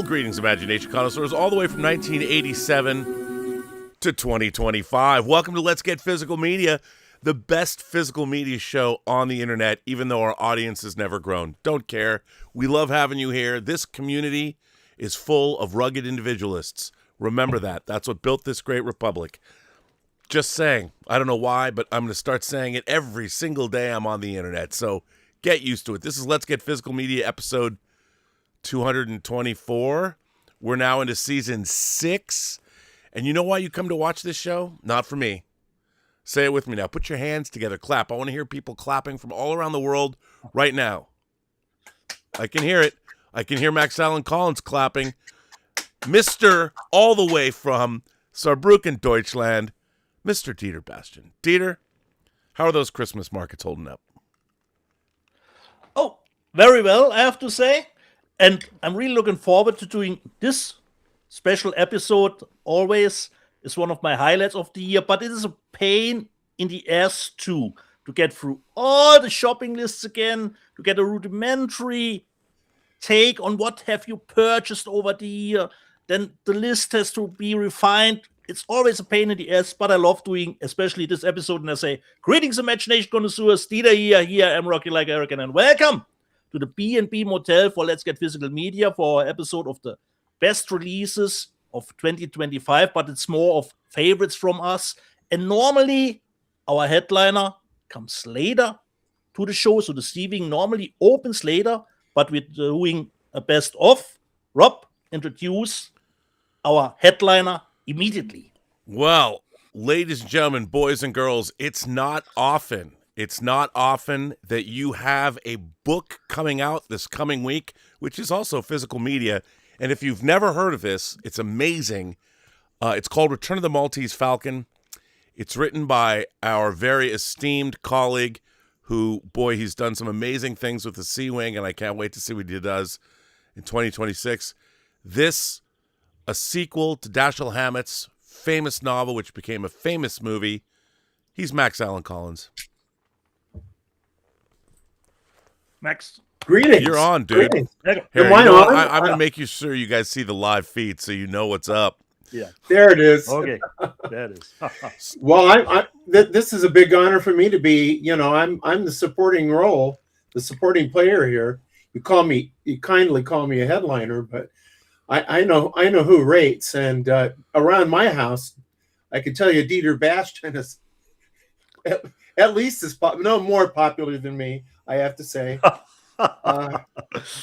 Greetings, Imagination Connoisseurs, all the way from 1987 to 2025. Welcome to Let's Get Physical Media, the best physical media show on the internet, even though our audience has never grown. Don't care. We love having you here. This community is full of rugged individualists. Remember that. That's what built this great republic. Just saying. I don't know why, but I'm going to start saying it every single day I'm on the internet. So get used to it. This is Let's Get Physical Media episode 224. We're now into season 6. And you know why you come to watch this show? Not for me. Say it with me now. Put your hands together. Clap. I want to hear people clapping from all around the world right now. I can hear it. I can hear Max Allen Collins clapping. Mr. all the way from Saarbrücken, Deutschland, Mr. Dieter Bastian. Dieter, how are those Christmas markets holding up? Oh, very well, I have to say. And I'm really looking forward to doing this special episode. Always is one of my highlights of the year, but it is a pain in the ass too, to get through all the shopping lists again, to get a rudimentary take on what have you purchased over the year. Then the list has to be refined. It's always a pain in the ass, but I love doing especially this episode. And I say, greetings, Imagination Connoisseurs. Dieter here. I'm Rocky Like Eric, and welcome to the B&B Motel for Let's Get Physical Media for our episode of the best releases of 2025, but it's more of favorites from us. And normally, our headliner comes later to the show, so the Steving normally opens later, but we're doing a best of. Rob, introduce our headliner immediately. Well, ladies and gentlemen, boys and girls, it's not often that you have a book coming out this coming week, which is also physical media. And if you've never heard of this, it's amazing. It's called Return of the Maltese Falcon. It's written by our very esteemed colleague who, boy, he's done some amazing things with the Sea Wing, and I can't wait to see what he does in 2026. This, a sequel to Dashiell Hammett's famous novel, which became a famous movie. He's Max Allen Collins. Max. Greetings. You're on, dude. Greetings. Here, I'm going to make sure you guys see the live feed so you know what's up. Yeah. There it is. Okay. That is. Well, this is a big honor for me to be, I'm the supporting role, the supporting player here. You kindly call me a headliner, but I know who rates. And around my house, I can tell you Dieter Bastian is at least more popular than me, I have to say.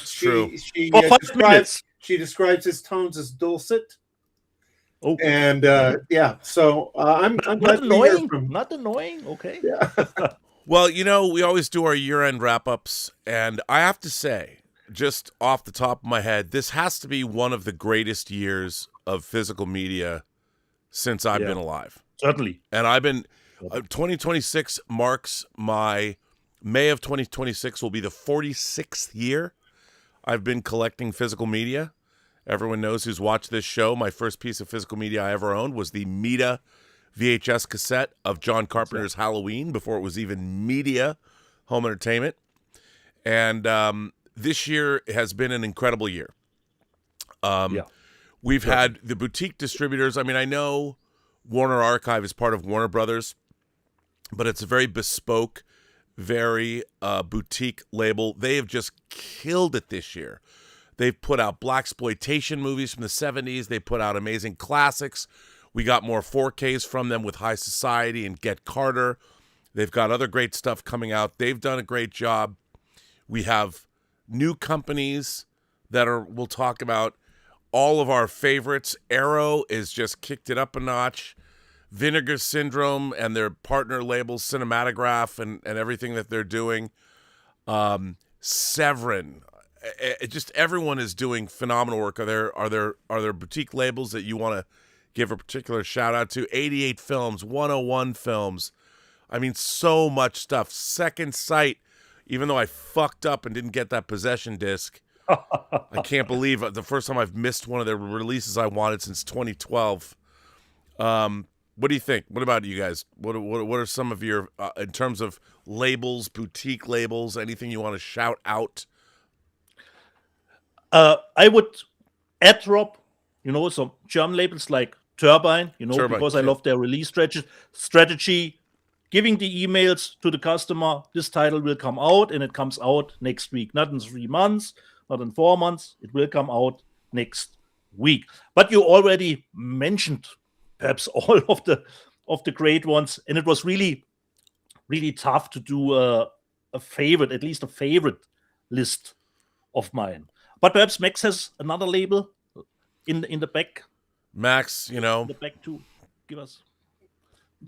True. She describes his tones as dulcet. Oh. And so I'm not annoying. Not annoying. Okay. Yeah. Well, we always do our year-end wrap-ups, and I have to say, just off the top of my head, this has to be one of the greatest years of physical media since I've been alive. Certainly. And I've been 2026 marks my May of 2026 will be the 46th year I've been collecting physical media. Everyone knows who's watched this show. My first piece of physical media I ever owned was the Meta VHS cassette of John Carpenter's Halloween before it was even Media Home Entertainment. And this year has been an incredible year. We've had the boutique distributors. I mean, I know Warner Archive is part of Warner Brothers, but it's a very bespoke, very boutique label. They have just killed it this year. They've put out blaxploitation movies from the 70s. They put out amazing classics. We got more 4Ks from them with High Society and Get Carter. They've got other great stuff coming out. They've done a great job. We have new companies that we'll talk about. All of our favorites. Arrow is just kicked it up a notch. Vinegar Syndrome and their partner labels, Cinematograph and everything that they're doing. Severin. Just everyone is doing phenomenal work. Are there boutique labels that you want to give a particular shout out to? 88 Films, 101 Films. I mean, so much stuff. Second Sight, even though I fucked up and didn't get that Possession disc, I can't believe the first time I've missed one of the releases I wanted since 2012. What do you think? What about you guys? What are some of your, in terms of labels, boutique labels, anything you want to shout out? I would ad drop, some German labels like Turbine, Turbine, because I yeah. love their release strategy, giving the emails to the customer, this title will come out, and it comes out next week, not in 3 months, not in 4 months, it will come out next week. But you already mentioned perhaps all of the great ones, and it was really, really tough to do a favorite, at least a favorite list of mine. But perhaps Max has another label in the back. Max, In the back to give us.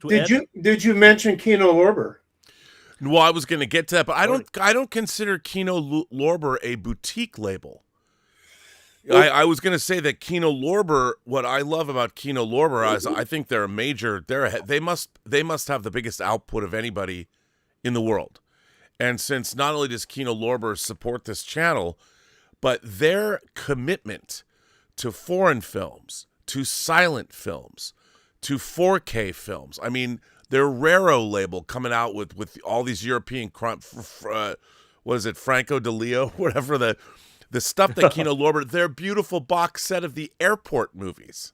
Did you mention Kino Lorber? Well, I was going to get to that, but I don't consider Kino Lorber a boutique label. I was going to say that Kino Lorber. What I love about Kino Lorber is I think they're a major. They must have the biggest output of anybody in the world. And since not only does Kino Lorber support this channel, but their commitment to foreign films, to silent films, to 4K films. I mean, their Raro label coming out with all these European what is it, Franco de Leo, whatever the stuff that Kino Lorber, their beautiful box set of the airport movies.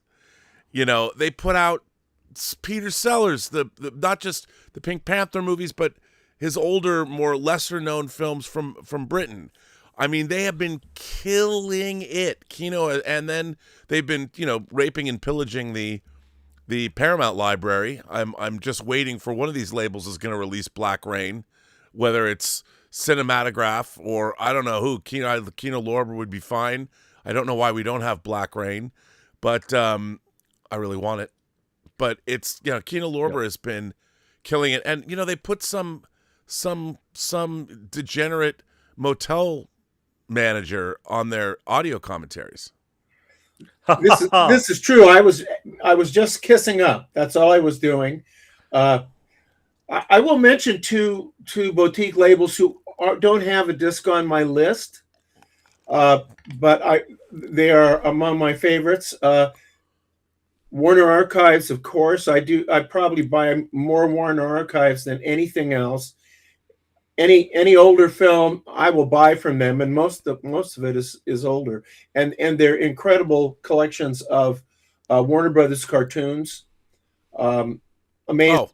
They put out Peter Sellers, the not just the Pink Panther movies, but his older, more lesser known films from Britain. I mean, they have been killing it, Kino, and then they've been, raping and pillaging the Paramount library. I'm just waiting for one of these labels is going to release Black Rain, whether it's Cinematograph or I don't know who. Kino Lorber would be fine. I don't know why we don't have Black Rain, but I really want it. But it's Kino Lorber has been killing it, and they put some degenerate motel manager on their audio commentaries. This is true. I was just kissing up. That's all I was doing. I will mention two boutique labels who don't have a disc on my list, but they are among my favorites. Warner Archives, of course. I probably buy more Warner Archives than anything else. Any older film I will buy from them, and most of it is older, and they're incredible collections of Warner Brothers cartoons. Amazing. Oh.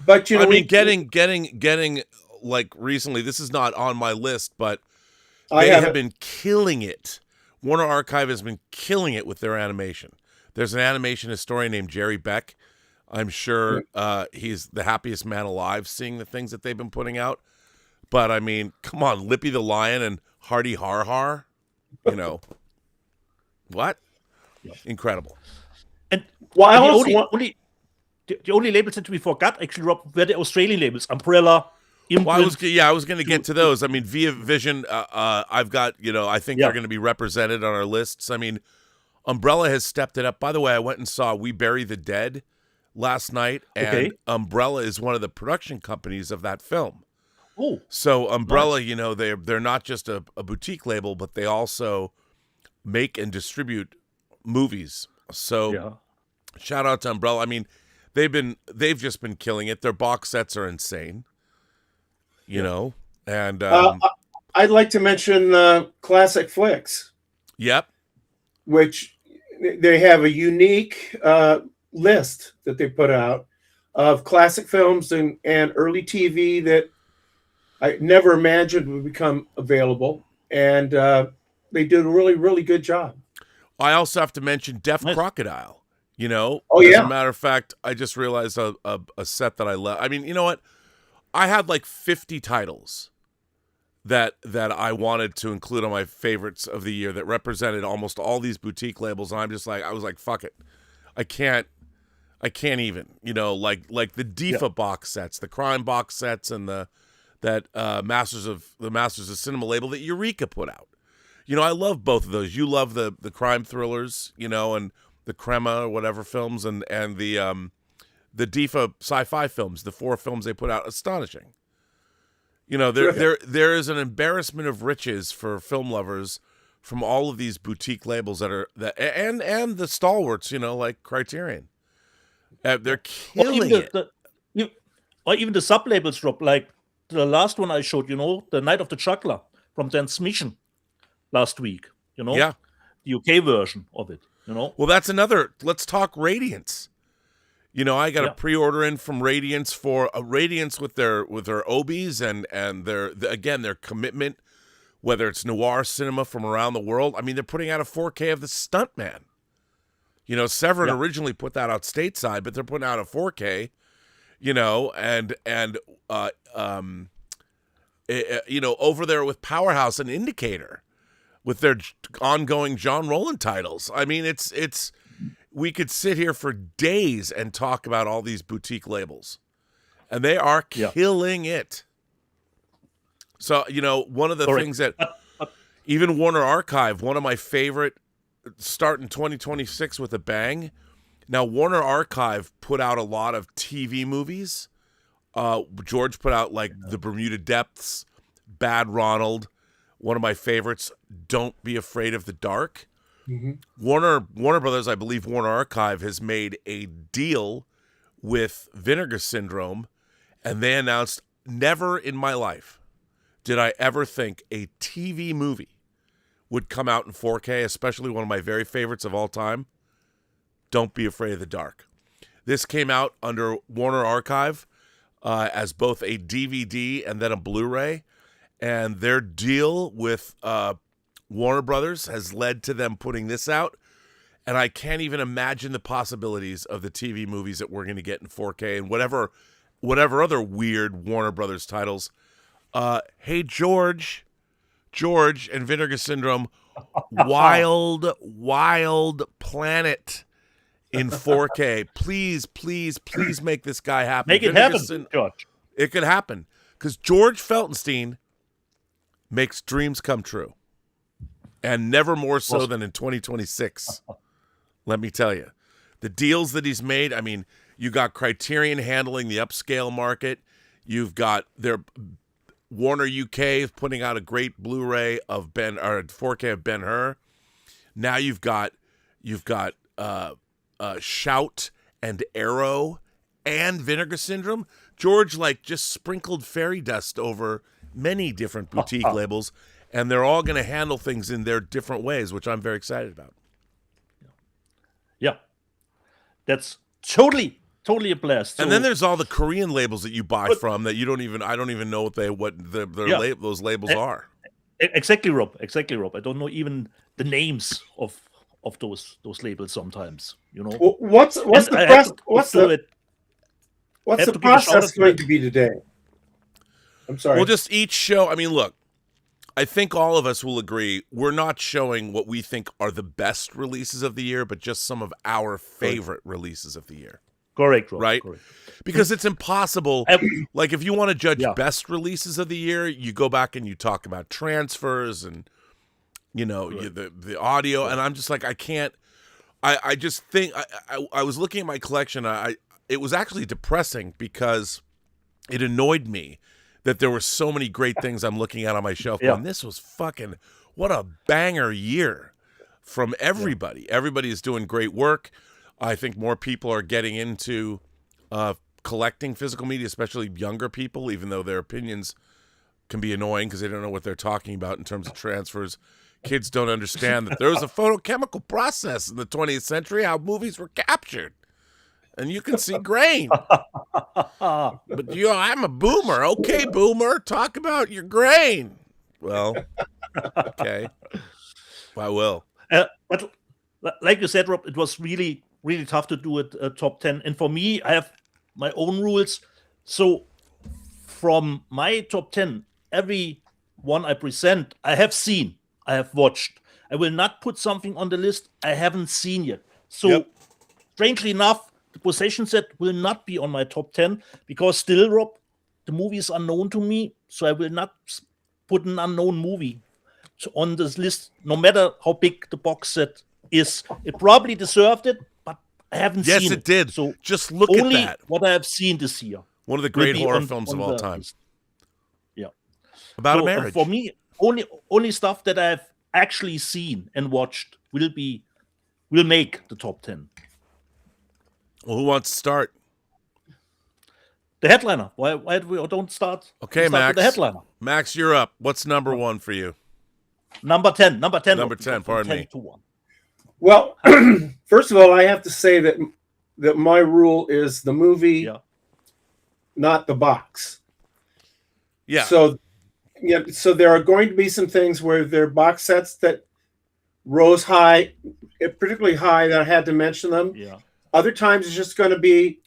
But I mean, getting like recently, this is not on my list, but they have been killing it. Warner Archive has been killing it with their animation. There's an animation historian named Jerry Beck. I'm sure he's the happiest man alive seeing the things that they've been putting out. But I mean, come on, Lippy the Lion and Hardy Har Har, what? Yeah. Incredible. And the only labels that we forgot actually, Rob, were the Australian labels, Umbrella. Well, I was going to get to those. I mean, Via Vision, I've got, I think they're going to be represented on our lists. I mean, Umbrella has stepped it up. By the way, I went and saw We Bury the Dead last night, and Umbrella is one of the production companies of that film. Oh, so Umbrella, nice. They're not just a boutique label, but they also make and distribute movies. So shout out to Umbrella. I mean, they've just been killing it. Their box sets are insane. And I'd like to mention Classic Flicks. Yep. Which they have a unique list that they put out of classic films and early TV that I never imagined would become available, and they did a really, really good job. I also have to mention Deaf Crocodile. As a matter of fact, I just realized a set that I love. I mean, you know what? I had like 50 titles that I wanted to include on my favorites of the year that represented almost all these boutique labels, and I was like, fuck it, I can't even. Like the DIFA box sets, the crime box sets, and that Masters of Cinema label that Eureka put out. I love both of those. You love the crime thrillers, and the Crema or whatever films, and the DIFA sci-fi films, the 4 films they put out, astonishing. There is an embarrassment of riches for film lovers from all of these boutique labels and the stalwarts, like Criterion. They're killing it. Or even the sub-labels, Rob, like the last one I showed, The Night of the Juggler from Transmission last week, Yeah. the UK version of it. You know. Well, that's another. Let's talk Radiance. You know, I got a pre-order in from Radiance for Radiance with their Obies and their commitment, whether it's noir cinema from around the world. I mean, they're putting out a 4K of The Stuntman. You know, Severin originally put that out stateside, but they're putting out a 4K. You know, and you know, over there with Powerhouse and Indicator, with their ongoing John Rowland titles. I mean, it's. We could sit here for days and talk about all these boutique labels, and they are killing it. So, you know, one of the things that even Warner Archive, one of my favorite, starting 2026 with a bang. Now, Warner Archive put out a lot of TV movies. George put out like The Bermuda Depths, Bad Ronald, one of my favorites, Don't Be Afraid of the Dark. Mm-hmm. Warner Brothers, I believe Warner Archive has made a deal with Vinegar Syndrome, and they announced, never in my life did I ever think a TV movie would come out in 4K, especially one of my very favorites of all time, Don't Be Afraid of the Dark. This came out under Warner Archive as both a DVD and then a Blu-ray, and their deal with Warner Brothers has led to them putting this out, and I can't even imagine the possibilities of the TV movies that we're going to get in 4K and whatever other weird Warner Brothers titles. Hey, George and Vinegar Syndrome, Wild Planet in 4K. Please make this guy happen. Make it happen, George. It could happen because George Feltenstein makes dreams come true. And never more so than in 2026, let me tell you. The deals that he's made, I mean, you got Criterion handling the upscale market. You've got their Warner UK putting out a great Blu-ray of 4K of Ben-Hur. Now you've got Shout and Arrow and Vinegar Syndrome. George just sprinkled fairy dust over many different boutique labels. And they're all going to handle things in their different ways, which I'm very excited about. Yeah, that's totally a blast. And then there's all the Korean labels that you buy from that I don't even know those labels are. Exactly, Rob. I don't know even the names of those labels sometimes. You know, what's the process going to be today? I'm sorry. Well, just each show. I mean, look. I think all of us will agree we're not showing what we think are the best releases of the year, but just some of our favorite releases of the year. Correct, Rob. Right? Correct. Because it's impossible. Like if you want to judge best releases of the year, you go back and you talk about transfers and, you know, the audio. And I'm just like, I can't. I just think I was looking at my collection. It was actually depressing because it annoyed me that there were so many great things I'm looking at on my shelf. And this was fucking, what a banger year from everybody. Yeah. Everybody is doing great work. I think more people are getting into collecting physical media, especially younger people, even though their opinions can be annoying because they don't know what they're talking about in terms of transfers. Kids don't understand that there was a photochemical process in the 20th century, how movies were captured. And you can see grain. But I'm a boomer. Okay, boomer, talk about your grain. Well, okay. I will. But like you said, Rob, it was really, really tough to do a top 10. And for me, I have my own rules. So from my top 10, every one I present, I have seen, I have watched. I will not put something on the list I haven't seen yet. So strangely enough, the possession set will not be on my top 10 because still, Rob, the movie is unknown to me. So I will not put an unknown movie on this list, no matter how big the box set is. It probably deserved it, but I haven't seen it. Yes, it did. So just look at that. What I have seen this year. One of the great horror films of all time. List. Yeah. About a marriage. For me, only stuff that I've actually seen and watched will make the top 10. Well, who wants to start? The headliner. Why we don't start? Okay, Max. With the headliner. Max, you're up. What's number one for you? Number 10. Number 10. Pardon me. 10 to 1. Well, first of all, I have to say that my rule is the movie, Yeah. not the box. Yeah. So there are going to be some things where there are box sets that rose high, particularly high, that I had to mention them. Yeah. Other times it's just going to be,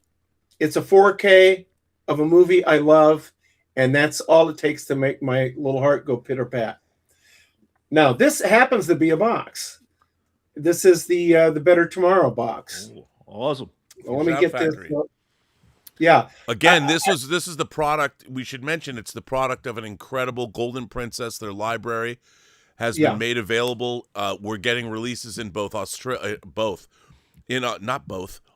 it's a 4K of a movie I love, and that's all it takes to make my little heart go pitter pat. Now, this happens to be a box. This is the Better Tomorrow box. Oh, awesome. Well, let me Shout get Factory. this. Yeah. Again, this is the product. We should mention it's the product of an incredible Golden Princess. Their library has been made available. We're getting releases in both Australia,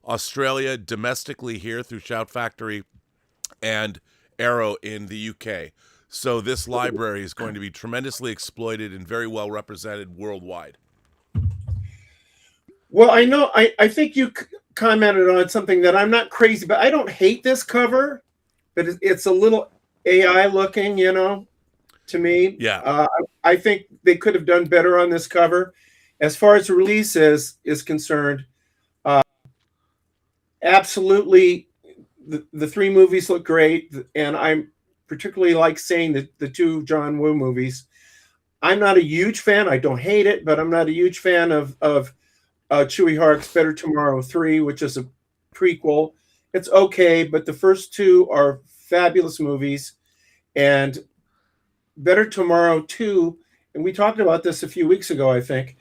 Australia, domestically here through Shout Factory, and Arrow in the UK. So this library is going to be tremendously exploited and very well represented worldwide. Well, I know. I think you commented on something that I'm not crazy, but I don't hate this cover, but it's a little AI looking, to me. Yeah. I think they could have done better on this cover. As far as the release is concerned, absolutely, the three movies look great, and I'm particularly like saying that the two John Woo movies. I'm not a huge fan. I don't hate it, but I'm not a huge fan of Chewie Hark's Better Tomorrow 3, which is a prequel. It's okay, but the first two are fabulous movies. And Better Tomorrow 2, and we talked about this a few weeks ago, I think,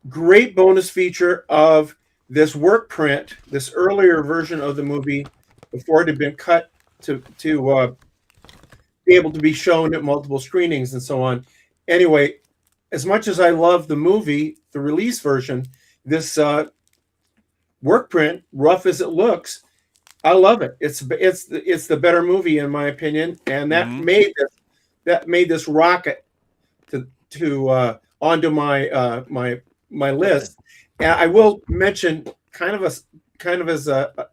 great bonus feature of this work print, this earlier version of the movie before it had been cut to be able to be shown at multiple screenings and so on. Anyway, as much as I love the movie, the release version, this work print, rough as it looks, I love it. It's the better movie in my opinion, and that made this rocket to onto my list. And I will mention kind of as a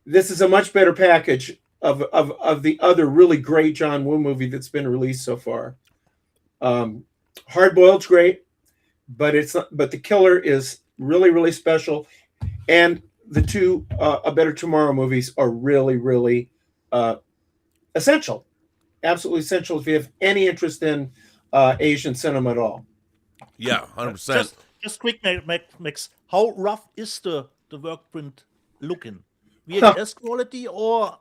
this is a much better package of the other really great John Woo movie that's been released so far. Hard Boiled's great, but the Killer is really, really special, and the two A Better Tomorrow movies are really, really essential, absolutely essential if you have any interest in Asian cinema at all. Yeah, 100%. Just quick, Max. How rough is the work print looking? VHS quality or?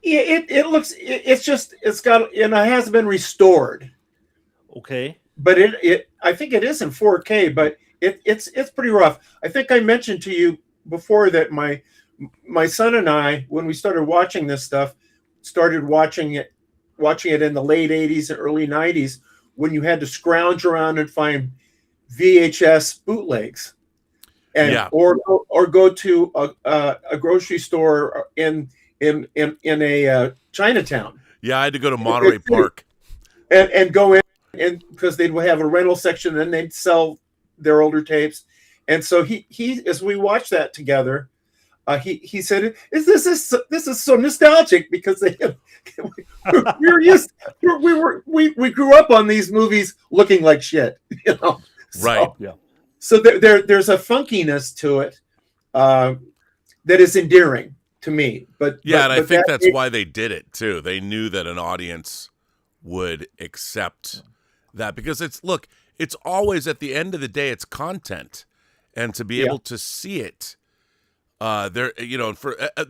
Yeah, it looks. It's got, and it hasn't been restored. Okay. But I think it is in 4K, but it's pretty rough. I think I mentioned to you before that my son and I, when we started watching this stuff, started watching it in the late 80s and early 90s, when you had to scrounge around and find VHS bootlegs, and or go to a grocery store in a Chinatown. Yeah, I had to go to Monterey Park and go in, and because they'd have a rental section and they'd sell their older tapes. And so he as we watched that together, he said, "This is so nostalgic because we grew up on these movies looking like shit, Right? Yeah. So there's a funkiness to it that is endearing to me. But I think that's why they did it too. They knew that an audience would accept that, because it's always, at the end of the day, it's content, and to be able to see it. There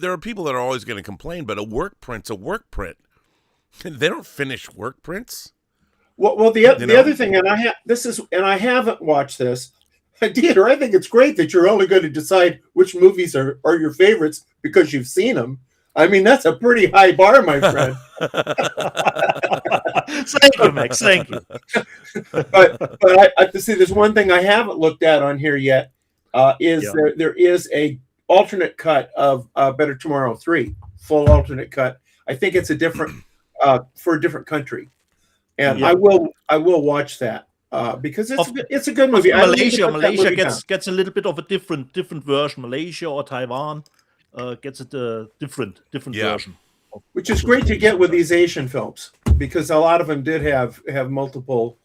are people that are always going to complain, but a work print's a work print. They don't finish work prints. Well, the other thing, and I haven't watched this, Dieter. I think it's great that you're only going to decide which movies are your favorites because you've seen them. I mean, that's a pretty high bar, my friend. Thank you, Max. Thank you. but I have to say, there's one thing I haven't looked at on here yet. There is a alternate cut of Better Tomorrow 3, full alternate cut. I think it's a different for a different country, and I will watch that because it's a good movie. Malaysia gets a little bit of a different version. Malaysia or Taiwan gets a different version, which is great to get with these Asian films, because a lot of them did have multiple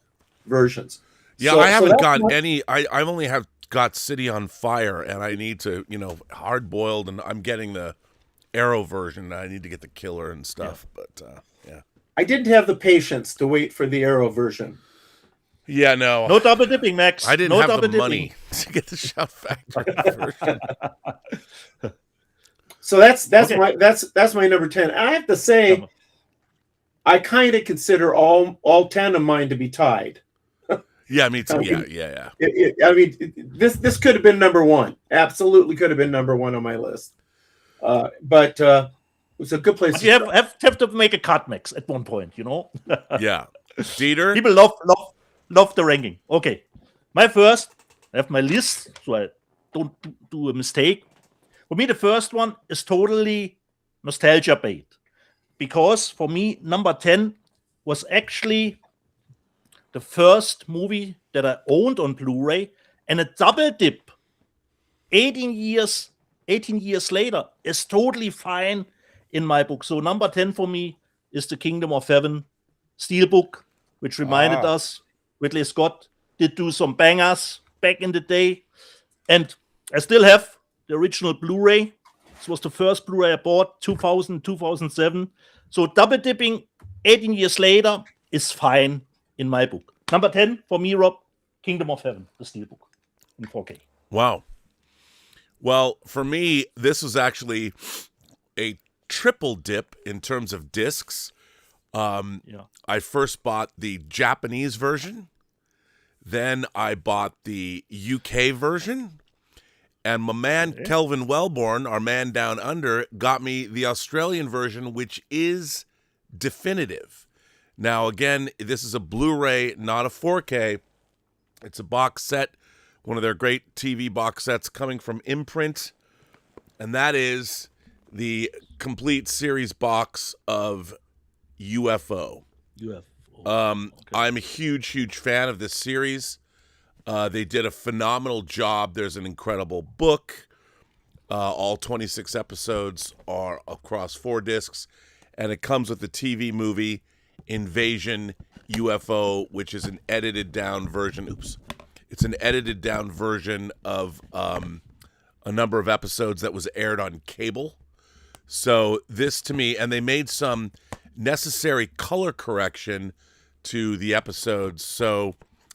versions. Yeah, So- I so haven't that's got my- any. I only have got City on Fire, and I need to, hard boiled, and I'm getting the Arrow version. I need to get the Killer and stuff. But yeah, I didn't have the patience to wait for the Arrow version. yeah, no, No double dipping, Max. I didn't no have double the money to get the Shout Factory version. So that's Okay. my number 10. I have to say, I kind of consider all 10 of mine to be tied. Yeah, me too. I mean, Yeah. This could have been number one. Absolutely could have been number one on my list. But it was a good place. But you have to make a cut, Max, at one point, Yeah. Dieter? People love the ranking. Okay. My first, I have my list, so I don't do a mistake. For me, the first one is totally nostalgia bait. Because for me, number 10 was actually the first movie that I owned on Blu-ray, and a double dip 18 years later is totally fine in my book. So number 10 for me is The Kingdom of Heaven Steelbook, which reminded us Ridley Scott did do some bangers back in the day. And I still have the original Blu-ray. This was the first Blu-ray I bought, 2000, 2007. So double dipping 18 years later is fine in my book. Number 10 for me, Rob, Kingdom of Heaven, the Steelbook in 4K. Wow. Well, for me, this was actually a triple dip in terms of discs. I first bought the Japanese version. Then I bought the UK version. And my man, Kelvin Wellborn, our man down under, got me the Australian version, which is definitive. Now, again, this is a Blu-ray, not a 4K. It's a box set, one of their great TV box sets coming from Imprint. And that is the complete series box of UFO. I'm a huge fan of this series. They did a phenomenal job. There's an incredible book. All 26 episodes are across 4 discs. And it comes with the TV movie Invasion UFO, which is an edited down version. It's an edited down version of a number of episodes that was aired on cable. So this to me, and they made some necessary color correction to the episodes. So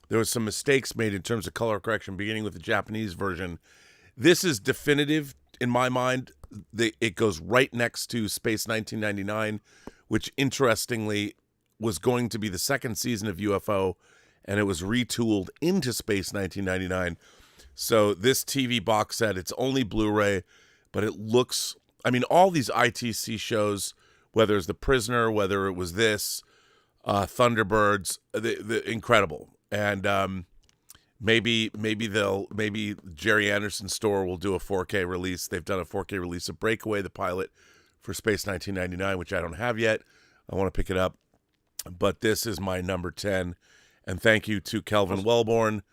there was some mistakes made in terms of color correction, beginning with the Japanese version. This is definitive in my mind. It goes right next to Space 1999, which interestingly was going to be the second season of UFO, and it was retooled into Space 1999. So this TV box set, it's only Blu-ray, but it looks, all these ITC shows, whether it's The Prisoner, whether it was this, Thunderbirds, the incredible. And maybe Jerry Anderson's store will do a 4K release. They've done a 4K release of Breakaway, the pilot for Space 1999, which I don't have yet. I want to pick it up. But this is my number 10. And thank you to Kelvin Wellborn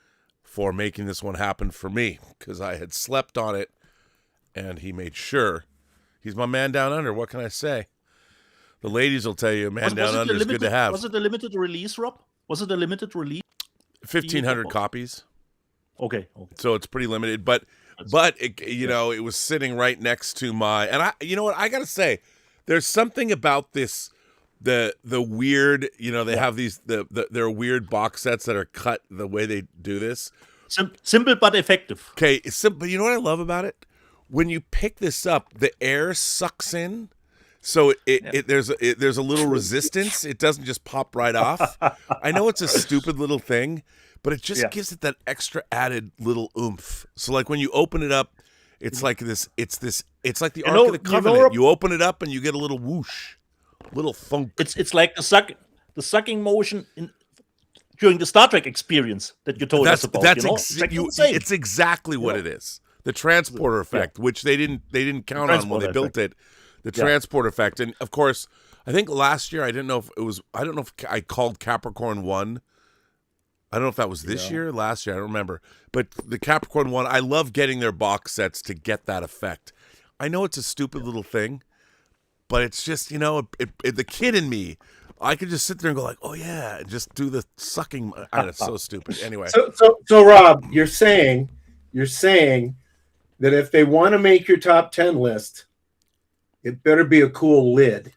for making this one happen for me, because I had slept on it, and he made sure. He's my man down under. What can I say? The ladies will tell you, man down under is good to have. Was it a limited release, Rob? Was it a limited release? 1,500 copies. Okay. So it's pretty limited, but it, it was sitting right next to my, and I got to say, there's something about this, the weird, they have these, their weird box sets that are cut the way they do this. Simple but effective. Okay, it's simple. You know what I love about it? When you pick this up, the air sucks in. So there's a little resistance. It doesn't just pop right off. I know it's a stupid little thing, but it just gives it that extra added little oomph. So like when you open it up, it's like this. It's like the Ark of the Covenant. You open it up and you get a little whoosh, little thunk. It's like the sucking motion during the Star Trek experience that you told us about. It's exactly what it is. The transporter effect, which they didn't count on when they built it. The transport effect. And of course, I think last year, I don't know if I called Capricorn 1. I don't know if that was this year, last year, I don't remember. But the Capricorn 1, I love getting their box sets to get that effect. I know it's a stupid little thing, but it's just, the kid in me, I could just sit there and go like, oh yeah, and just do the sucking. I know, it's so stupid. Anyway, So Rob, you're saying that if they want to make your top 10 list, it better be a cool lid.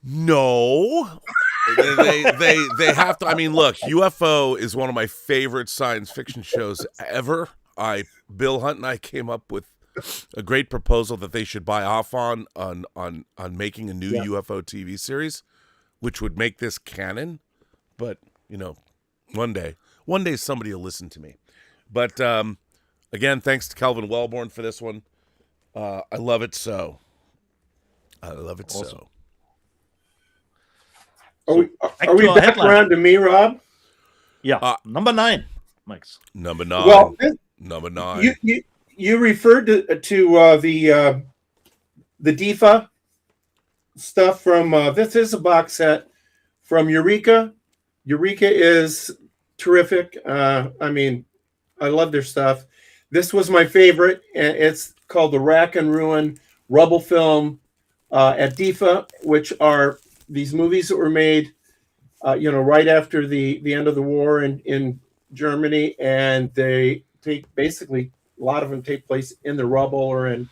no, they have to. I mean, look, UFO is one of my favorite science fiction shows ever. Bill Hunt and I came up with a great proposal that they should buy off on making a new UFO TV series, which would make this canon. But one day somebody will listen to me. But again, thanks to Calvin Wellborn for this one. I love it so. I love it Awesome. so. Are we back around to me, Rob? Yeah, number 9, Max. Number 9. Well, number 9. You referred to the DIFA stuff from this is a box set from Eureka. Eureka is terrific. I mean, I love their stuff. This was my favorite, and it's called the Rack and Ruin Rubble Film at DIFA, which are these movies that were made, right after the end of the war in Germany, and they take basically a lot of them take place in the rubble or in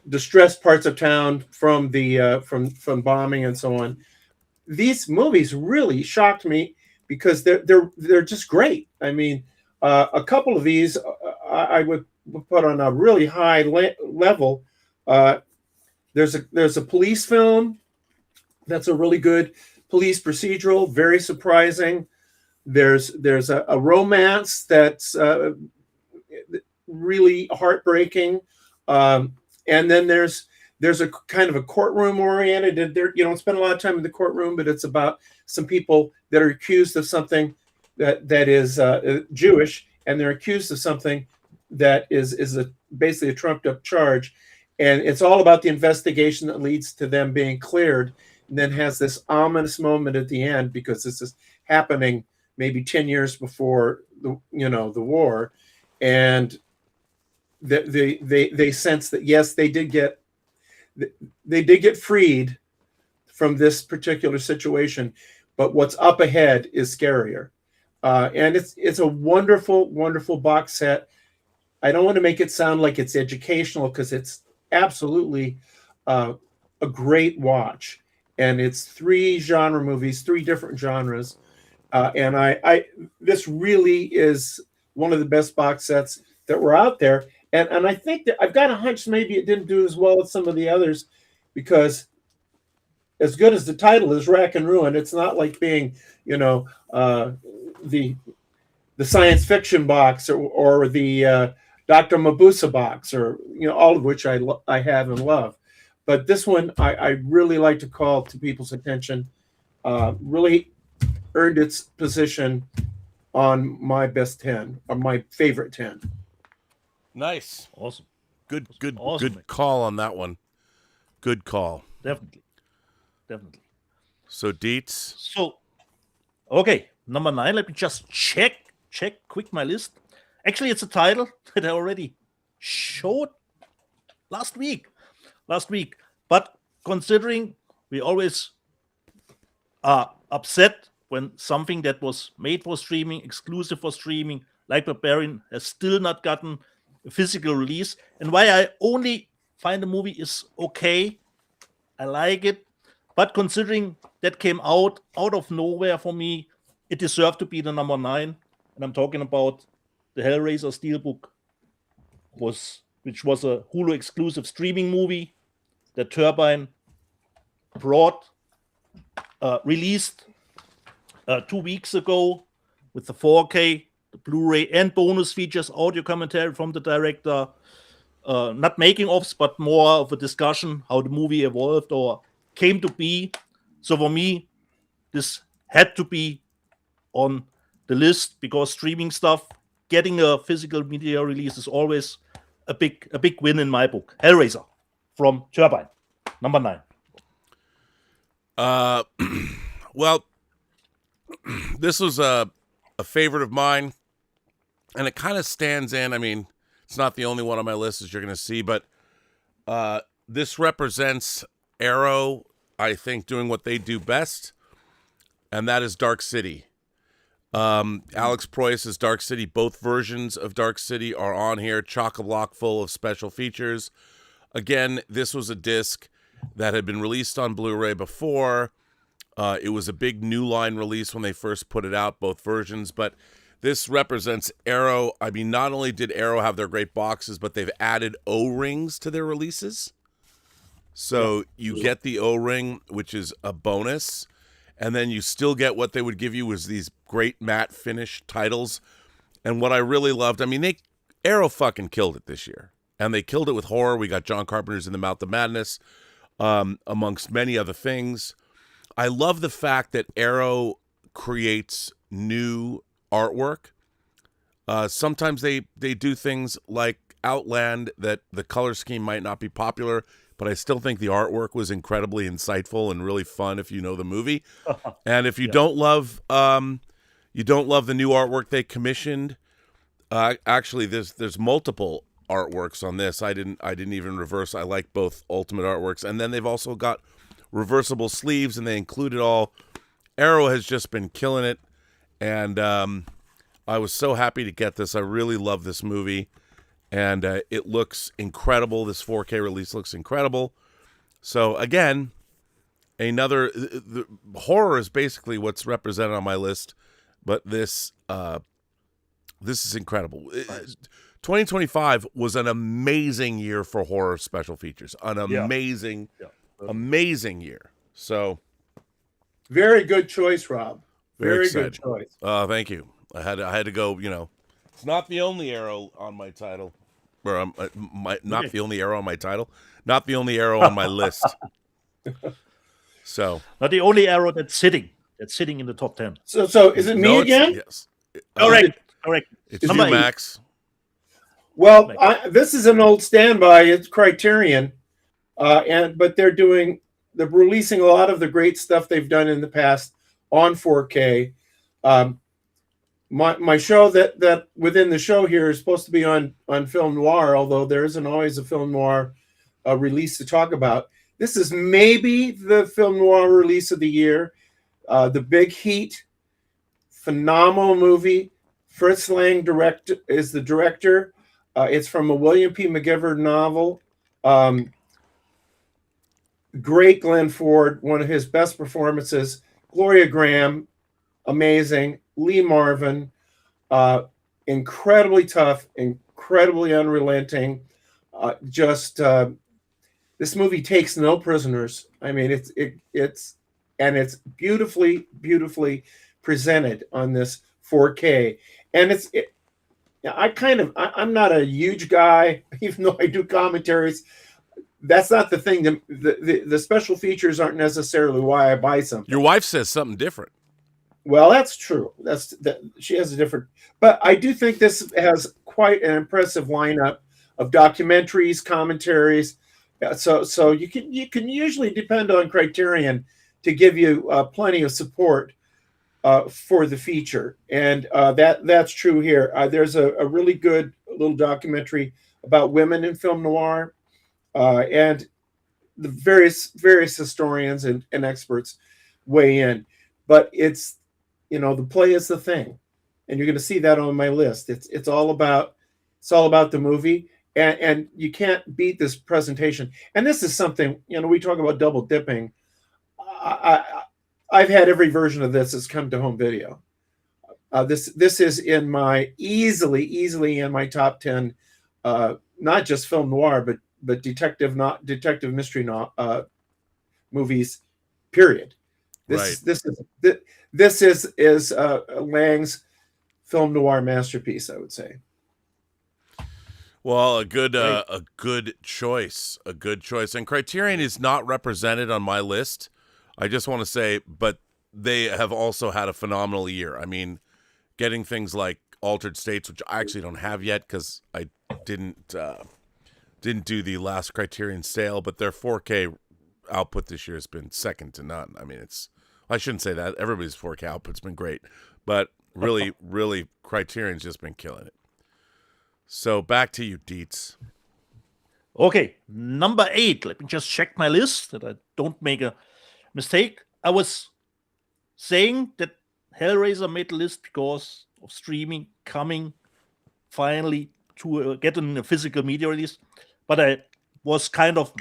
distressed parts of town from the from bombing and so on. These movies really shocked me because they're just great. I mean, a couple of these I would put on a really high level. There's a police film that's a really good police procedural, very surprising. There's a romance that's really heartbreaking, and then there's a kind of a courtroom oriented. You don't spend a lot of time in the courtroom, but it's about some people that are accused of something that is Jewish, and they're accused of something that is basically a trumped up charge. And it's all about the investigation that leads to them being cleared, and then has this ominous moment at the end because this is happening maybe 10 years before the war, and they sense that yes, they did get freed from this particular situation, but what's up ahead is scarier. And it's a wonderful, wonderful box set. I don't want to make it sound like it's educational because it's absolutely a great watch, and it's 3 genre movies, 3 different genres, and I this really is one of the best box sets that were out there, and I think that I've got a hunch maybe it didn't do as well as some of the others, because as good as the title is, Rack and Ruin, it's not like being the science fiction box or the Dr. Mabuse box, or all of which I have and love. But this one I really like to call to people's attention. Really earned its position on my best 10, or my favorite 10. Nice. Awesome. Good Awesome. good call on that one. Good call. Definitely. So Dietz. So, okay, number 9. Let me just check quick my list. Actually, it's a title that I already showed last week. But considering we always are upset when something that was made for streaming, exclusive for streaming, like Barbarian, has still not gotten a physical release, and why I only find the movie is okay, I like it, but considering that came out of nowhere for me, it deserved to be the number 9, and I'm talking about the Hellraiser Steelbook, which was a Hulu exclusive streaming movie that Turbine released 2 weeks ago with the 4K, the Blu-ray, and bonus features, audio commentary from the director, not making offs, but more of a discussion how the movie evolved or came to be. So for me, this had to be on the list because streaming stuff, getting a physical media release is always a big win in my book. Hellraiser from Turbine, number 9. Well, this was a favorite of mine, and it kind of stands in. I mean, it's not the only one on my list, as you're going to see, but this represents Arrow I think, doing what they do best, and that is Dark City. Alex Proyas' Dark City. Both versions of Dark City are on here, chock-a-block full of special features. Again, this was a disc that had been released on Blu-ray before. It was a big New Line release when they first put it out, both versions, but this represents Arrow. I mean, not only did Arrow have their great boxes, but they've added O-rings to their releases. So you get the O-ring, which is a bonus, and then you still get what they would give you was these great matte finish titles. And what I really loved, I mean, Arrow fucking killed it this year. And they killed it with horror. We got John Carpenter's In the Mouth of Madness, amongst many other things. I love the fact that Arrow creates new artwork. Sometimes they do things like Outland that the color scheme might not be popular, but I still think the artwork was incredibly insightful and really fun if you know the movie. And if you don't love the new artwork they commissioned, actually there's multiple artworks on this. I didn't even reverse. I like both Ultimate artworks, and then they've also got reversible sleeves, and they include it all. Arrow has just been killing it, and I was so happy to get this. I really love this movie, and it looks incredible. This 4K release looks incredible. So again, the horror is basically what's represented on my list, but this is incredible. Nice. 2025 was an amazing year for horror special features. An amazing year. So Very good choice, Rob. Very excited. good choice. Thank you. I had to go. It's not the only Arrow on my title, or not the only Arrow on my title, not the only Arrow on my list. So Not the only Arrow that's sitting in the top 10. So is it me again? Yes. Correct. It's Number you, 8. Max. Well, this is an old standby. It's Criterion, but they're releasing a lot of the great stuff they've done in the past on 4K. My show that within the show here is supposed to be on film noir, although there isn't always a film noir release to talk about. This is maybe the film noir release of the year. The Big Heat, phenomenal movie. Fritz Lang is the director. It's from a William P. McGivern novel. Great Glenn Ford, one of his best performances. Gloria Graham, amazing. Lee Marvin, incredibly tough, incredibly unrelenting. This movie takes no prisoners. I mean, it's beautifully presented on this 4K, and I'm not a huge guy, even though I do commentaries. That's not the thing. The special features aren't necessarily why I buy something. Your wife says something different. Well, that's true. She has a different, but I do think this has quite an impressive lineup of documentaries, commentaries. So you can usually depend on Criterion to give you plenty of support for the feature, and that's true here. There's a really good little documentary about women in film noir, and the various historians and experts weigh in. But it's the play is the thing, and you're going to see that on my list. It's all about the movie, and you can't beat this presentation. And this is something we talk about double dipping. I've had every version of this that's come to home video. This is in my easily in my top 10, not just film noir, but detective mystery movies. Period. This is Lang's film noir masterpiece, I would say. Well, a good choice, and Criterion is not represented on my list. I just want to say, but they have also had a phenomenal year. I mean, getting things like Altered States, which I actually don't have yet because I didn't do the last Criterion sale, but their 4K output this year has been second to none. I mean, I shouldn't say that. Everybody's 4K output's been great, but really, Criterion's just been killing it. So back to you, Dietz. Okay, number 8. Let me just check my list that I don't make a mistake. I was saying that Hellraiser made the list because of streaming coming finally to get in a physical media release, but I was kind of,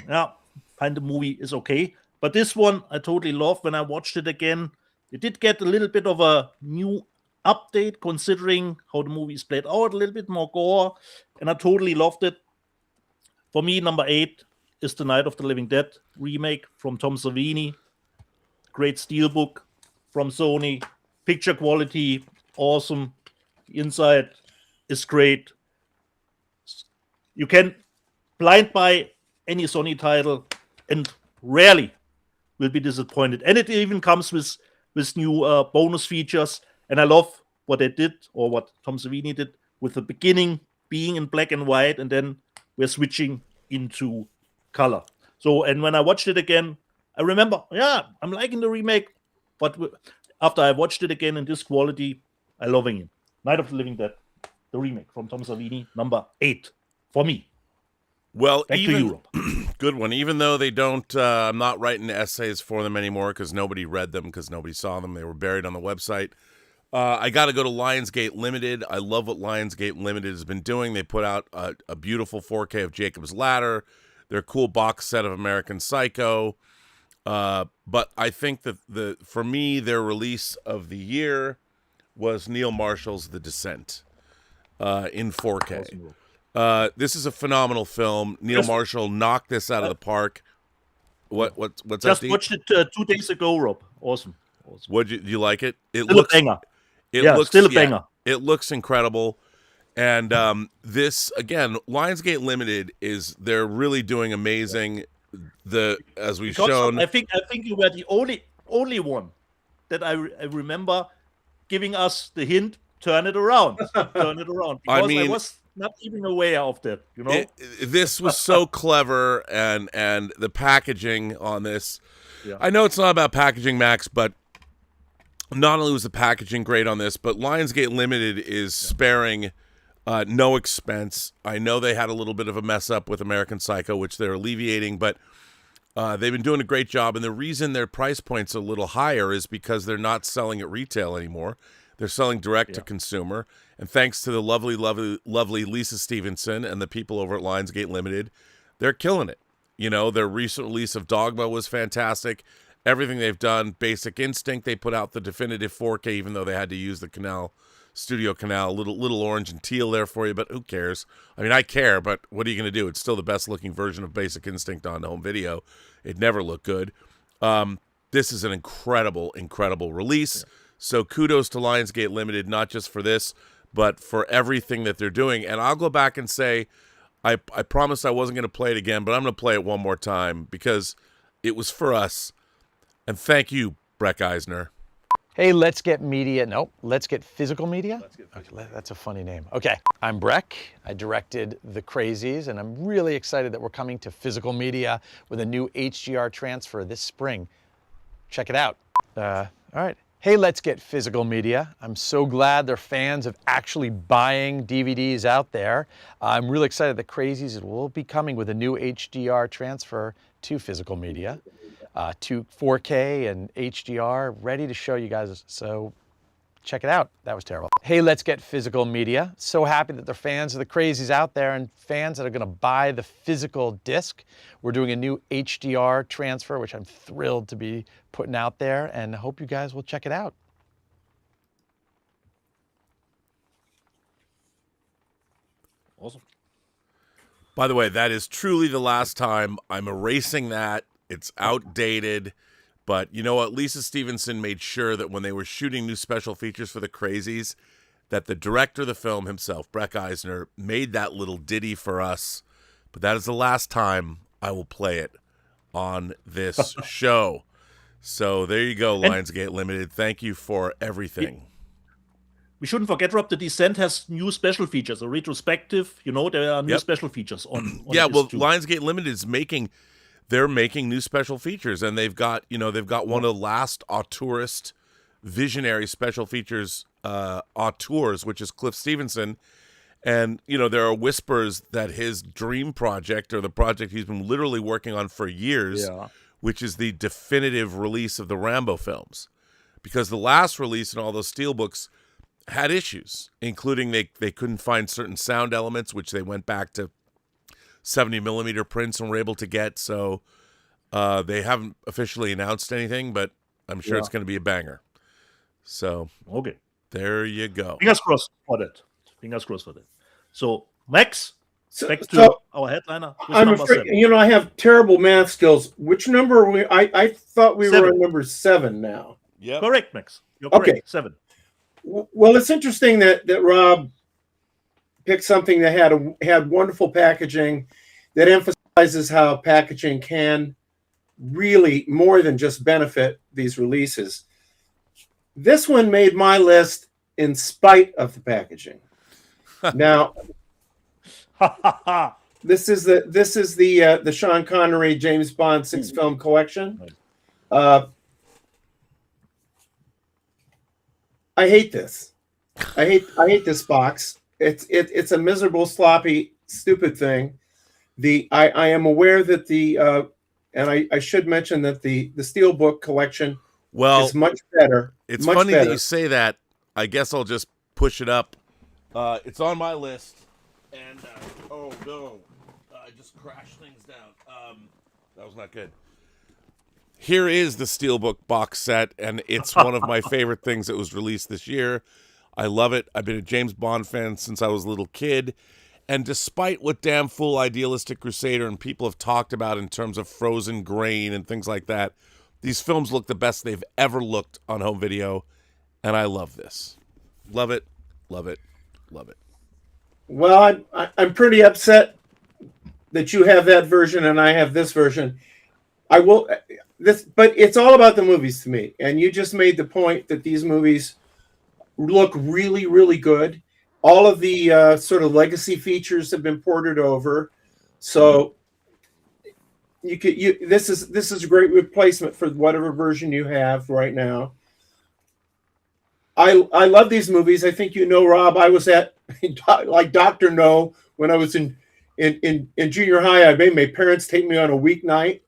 find the movie is okay. But this one I totally loved when I watched it again. It did get a little bit of a new update considering how the movie is played out, a little bit more gore, and I totally loved it. For me, number 8 is the Night of the Living Dead remake from Tom Savini. Great steelbook from Sony. Picture quality, awesome. The inside is great. You can blind buy any Sony title and rarely will be disappointed. And it even comes with new bonus features. And I love what they did, or what Tom Savini did, with the beginning being in black and white, and then we're switching into color. So, and when I watched it again, I remember, I'm liking the remake, but after I watched it again in this quality, I'm loving it. Night of the Living Dead, the remake from Tom Savini, number 8 for me. Well, Back to Europe. Good one. Even though they don't, I'm not writing essays for them anymore because nobody read them, because nobody saw them. They were buried on the website. I got to go to Lionsgate Limited. I love what Lionsgate Limited has been doing. They put out a beautiful 4K of Jacob's Ladder, their cool box set of American Psycho. But I think that for me, their release of the year was Neil Marshall's The Descent in 4K. This is a phenomenal film. Neil Marshall knocked this out of the park. What's that? Just watched it 2 days ago, Rob. Awesome. Do you like it? It still looks a banger. It looks still a banger. It looks incredible. And this, again, Lionsgate Limited they're really doing amazing. As we've shown, I think you were the only one that I remember giving us the hint. Turn it around. Because I was not even aware of that. This was so clever, and the packaging on this. Yeah. I know it's not about packaging, Max, but not only was the packaging great on this, but Lionsgate Limited is sparing no expense. I know they had a little bit of a mess up with American Psycho, which they're alleviating, but they've been doing a great job. And the reason their price point's a little higher is because they're not selling at retail anymore. They're selling direct to consumer. And thanks to the lovely, lovely, lovely Lisa Stevenson and the people over at Lionsgate Limited, they're killing it. Their recent release of Dogma was fantastic. Everything they've done, Basic Instinct, they put out the definitive 4K, even though they had to use the Studio Canal, little orange and teal there for you, but who cares? I mean, I care, but what are you going to do? It's still the best-looking version of Basic Instinct on home video. It never looked good. This is an incredible, incredible release. Yeah. So kudos to Lionsgate Limited, not just for this, but for everything that they're doing. And I'll go back and say, I promised I wasn't going to play it again, but I'm going to play it one more time because it was for us. And thank you, Breck Eisner. Hey, let's get media. Nope, let's get physical media. Okay, that's a funny name. Okay, I'm Breck. I directed The Crazies, and I'm really excited that we're coming to physical media with a new HDR transfer this spring. Check it out. All right. Hey, let's get physical media. I'm so glad there are fans of actually buying DVDs out there. I'm really excited that Crazies will be coming with a new HDR transfer to physical media, to 4K and HDR, ready to show you guys. So check it out. That was terrible. Hey, let's get physical media. So happy that there are fans of the Crazies out there and fans that are going to buy the physical disc. We're doing a new HDR transfer, which I'm thrilled to be putting out there, and I hope you guys will check it out. Awesome. By the way, that is truly the last time. I'm erasing that. It's outdated. But you know what? Lisa Stevenson made sure that when they were shooting new special features for The Crazies, that the director of the film himself, Breck Eisner, made that little ditty for us. But that is the last time I will play it on this show. So there you go, Lionsgate Limited. Thank you for everything. We shouldn't forget, Rob, The Descent has new special features, a retrospective. There are new special features on yeah, well, too. Lionsgate Limited is making new special features, and they've got one of the last auteurist visionary special features auteurs, which is Cliff Stevenson. And, there are whispers that his dream project, or the project he's been literally working on for years, which is the definitive release of the Rambo films. Because the last release and all those steelbooks had issues, including they couldn't find certain sound elements, which they went back to 70 millimeter prints and were able to get. So they haven't officially announced anything, but I'm sure it's going to be a banger. So Okay. there you go. Fingers crossed for that. Fingers crossed for that. So, Max, back to So our headliner. Who's I'm number afraid, 7? I have terrible math skills. Which number are we? I thought we were 7. on number 7 now. Yep. Correct, Max. You're correct. Okay. 7. Well, it's interesting that Rob picked something that had wonderful packaging, that emphasizes how packaging can really more than just benefit these releases. This one made my list in spite of the packaging. Now, this is the Sean Connery James Bond 6 film collection. I hate this. I hate this box. It's a miserable, sloppy, stupid thing. I am aware that and I should mention that the Steelbook collection is much better. It's much funny better. that you say that. I guess I'll just push it up. It's on my list. And, oh no, I just crashed things down. That was not good. Here is the Steelbook box set, and it's one of my favorite things that was released this year. I love it. I've been a James Bond fan since I was a little kid. And despite what Damn Fool, Idealistic Crusader, and people have talked about in terms of frozen grain and things like that, these films look the best they've ever looked on home video, and I love this. Love it, love it, love it. Well, I'm pretty upset that you have that version and I have this version. But it's all about the movies to me. And you just made the point that these movies look really, really good. All of the sort of legacy features have been ported over, so this is a great replacement for whatever version you have right now. I love these movies. I think Rob. I was at like Dr. No when I was in junior high. I made my parents take me on a weeknight.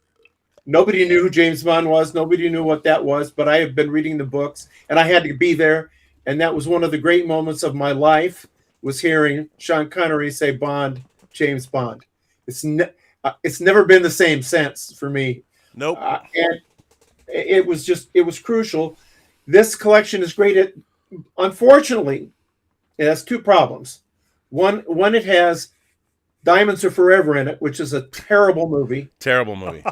Nobody knew who James Bond was. Nobody knew what that was. But I have been reading the books, and I had to be there. And that was one of the great moments of my life, was hearing Sean Connery say Bond, James Bond. It's never been the same since for me. Nope. And it was crucial. This collection is great. Unfortunately, it has 2 problems. One, it has Diamonds Are Forever in it, which is a terrible movie. Terrible movie.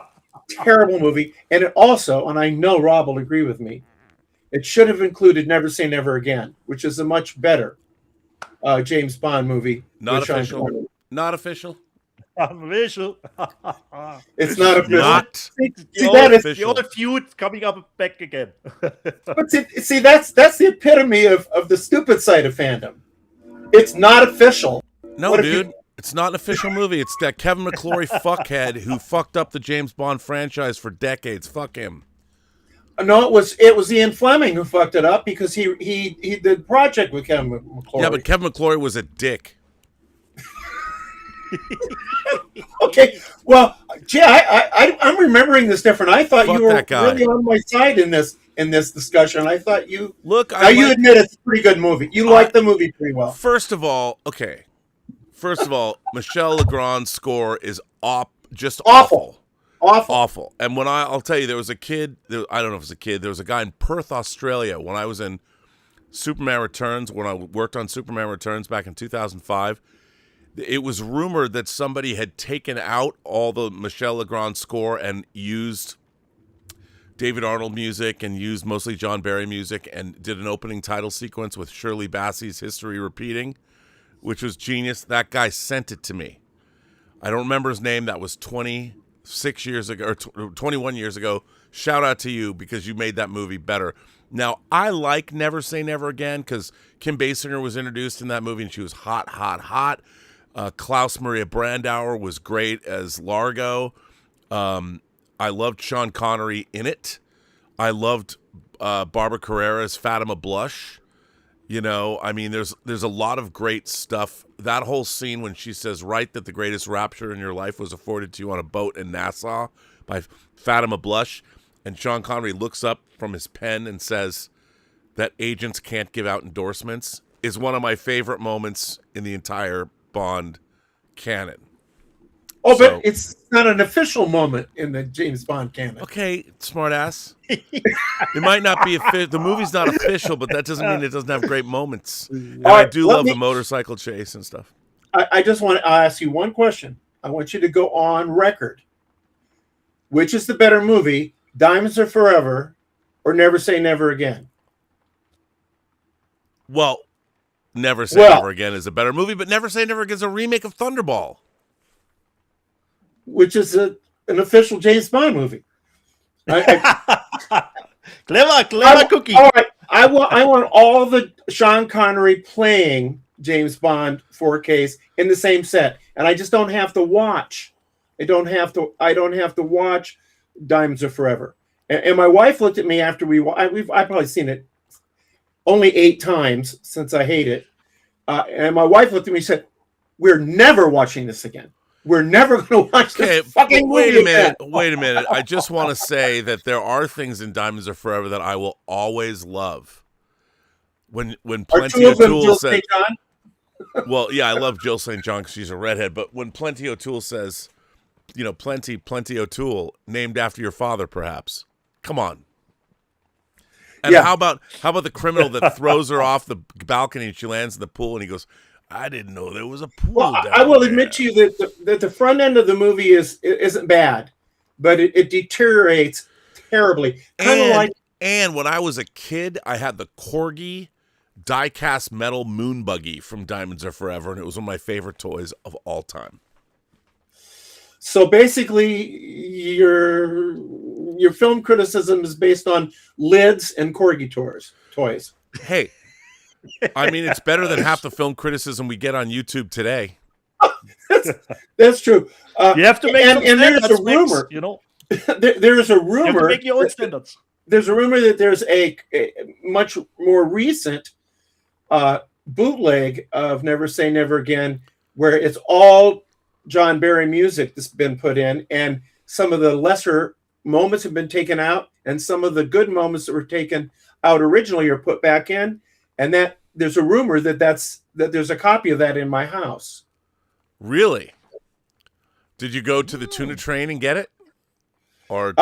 Terrible movie. And it also, and I know Rob will agree with me, it should have included Never Say Never Again, which is a much better James Bond movie. Not official. Not official. Official. It's not official. Not The old feud coming up back again. But see, that's the epitome of the stupid side of fandom. It's not official. No, dude. It's not an official movie. It's that Kevin McClory fuckhead who fucked up the James Bond franchise for decades. Fuck him. No, it was Ian Fleming who fucked it up because he did the project with Kevin McClory. Yeah, but Kevin McClory was a dick. Okay, well, gee, I'm remembering this different. I thought Fuck you were that guy. really on my side in this discussion. I thought you Look, you admit it's a pretty good movie. You like the movie pretty well. First of all, Michel Legrand's score is just awful. Awful. And when I'll tell you, there was a kid, I don't know if it was a kid, there was a guy in Perth, Australia, when I was in Superman Returns, when I worked on Superman Returns back in 2005, it was rumored that somebody had taken out all the Michel Legrand score and used David Arnold music and used mostly John Barry music and did an opening title sequence with Shirley Bassey's History Repeating, which was genius. That guy sent it to me. I don't remember his name. That was 26 years ago or 21 years ago. Shout out to you because you made that movie better. Now, I like Never Say Never Again because Kim Basinger was introduced in that movie and she was hot. Klaus Maria Brandauer was great as Largo. I loved Sean Connery in it. I loved Barbara Carrera as Fatima Blush. You know, I mean, there's a lot of great stuff. That whole scene when she says, "Write that the greatest rapture in your life was afforded to you on a boat in Nassau by Fatima Blush," and Sean Connery looks up from his pen and says that agents can't give out endorsements, is one of my favorite moments in the entire Bond canon. Oh, but it's not an official moment in the James Bond canon. Okay, smartass. It might not be the movie's not official, but that doesn't mean it doesn't have great moments. And I do love the motorcycle chase and stuff. I just want to ask you one question. I want you to go on record. Which is the better movie, Diamonds Are Forever or Never Say Never Again? Well, Never Say Never Again is a better movie, but Never Say Never Again is a remake of Thunderball, which is an official James Bond movie. Clever cookie. All right, I want all the Sean Connery playing James Bond 4Ks in the same set, and I just don't have to watch. I don't have to watch Diamonds Are Forever. And my wife looked at me after I've probably seen it only 8 times since I hate it. And my wife looked at me and said, "We're never watching this again. We're never going to watch this fucking movie again." Wait a minute. I just want to say that there are things in Diamonds Are Forever that I will always love. When Plenty O'Toole said, well, yeah, I love Jill St. John because she's a redhead. But when Plenty O'Toole says, you know, Plenty O'Toole, named after your father, perhaps. Come on. And how about the criminal that throws her off the balcony and she lands in the pool and he goes, "I didn't know there was a pool." Well, I will admit to you that the front end of the movie isn't bad, but it deteriorates terribly. And when I was a kid, I had the Corgi die-cast metal moon buggy from Diamonds Are Forever, and it was one of my favorite toys of all time. So basically, your film criticism is based on lids and Corgi toys. Hey, I mean, it's better than half the film criticism we get on YouTube today. That's true. You have to make and there's a rumor. You know, there's a rumor. You have to make your own standards. There's a rumor that there's a much more recent bootleg of Never Say Never Again, where it's all John Barry music that's been put in, and some of the lesser moments have been taken out, and some of the good moments that were taken out originally are put back in, and that there's a rumor that there's a copy of that in my house. Really? Did you go to the tuna train and get it? Or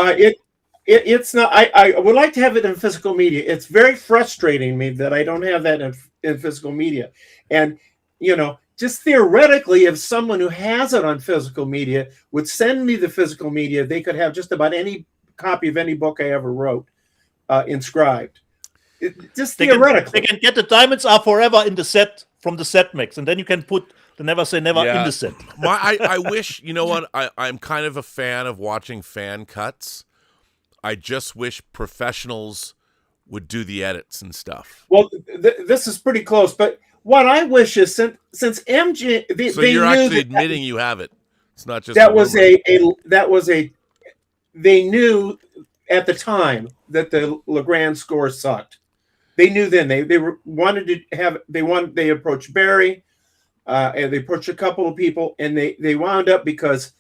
it's not. I would like to have it in physical media. It's very frustrating me that I don't have that in physical media, and you know. Just theoretically, if someone who has it on physical media would send me the physical media, they could have just about any copy of any book I ever wrote inscribed. Theoretically. They can get the Diamonds Are Forever in the set from the set mix, and then you can put the Never Say Never in the set. I wish, you know what, I'm kind of a fan of watching fan cuts. I just wish professionals would do the edits and stuff. Well, this is pretty close, but what I wish is since MG, so you're actually admitting you have it. It's not just they knew at the time that the Legrand score sucked. They knew then they approached Barry, and they approached a couple of people, and they wound up because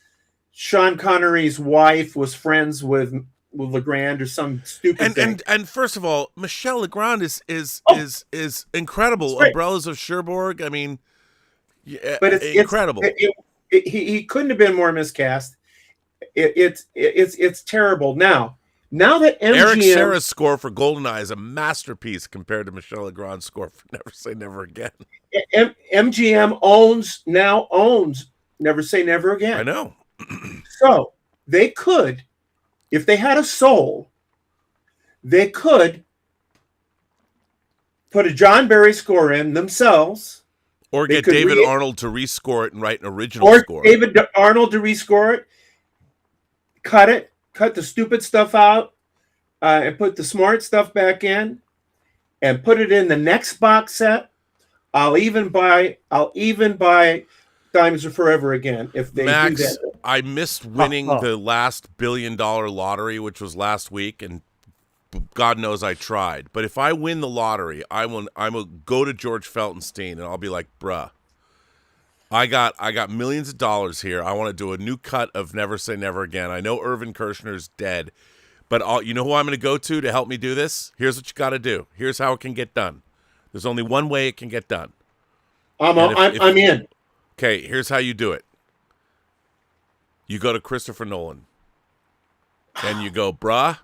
Sean Connery's wife was friends with Legrand or some stupid thing. And first of all, Michel Legrand is incredible. Umbrellas of Cherbourg. I mean, but it's incredible. He couldn't have been more miscast. It's terrible. Now that MGM, Eric Serra's score for GoldenEye is a masterpiece compared to Michel Legrand's score for Never Say Never Again. MGM owns Never Say Never Again. I know. So they could. If they had a soul, they could put a John Barry score in themselves. Or get David Arnold to rescore it and write an original score. Or David Arnold to rescore it, cut the stupid stuff out, and put the smart stuff back in, and put it in the next box set. I'll even buy Diamonds Are Forever again if they do that. I missed winning the last $1 billion lottery, which was last week, and God knows I tried. But if I win the lottery, I will go to George Feltenstein and I'll be like, bruh, I got millions of dollars here. I want to do a new cut of Never Say Never Again. I know Irvin Kershner's dead, but you know who I'm going to go to help me do this? Here's what you got to do. Here's how it can get done. There's only one way it can get done. I'm in. Okay, here's how you do it. You go to Christopher Nolan and you go, bruh,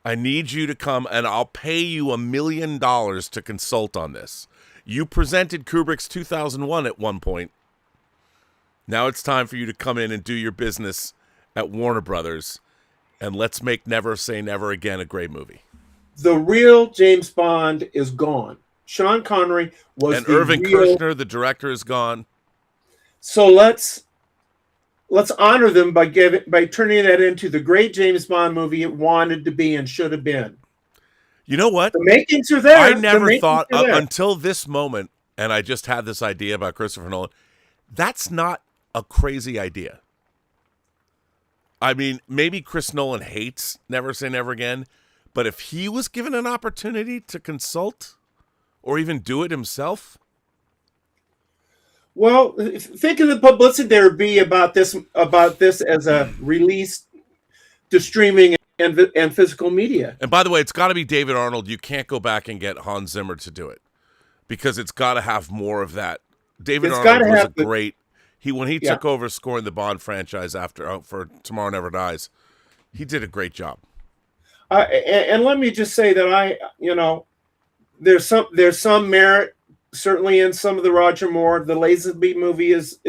I need you to come and I'll pay you $1 million to consult on this. You presented Kubrick's 2001 at one point. Now it's time for you to come in and do your business at Warner Brothers, and let's make Never Say Never Again a great movie. The real James Bond is gone. Sean Connery was and Irvin Kershner, the director, is gone. So let's honor them by turning that into the great James Bond movie it wanted to be and should have been. You know what? The makings are there. I never thought until this moment, and I just had this idea about Christopher Nolan. That's not a crazy idea. I mean, maybe Chris Nolan hates Never Say Never Again, but if he was given an opportunity to consult or even do it himself. Well, think of the publicity there would be about this as a release to streaming and physical media. And by the way, it's got to be David Arnold. You can't go back and get Hans Zimmer to do it because it's got to have more of that. David Arnold was a great. When he took over scoring the Bond franchise for Tomorrow Never Dies, he did a great job. And let me just say that there's some merit certainly in some of the Roger Moore. The Lazenby movie is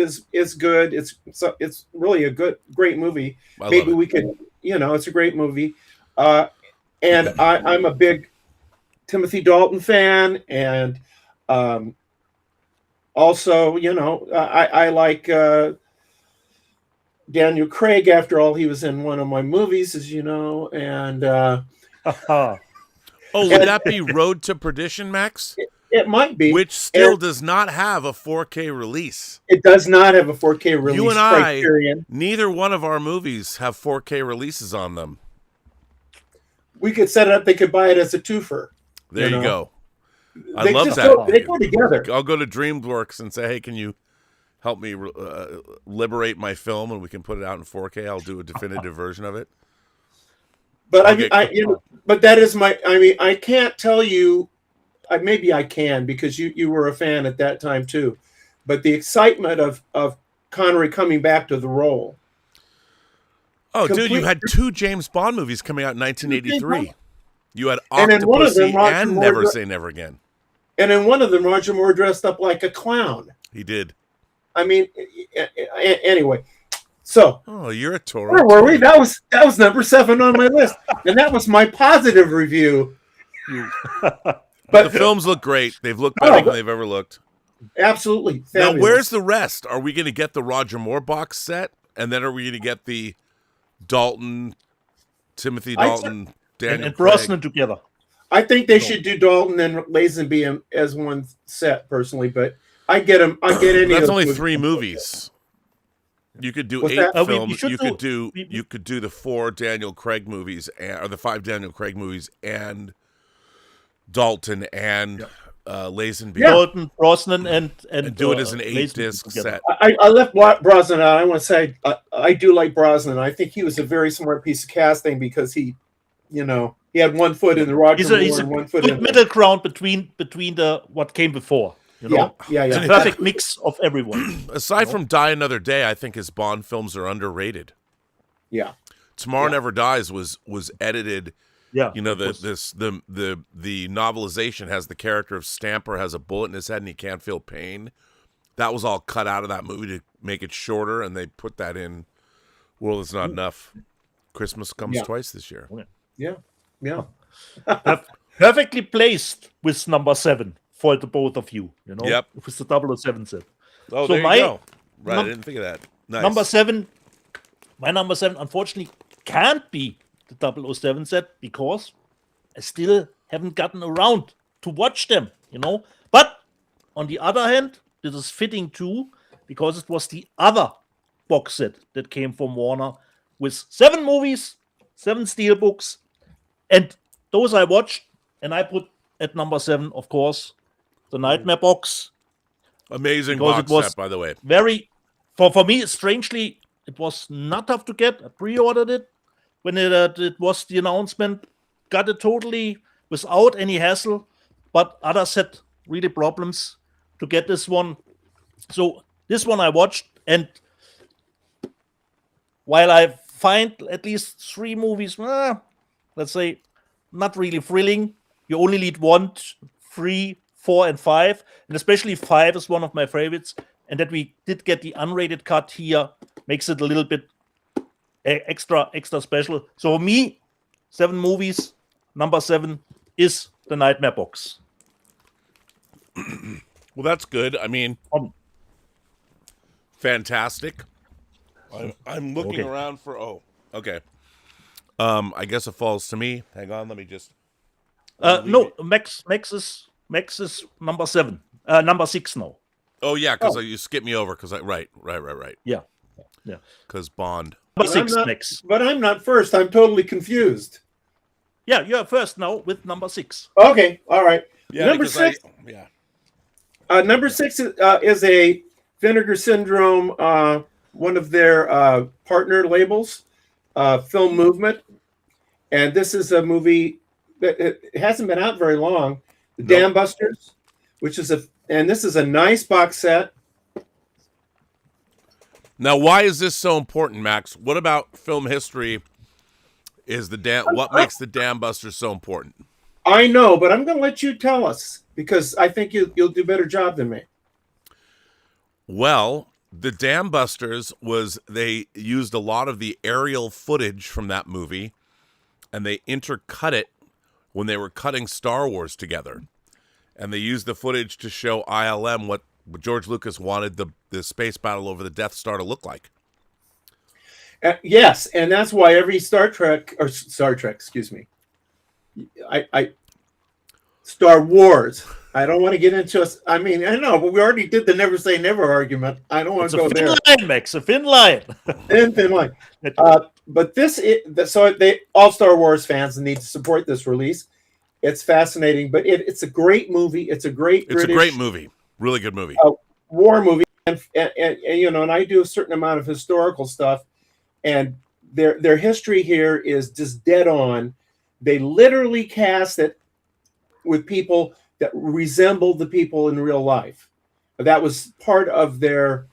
good. It's really a great movie. Maybe we could. It's a great movie. And I'm a big Timothy Dalton fan. And also, I like Daniel Craig. After all, he was in one of my movies, as you know. And would that be Road to Perdition, Max? It might be. Which still does not have a 4K release. It does not have a 4K release. You and I, neither one of our movies have 4K releases on them. We could set it up. They could buy it as a twofer. There you go. I love that. They go together. I'll go to DreamWorks and say, hey, can you help me liberate my film and we can put it out in 4K? I'll do a definitive version of it. But but that is I can't tell you. Maybe I can because you were a fan at that time too, but the excitement of Connery coming back to the role. Oh, dude, you had 2 James Bond movies coming out in 1983. You had Octopussy and Never Say Never Again. And in one of them, Roger Moore dressed up like a clown. He did. I mean, anyway. So, you're a Toro. Where were we? That was number 7 on my list, and that was my positive review. But the films look great. They've looked better than they've ever looked. Absolutely. Fabulous. Now, where's the rest? Are we going to get the Roger Moore box set? And then are we going to get the Dalton, Timothy Dalton, Daniel and Brosnan together? I think they should do Dalton and Lazenby as one set, personally. But I get them. I get any. That's only 3 movies. You could do 8 films. You could do the 4 Daniel Craig movies, or the 5 Daniel Craig movies, and Dalton and Lazenby. Dalton, Brosnan, and do it as an 8-disc set. I left Brosnan out. I want to say I do like Brosnan. I think he was a very smart piece of casting because he had one foot in the Roger Moore and one foot in the middle ground between the what came before. Yeah. It's a perfect mix of everyone. Aside from Die Another Day, I think his Bond films are underrated. Yeah. Tomorrow Never Dies was edited. Yeah, the novelization has the character of Stamper has a bullet in his head and he can't feel pain. That was all cut out of that movie to make it shorter, and they put that in World Is Not Enough. Christmas Comes Twice this year. Yeah. Perfectly placed with number 7 for the both of you. Yep. With the 007 set. Oh, so there you go. Right, I didn't think of that. Nice. My number 7, unfortunately, can't be the 007 set because I still haven't gotten around to watch them, But on the other hand, this is fitting too because it was the other box set that came from Warner with 7 movies, 7 steelbooks, And those I watched, and I put at number 7, of course, the Nightmare Box. Amazing Because box it was set, by the way. Very, for me, strangely, it was not tough to get. I pre-ordered it when it was the announcement. Got it totally without any hassle, but others had really problems to get this one. So this one I watched, and while I find at least 3 movies, let's say, not really thrilling, you only need 1, 3, 4, and 5, and especially 5 is one of my favorites. And that we did get the unrated cut here makes it a little bit extra special. So for me, 7 movies, number 7 is the Nightmare Box. Well, that's good. I mean, fantastic. I'm looking around for. Oh, okay. I guess it falls to me. Hang on, let me just. No, Max is number 7, number 6 now. Oh yeah, because you skipped me over. Because right. Yeah. Because Bond. Number 6, not, Max. But I'm not first. I'm totally confused. Yeah, you're first now with number 6. Okay, all right. Yeah, number 6. Number 6 is a Vinegar Syndrome, one of their partner labels, Film Movement, and this is a movie that it hasn't been out very long. The Dam Busters, which is and this is a nice box set. Now, why is this so important, Max? What about film history is what makes the Dam Busters so important? I know, but I'm going to let you tell us because I think you'll do a better job than me. Well, the Dam Busters they used a lot of the aerial footage from that movie, and they intercut it when they were cutting Star Wars together. And they used the footage to show ILM what George Lucas wanted the space battle over the Death Star to look like. Yes, and that's why every Star Trek, excuse me, Star Wars. I don't want to get into us. I mean, I know, but we already did the never say never argument. I don't want to go there. It's a thin line, Max. A thin line. thin line. But all Star Wars fans need to support this release. It's fascinating, but it's a great movie. It's a great movie. Really good movie. War movie, and and I do a certain amount of historical stuff, and their history here is just dead on. They literally cast it with people that resembled the people in real life. That was part of their,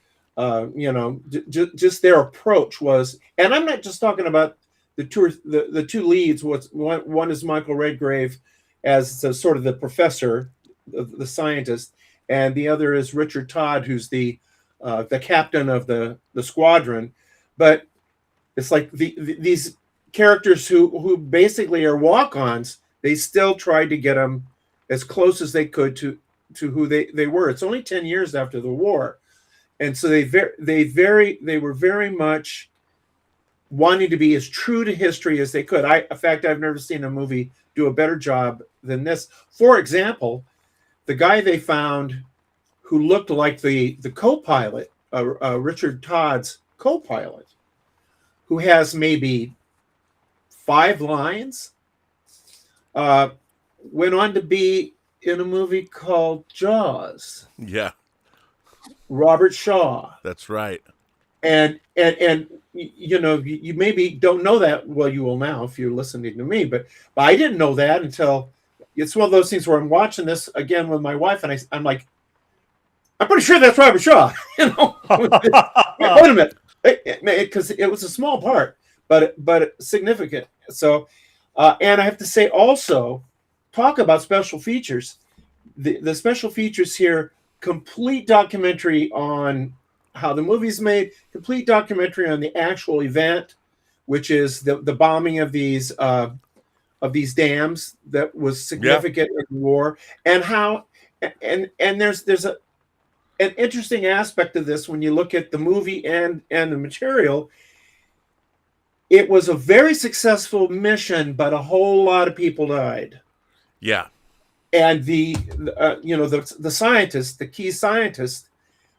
just their approach was. And I'm not just talking about the two leads. One is Michael Redgrave as sort of the professor, the scientist, and the other is Richard Todd, who's the captain of the squadron. But it's like these characters who basically are walk-ons. They still tried to get them as close as they could to who they were. It's only 10 years after the war, and so they were very much wanting to be as true to history as they could. In fact, I've never seen a movie do a better job than this. For example, the guy they found who looked like the co-pilot, Richard Todd's co-pilot, who has maybe 5 lines, went on to be in a movie called Jaws. Yeah. Robert Shaw. That's right. And you maybe don't know that. Well, you will now if you're listening to me, but I didn't know that until it's one of those things where I'm watching this again with my wife, and I'm like, I'm pretty sure that's Robert Shaw. Wait a minute, because it was a small part, but significant. So, and I have to say also, talk about special features. The special features here, complete documentary on how the movie's made, complete documentary on the actual event, which is the bombing of these dams that was significant in the war, and how and there's an interesting aspect of this when you look at the movie and the material. It was a very successful mission, but a whole lot of people died. Yeah. And the scientist, the key scientist,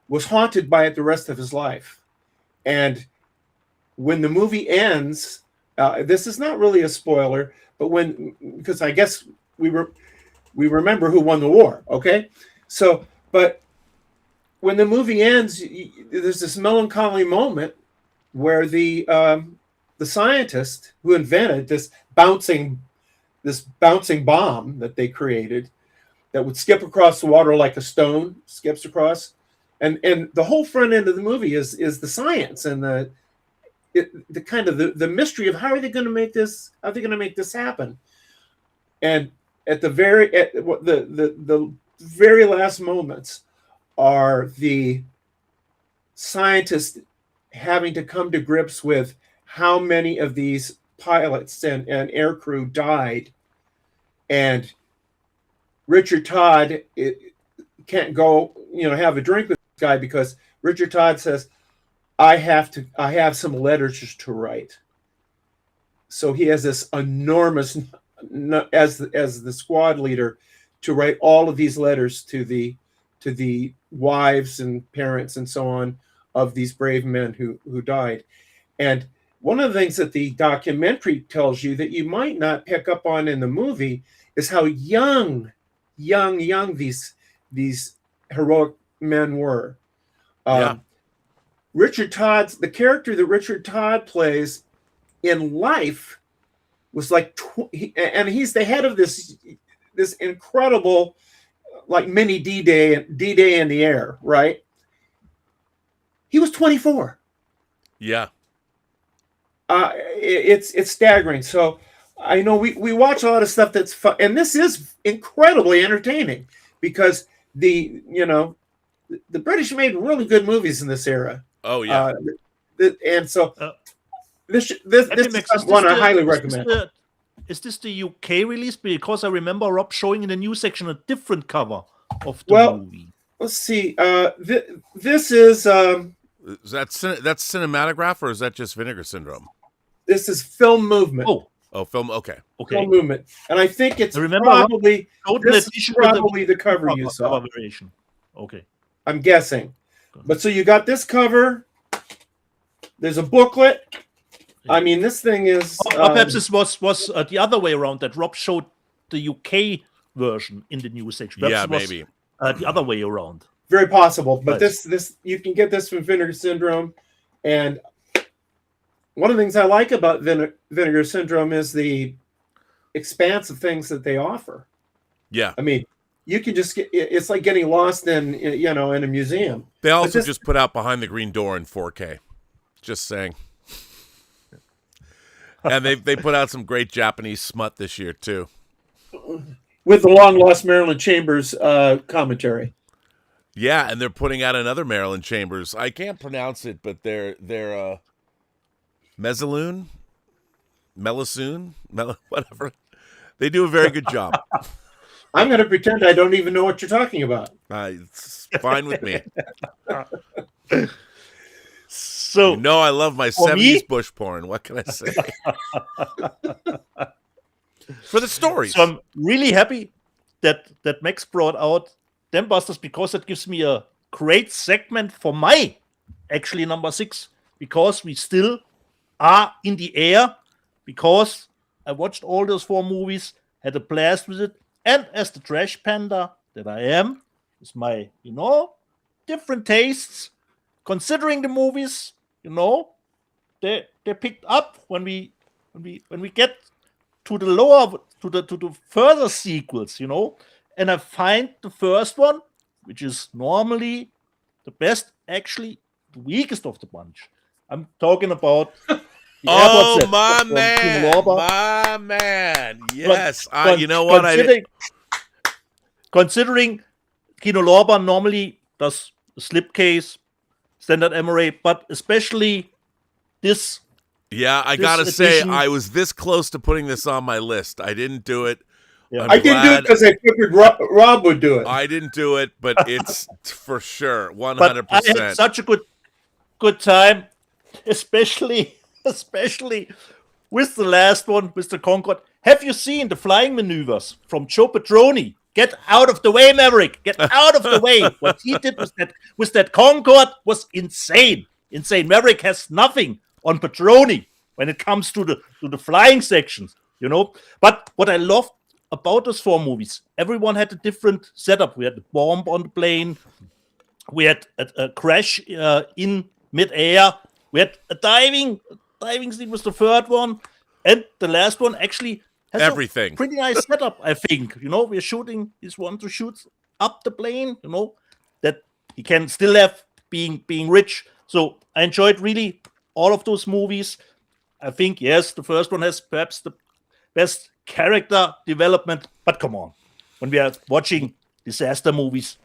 was haunted by it the rest of his life. And when the movie ends, This is not really a spoiler, but because I guess we remember who won the war, okay? So, but when the movie ends, there's this melancholy moment where the scientist who invented this bouncing bomb that they created that would skip across the water like a stone skips across, and the whole front end of the movie is the science and the kind of the mystery of how are they going to make this happen. And at the very last moments are the scientists having to come to grips with how many of these pilots and air crew died, and Richard Todd can't go have a drink with this guy because Richard Todd says, I have some letters to write. So he has this enormous, as the squad leader, to write all of these letters to the wives and parents and so on of these brave men who died. And one of the things that the documentary tells you that you might not pick up on in the movie is how young these heroic men were. The character that Richard Todd plays in life was like, and he's the head of this incredible, like mini D-Day in the air, right? He was 24. Yeah. It's staggering. So I know we watch a lot of stuff that's fun, and this is incredibly entertaining because the British made really good movies in this era. Oh yeah. And so this is one I highly recommend. Is this the UK release? Because I remember Rob showing in the news section a different cover of the movie. Let's see. This is that's Cinematograph, or is that just Vinegar Syndrome? This is Film Movement. Oh, film. Okay. Film Movement, and I think it's probably the cover you saw. Variation. Okay. I'm guessing, but so you got this cover. There's a booklet. I mean, this thing is. Perhaps this was the other way around, that Rob showed the UK version in the news section. Perhaps maybe the other way around. Very possible, but Nice. this you can get this from Vinegar Syndrome, and one of the things I like about Vinegar Syndrome is the expanse of things that they offer. Yeah. I mean, you can just it's like getting lost in a museum. They also just put out Behind the Green Door in 4K. Just saying. And they put out some great Japanese smut this year too, with the long lost Marilyn Chambers commentary. Yeah, and they're putting out another Marilyn Chambers. I can't pronounce it, but they're Mezzaloon, whatever. They do a very good job. I'm going to pretend I don't even know what you're talking about. It's fine with me. So I love my 70s bush porn. What can I say? For the stories. So I'm really happy that Max brought out Dambusters, because it gives me a great segment for my actually number 6, because we still are in the air, because I watched all those 4 movies, had a blast with it, and as the trash panda that I am, with my different tastes, considering the movies, they picked up when we get to the further sequels, and I find the first one, which is normally the best, actually the weakest of the bunch. I'm talking about the Oh, airport my set from man. Kino Lorber. My man. Yes. Con- You know what? Considering Kino Lorber normally does a slipcase, standard MRA, but especially this. Yeah, I this got to say, edition- I was this close to putting this on my list. I didn't do it. Yeah. I'm I didn't do it glad- because I figured Rob would do it. I didn't do it, but it's for sure 100%. But I had such a good time, especially with the last one, with the Concorde. Have you seen the flying maneuvers from Joe Petroni? Get out of the way, Maverick! Get out of the way! What he did with that Concorde was insane. Insane. Maverick has nothing on Petroni. when it comes to the flying sections, you know. But what I loved about those 4 movies, everyone had a different setup. We had the bomb on the plane, we had a crash in midair, we had a diving scene was the 3rd one, and the last one actually has Everything. a pretty nice setup, I think. You know, we're shooting, he's one to shoot up the plane, you know, that he can still have being rich. So I enjoyed really all of those movies. I think, yes, the first one has perhaps the best character development, but come on, when we are watching disaster movies,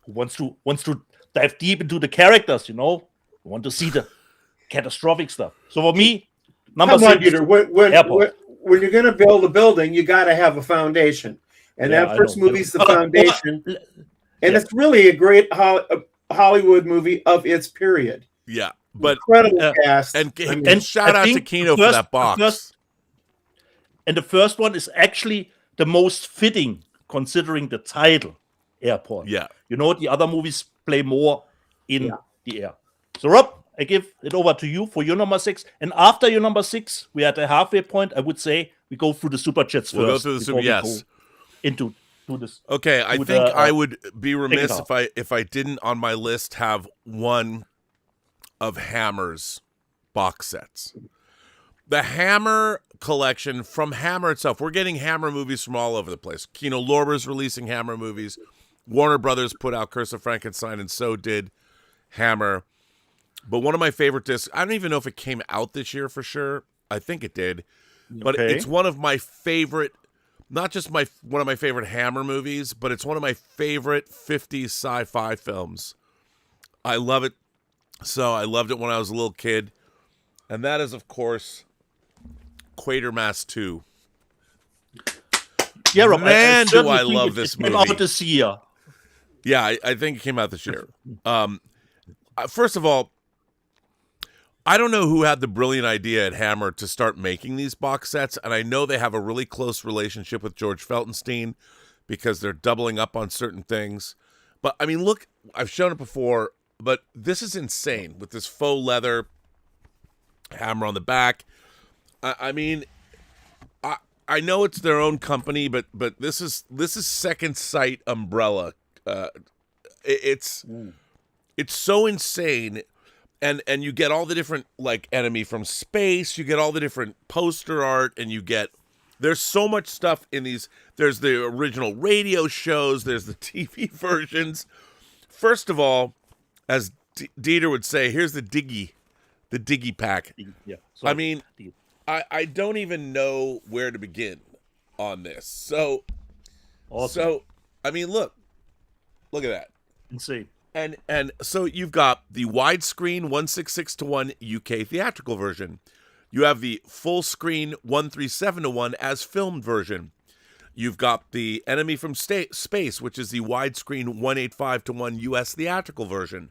who wants to dive deep into the characters, you know, who want to see the catastrophic stuff. So for me, number Come on, 6, Dieter. When you're going to build a building, you got to have a foundation, and that first movie's the foundation, and it's really a great Hollywood movie of its period. Yeah, but incredible cast, and shout out to Kino for that box. And the first one is actually the most fitting, considering the title, Airport. Yeah. You know, the other movies play more in the air. So, Rob, I give it over to you for your number 6. And after your number 6, we are at a halfway point. I would say we go through the super chats We'll first. go through the super, yes. Into this. Okay, I think I would be remiss if I didn't on my list have one of Hammer's box sets. The Hammer collection from Hammer itself. We're getting Hammer movies from all over the place. Kino Lorber's releasing Hammer movies. Warner Brothers put out Curse of Frankenstein, and so did Hammer. But one of my favorite discs, I don't even know if it came out this year for sure. I think it did. But it's one of my favorite, not just one of my favorite Hammer movies, but it's one of my favorite 50s sci-fi films. I love it. So I loved it when I was a little kid. And that is, of course, Quatermass 2. Yeah, Rob, man, do I love this movie. It came out this year. Yeah, I think it came out this year. First of all, I don't know who had the brilliant idea at Hammer to start making these box sets, and I know they have a really close relationship with George Feltenstein because they're doubling up on certain things. But, I mean, look, I've shown it before, but this is insane with this faux leather Hammer on the back. I mean, I know it's their own company, but this is Second Sight umbrella. It's so insane, and you get all the different like enemy from space. You get all the different poster art, and there's so much stuff in these. There's the original radio shows. There's the TV versions. First of all, as Dieter would say, here's the Diggy pack. Yeah. I mean, I don't even know where to begin on this. So, awesome. So I mean, look at that. Insane. And so you've got the widescreen 166:1 UK theatrical version. You have the full screen 137:1 as filmed version. You've got the Enemy from Space, which is the widescreen 185:1 US theatrical version.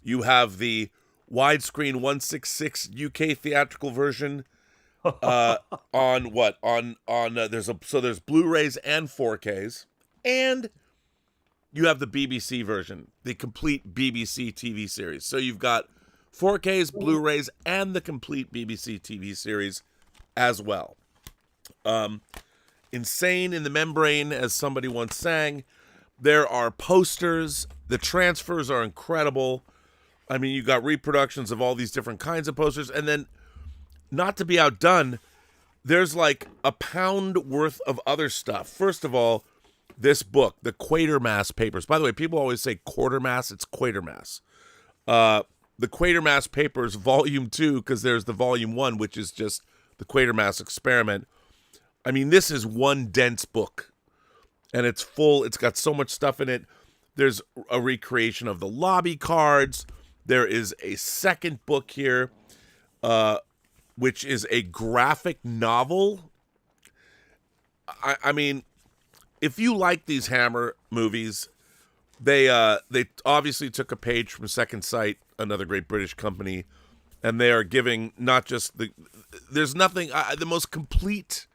You have the widescreen 166 UK theatrical version. On what? There's Blu-rays and 4Ks, and you have the BBC version, the complete BBC TV series. So you've got 4Ks, Blu-rays, and the complete BBC TV series as well. Insane in the membrane, as somebody once sang. There are posters. The transfers are incredible. I mean, you got reproductions of all these different kinds of posters. And then, not to be outdone, there's like a pound worth of other stuff. First of all, this book, the Quatermass Papers. By the way, people always say Quartermass. It's Quatermass. The Quatermass Papers, Volume 2, because there's the Volume 1, which is just the Quatermass Experiment. I mean, this is one dense book, and it's full. It's got so much stuff in it. There's a recreation of the lobby cards. There is a second book here, which is a graphic novel. I mean, if you like these Hammer movies, they obviously took a page from Second Sight, another great British company, and they are giving not just there's nothing, the most complete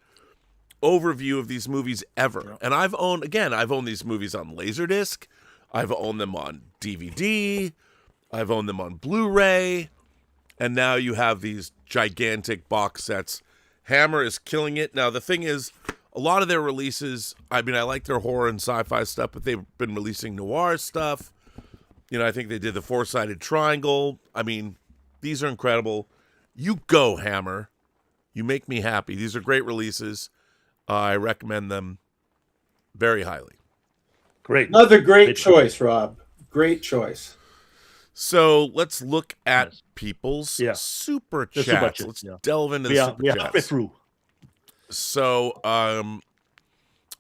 overview of these movies ever. And I've owned these movies on Laserdisc. I've owned them on DVD. I've owned them on Blu-ray. and now you have these gigantic box sets. Hammer is killing it. Now, the thing is, a lot of their releases, I mean, I like their horror and sci-fi stuff, but they've been releasing noir stuff. You know, I think they did the Four-Sided Triangle. I mean, these are incredible. You go, Hammer. You make me happy. These are great releases. I recommend them very highly. Great. Another great choice, Rob. Great choice. So let's look at people's super The chats. super chats, Let's delve into the super we are chats. halfway through. So,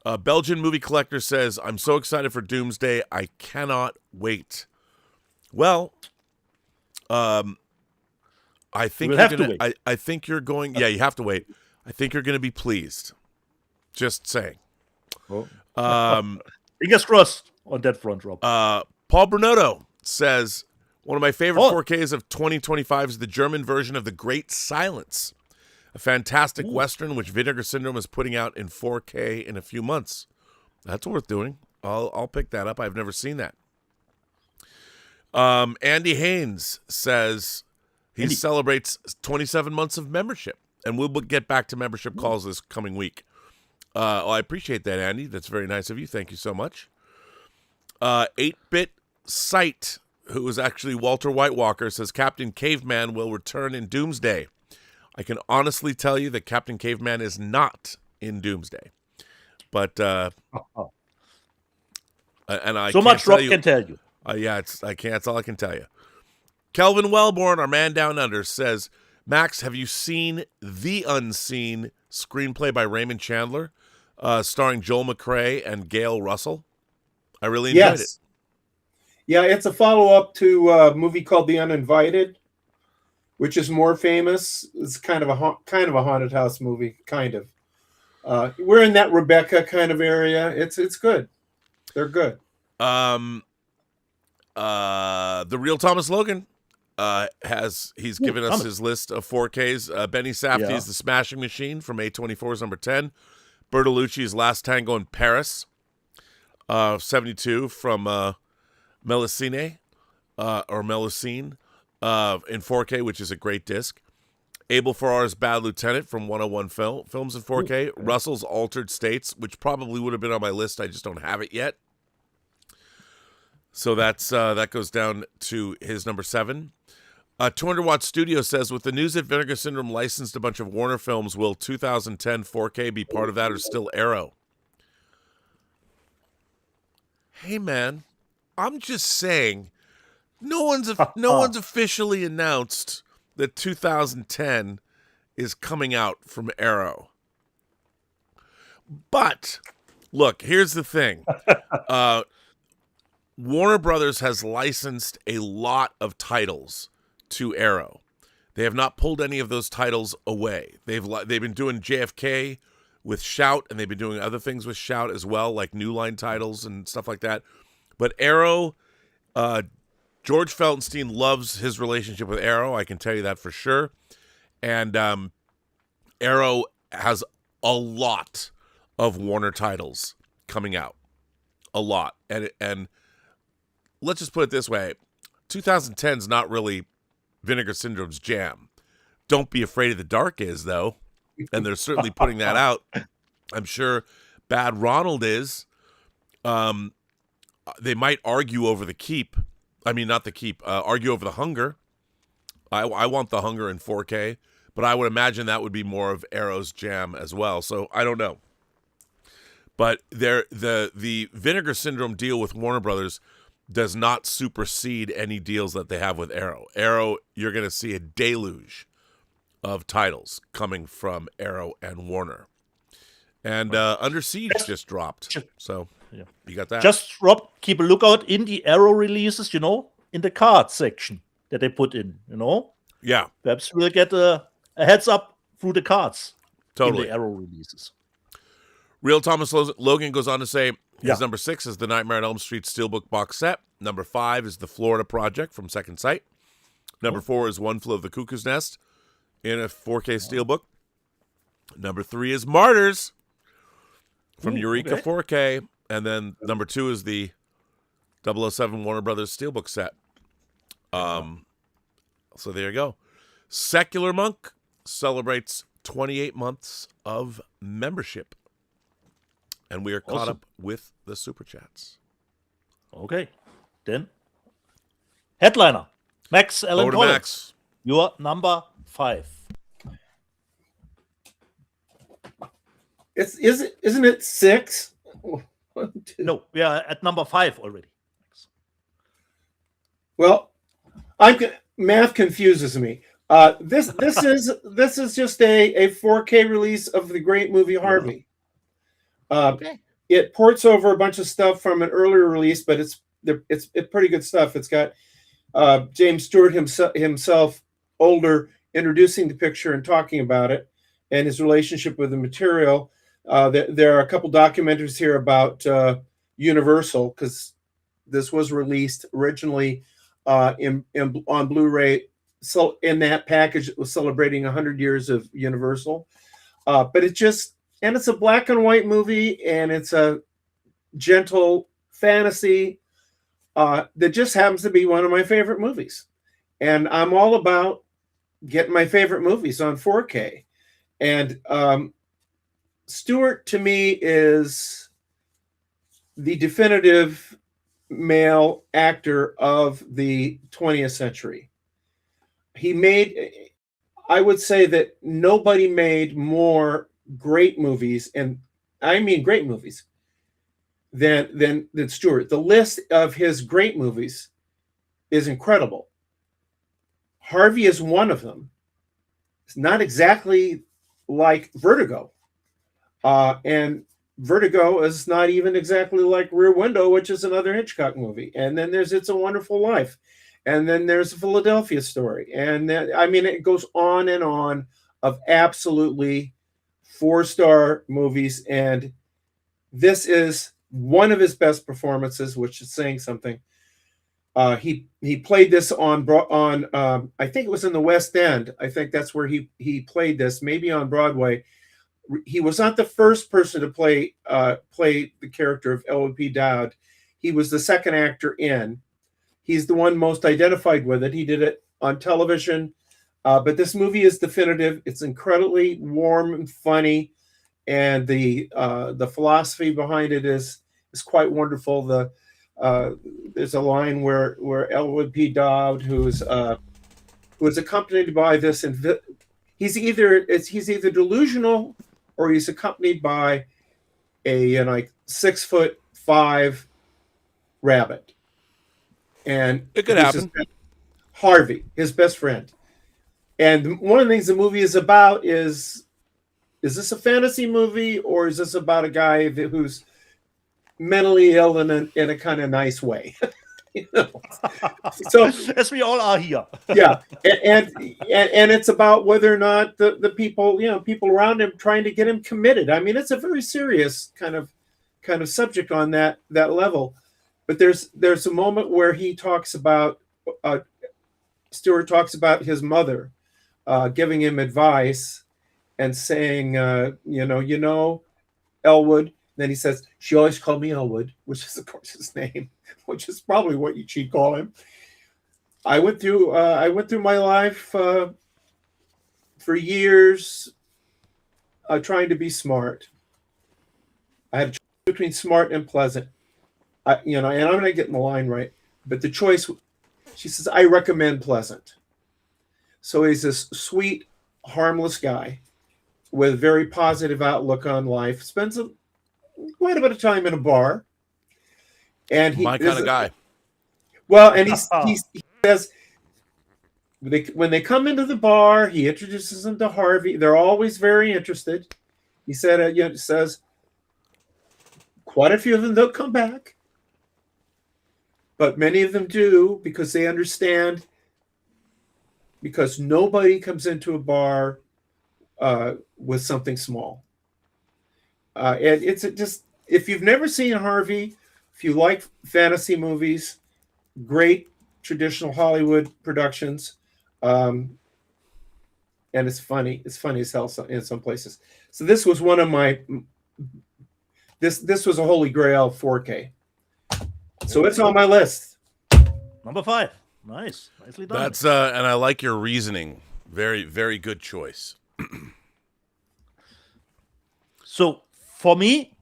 a Belgian movie collector says, "I'm so excited for Doomsday. I cannot wait." Well, I think We'll you're have to gonna. wait. I think you're going. Yeah, you have to wait. I think you're going to be pleased. Just saying. Fingers crossed on that front, Rob. Paul Bernotto says, one of my favorite 4Ks of 2025 is the German version of The Great Silence, a fantastic Western which Vinegar Syndrome is putting out in 4K in a few months. That's worth doing. I'll pick that up. I've never seen that. Andy Haynes says he celebrates 27 months of membership, and we'll get back to membership calls this coming week. Well, I appreciate that, Andy. That's very nice of you. Thank you so much. 8-Bit Sight, who is actually Walter Whitewalker, says Captain Caveman will return in Doomsday. I can honestly tell you that Captain Caveman is not in Doomsday. But, and I so much Rob can tell you. Yeah, that's all I can tell you. Kelvin Wellborn, our man down under, says, Max, have you seen The Unseen, screenplay by Raymond Chandler, starring Joel McCrea and Gail Russell? I really enjoyed it. Yeah, it's a follow-up to a movie called The Uninvited, which is more famous. It's kind of a haunted house movie, kind of. We're in that Rebecca kind of area. It's good. They're good. The real Thomas Logan he's given us his list of 4Ks. Benny Safdie's The Smashing Machine from A24's number 10. Bertolucci's Last Tango in Paris, 72 from Melusine, or Melusine, in 4K, which is a great disc. Abel Ferrara's Bad Lieutenant from 101 Films in 4K. Russell's Altered States, which probably would have been on my list. I just don't have it yet. So that goes down to his number 7. 200 Watt Studio says, with the news that Vinegar Syndrome licensed a bunch of Warner films, will 2010 4K be part of that or still Arrow? Hey, man, I'm just saying, no one's officially announced that 2010 is coming out from Arrow. But, look, here's the thing. Warner Brothers has licensed a lot of titles to Arrow. They have not pulled any of those titles away. They've been doing JFK with Shout, and they've been doing other things with Shout as well, like New Line titles and stuff like that. But Arrow, George Feltenstein loves his relationship with Arrow. I can tell you that for sure. And Arrow has a lot of Warner titles coming out. A lot. And let's just put it this way. 2010 is not really Vinegar Syndrome's jam. Don't Be Afraid of the Dark is, though. And they're certainly putting that out. I'm sure Bad Ronald is. They might argue over the Keep. I mean, not the Keep. Argue over the Hunger. I want the Hunger in 4K. But I would imagine that would be more of Arrow's jam as well. So I don't know. But the Vinegar Syndrome deal with Warner Brothers does not supersede any deals that they have with Arrow. Arrow, you're going to see a deluge of titles coming from Arrow and Warner. And Under Siege just dropped. So you got that. Just, Rob, keep a lookout in the Arrow releases, in the card section that they put in, Yeah. Perhaps we'll get a heads up through the cards. Totally. In the Arrow releases. Real Thomas Logan goes on to say, his number 6 is the Nightmare on Elm Street Steelbook box set. Number 5 is the Florida Project from Second Sight. Number 4 is One Flew of the Cuckoo's Nest in a 4K Steelbook. Number 3 is Martyrs from Eureka 4K. And then number 2 is the 007 Warner Brothers Steelbook set. So there you go. Secular Monk celebrates 28 months of membership. And we are caught Awesome. up with the Super Chats. Okay. Then, headliner, Max Allen Over to Collins. Max. Your number 5. Isn't it 6? No, we are at number 5 already. Well, math confuses me. This is just a 4K release of the great movie Harvey. Okay. It ports over a bunch of stuff from an earlier release, but it's pretty good stuff. It's got James Stewart himself older introducing the picture and talking about it and his relationship with the material. There are a couple documentaries here about Universal, because this was released originally on Blu-ray. So in that package, it was celebrating 100 years of Universal. But it's a black and white movie, and it's a gentle fantasy that just happens to be one of my favorite movies. And I'm all about getting my favorite movies on 4K. And Stewart, to me, is the definitive male actor of the 20th century. I would say that nobody made more great movies, and I mean great movies, than Stewart. The list of his great movies is incredible. Harvey is one of them. It's not exactly like Vertigo. And Vertigo is not even exactly like Rear Window, which is another Hitchcock movie. And then there's It's a Wonderful Life. And then there's a Philadelphia Story. And then, it goes on and on of absolutely 4-star movies. And this is one of his best performances, which is saying something. He played this on I think it was in the West End. I think that's where he played this, maybe on Broadway. He was not the first person to play the character of Elwood P. Dowd. He was the second actor in. He's the one most identified with it. He did it on television, but this movie is definitive. It's incredibly warm and funny, and the philosophy behind it is quite wonderful. There's a line where Elwood P. Dowd, who is accompanied by this, and he's either delusional or he's accompanied by a 6'5" rabbit. And it could happen. Harvey, his best friend. And one of the things the movie is about is this a fantasy movie, or is this about a guy who's mentally ill in a kind of nice way? So as we all are here. Yeah, and it's about whether or not the people around him trying to get him committed. It's a very serious kind of subject on that level. But there's a moment where he talks about Stewart talks about his mother giving him advice and saying, Elwood. Then he says, she always called me Elwood, which is, of course, his name, which is probably what she'd call him. I went through my life for years trying to be smart. I had a choice between smart and pleasant. And I'm going to get in the line right, but the choice, she says, I recommend pleasant. So he's this sweet, harmless guy with a very positive outlook on life, spends quite a bit of time in a bar. And my kind of guy. Well, and he says, when they come into the bar, he introduces them to Harvey. They're always very interested. He said, says, quite a few of them don't come back. But many of them do, because they understand, because nobody comes into a bar with something small. And it's just, if you've never seen Harvey, if you like fantasy movies, great traditional Hollywood productions, and it's funny. It's funny as hell in some places. So this was one of my, this was a holy grail 4K. So it's on my list. Number 5. Nice. Nicely done. That's and I like your reasoning Very, very good choice. So for me,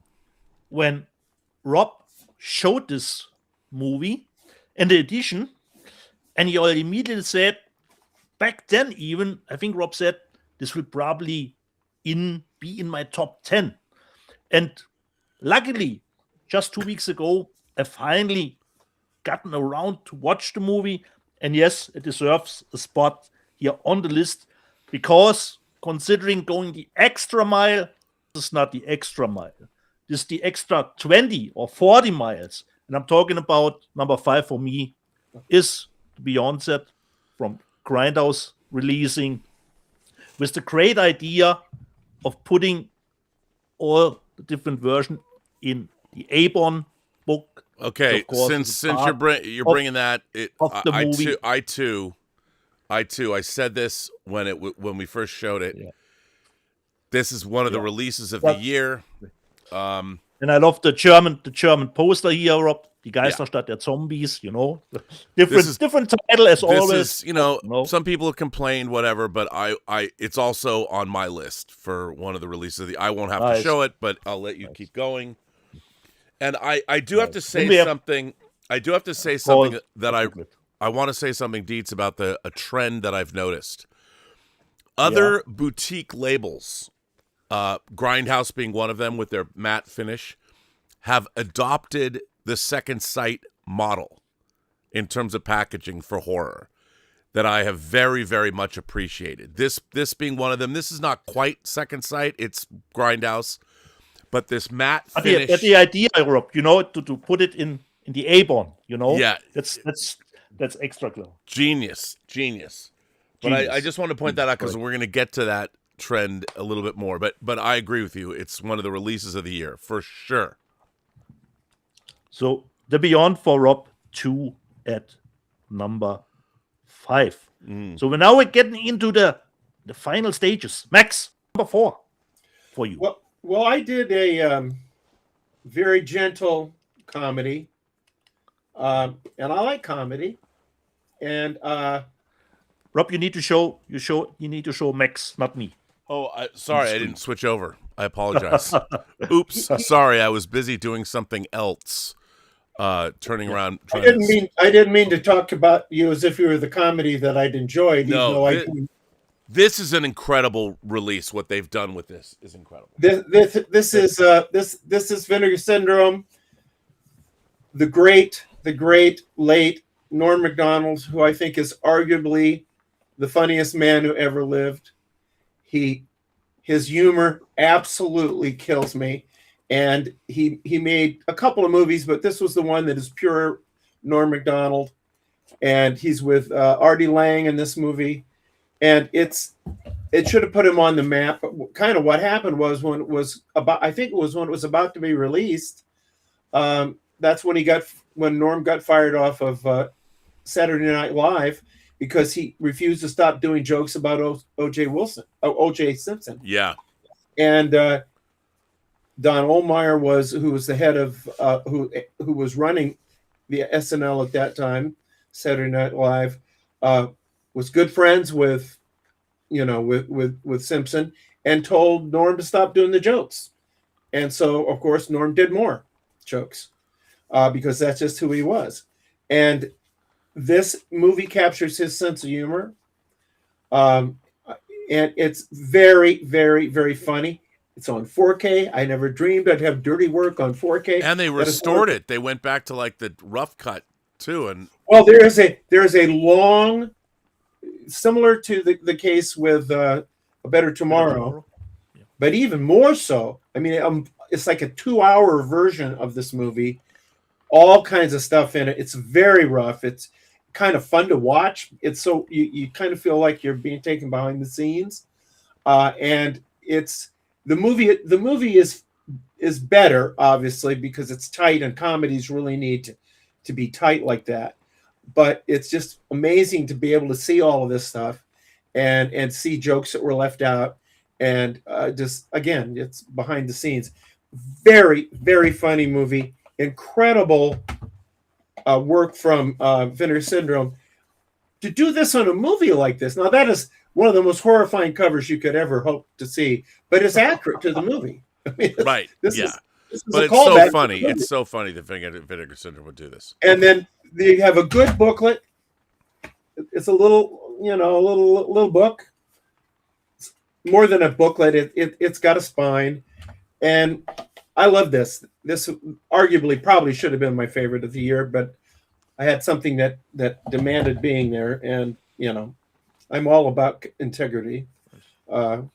when Rob showed this movie and the edition, and he already immediately said, back then even, I think Rob said, this will probably be in my top 10. And luckily, just 2 weeks ago, I finally gotten around to watch the movie. And yes, it deserves a spot here on the list, because considering going the extra mile, this is not the extra mile. This is the extra 20 or 40 miles. And I'm talking about number 5 for me is the Beyonce from Grindhouse releasing, with the great idea of putting all the different versions in the Avon book. Okay, Of course, since it's you're part bringing that, of the movie. I said this when we first showed it. Yeah. This is one of the releases of the year. And I love the German poster here, Rob. Die Geisterstadt der Zombies, different title as always. Some people have complained, whatever, but it's also on my list for one of the releases. I won't have to show it, but I'll let you keep going. And I do have to say something. I do have to say something that I want to say something, Dietz, about a trend that I've noticed. Other boutique labels, Grindhouse being one of them with their matte finish, have adopted the Second Sight model in terms of packaging for horror that I have very, very much appreciated. This being one of them. This is not quite Second Sight. It's Grindhouse. But this matte finish. But the idea, Rob, to put it in the Avon, Yeah. That's extra glow. Genius. But I just want to point that out because we're going to get to that trend a little bit more. But I agree with you. It's one of the releases of the year, for sure. So the Beyond for Rob 2 at number 5. So we're getting into the final stages. Max, number 4 for you. Well, I did a very gentle comedy, and I like comedy. And Rob, you need to show Max, not me. Oh, sorry, I didn't switch over. I apologize. Oops, sorry, I was busy doing something else. Turning around. I didn't mean to talk about you as if you were the comedy that I'd enjoyed. No, this is an incredible release. What they've done with this is incredible. This is Vinegar Syndrome. The great late Norm Macdonald, who I think is arguably the funniest man who ever lived. His humor absolutely kills me. And he made a couple of movies, but this was the one that is pure Norm Macdonald. And he's with Artie Lang in this movie. And it should have put him on the map. But kind of what happened was when it was about to be released, that's when Norm got fired off of Saturday Night Live because he refused to stop doing jokes about O.J. Simpson. Yeah. And Don Meyer who was the head of who was running the SNL at that time, Saturday Night Live, was good friends with Simpson and told Norm to stop doing the jokes. And so, of course, Norm did more jokes because that's just who he was. And this movie captures his sense of humor. And it's very, very, very funny. It's on 4K. I never dreamed I'd have dirty work on 4K. And they restored it. They went back to like the rough cut too. And well, there is a long, similar to the case with A Better Tomorrow, but even more so. I mean, it's like a 2-hour version of this movie. All kinds of stuff in it. It's very rough. It's kind of fun to watch. It's so you kind of feel like you're being taken behind the scenes, and it's. The movie is better, obviously, because it's tight, and comedies really need to be tight like that. But it's just amazing to be able to see all of this stuff and see jokes that were left out. And just, again, it's behind the scenes. Very, very funny movie. Incredible work from Vinegar Syndrome. To do this on a movie like this, now that is one of the most horrifying covers you could ever hope to see, but it's accurate to the movie. I mean, Right. This Yeah. is But a it's so callback to funny. the movie. It's so funny that Vinegar Syndrome would do this. And then they have a good booklet. It's a little, a little book. It's more than a booklet. It's got a spine, and I love this. This arguably probably should have been my favorite of the year, but I had something that demanded being there, and I'm all about integrity. But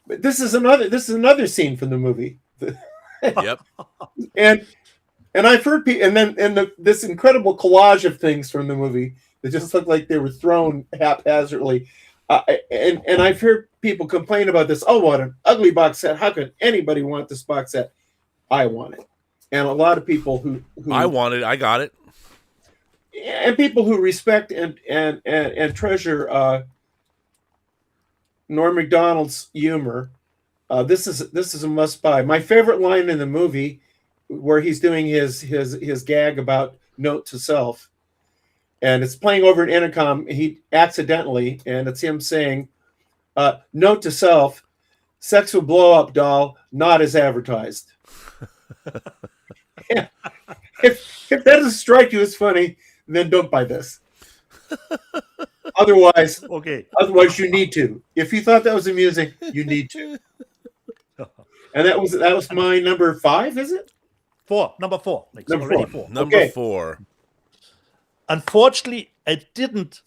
this is another scene from the movie. Yep. And I've heard people, this incredible collage of things from the movie that just look like they were thrown haphazardly. And I've heard people complain about this. Oh, what an ugly box set! How could anybody want this box set? I want it, and a lot of people who I want it. I got it. And people who respect and treasure Norm Macdonald's humor. This is a must buy. My favorite line in the movie, where he's doing his gag about note to self, and it's playing over an intercom. He accidentally, and it's him saying, "Note to self: sex will blow up, doll. Not as advertised." If that doesn't strike you as funny, then don't buy this. Otherwise, you need to. If you thought that was amusing, you need to. And that was my number 5, is it? 4. Number 4. Number 4. Number 4. Unfortunately, I didn't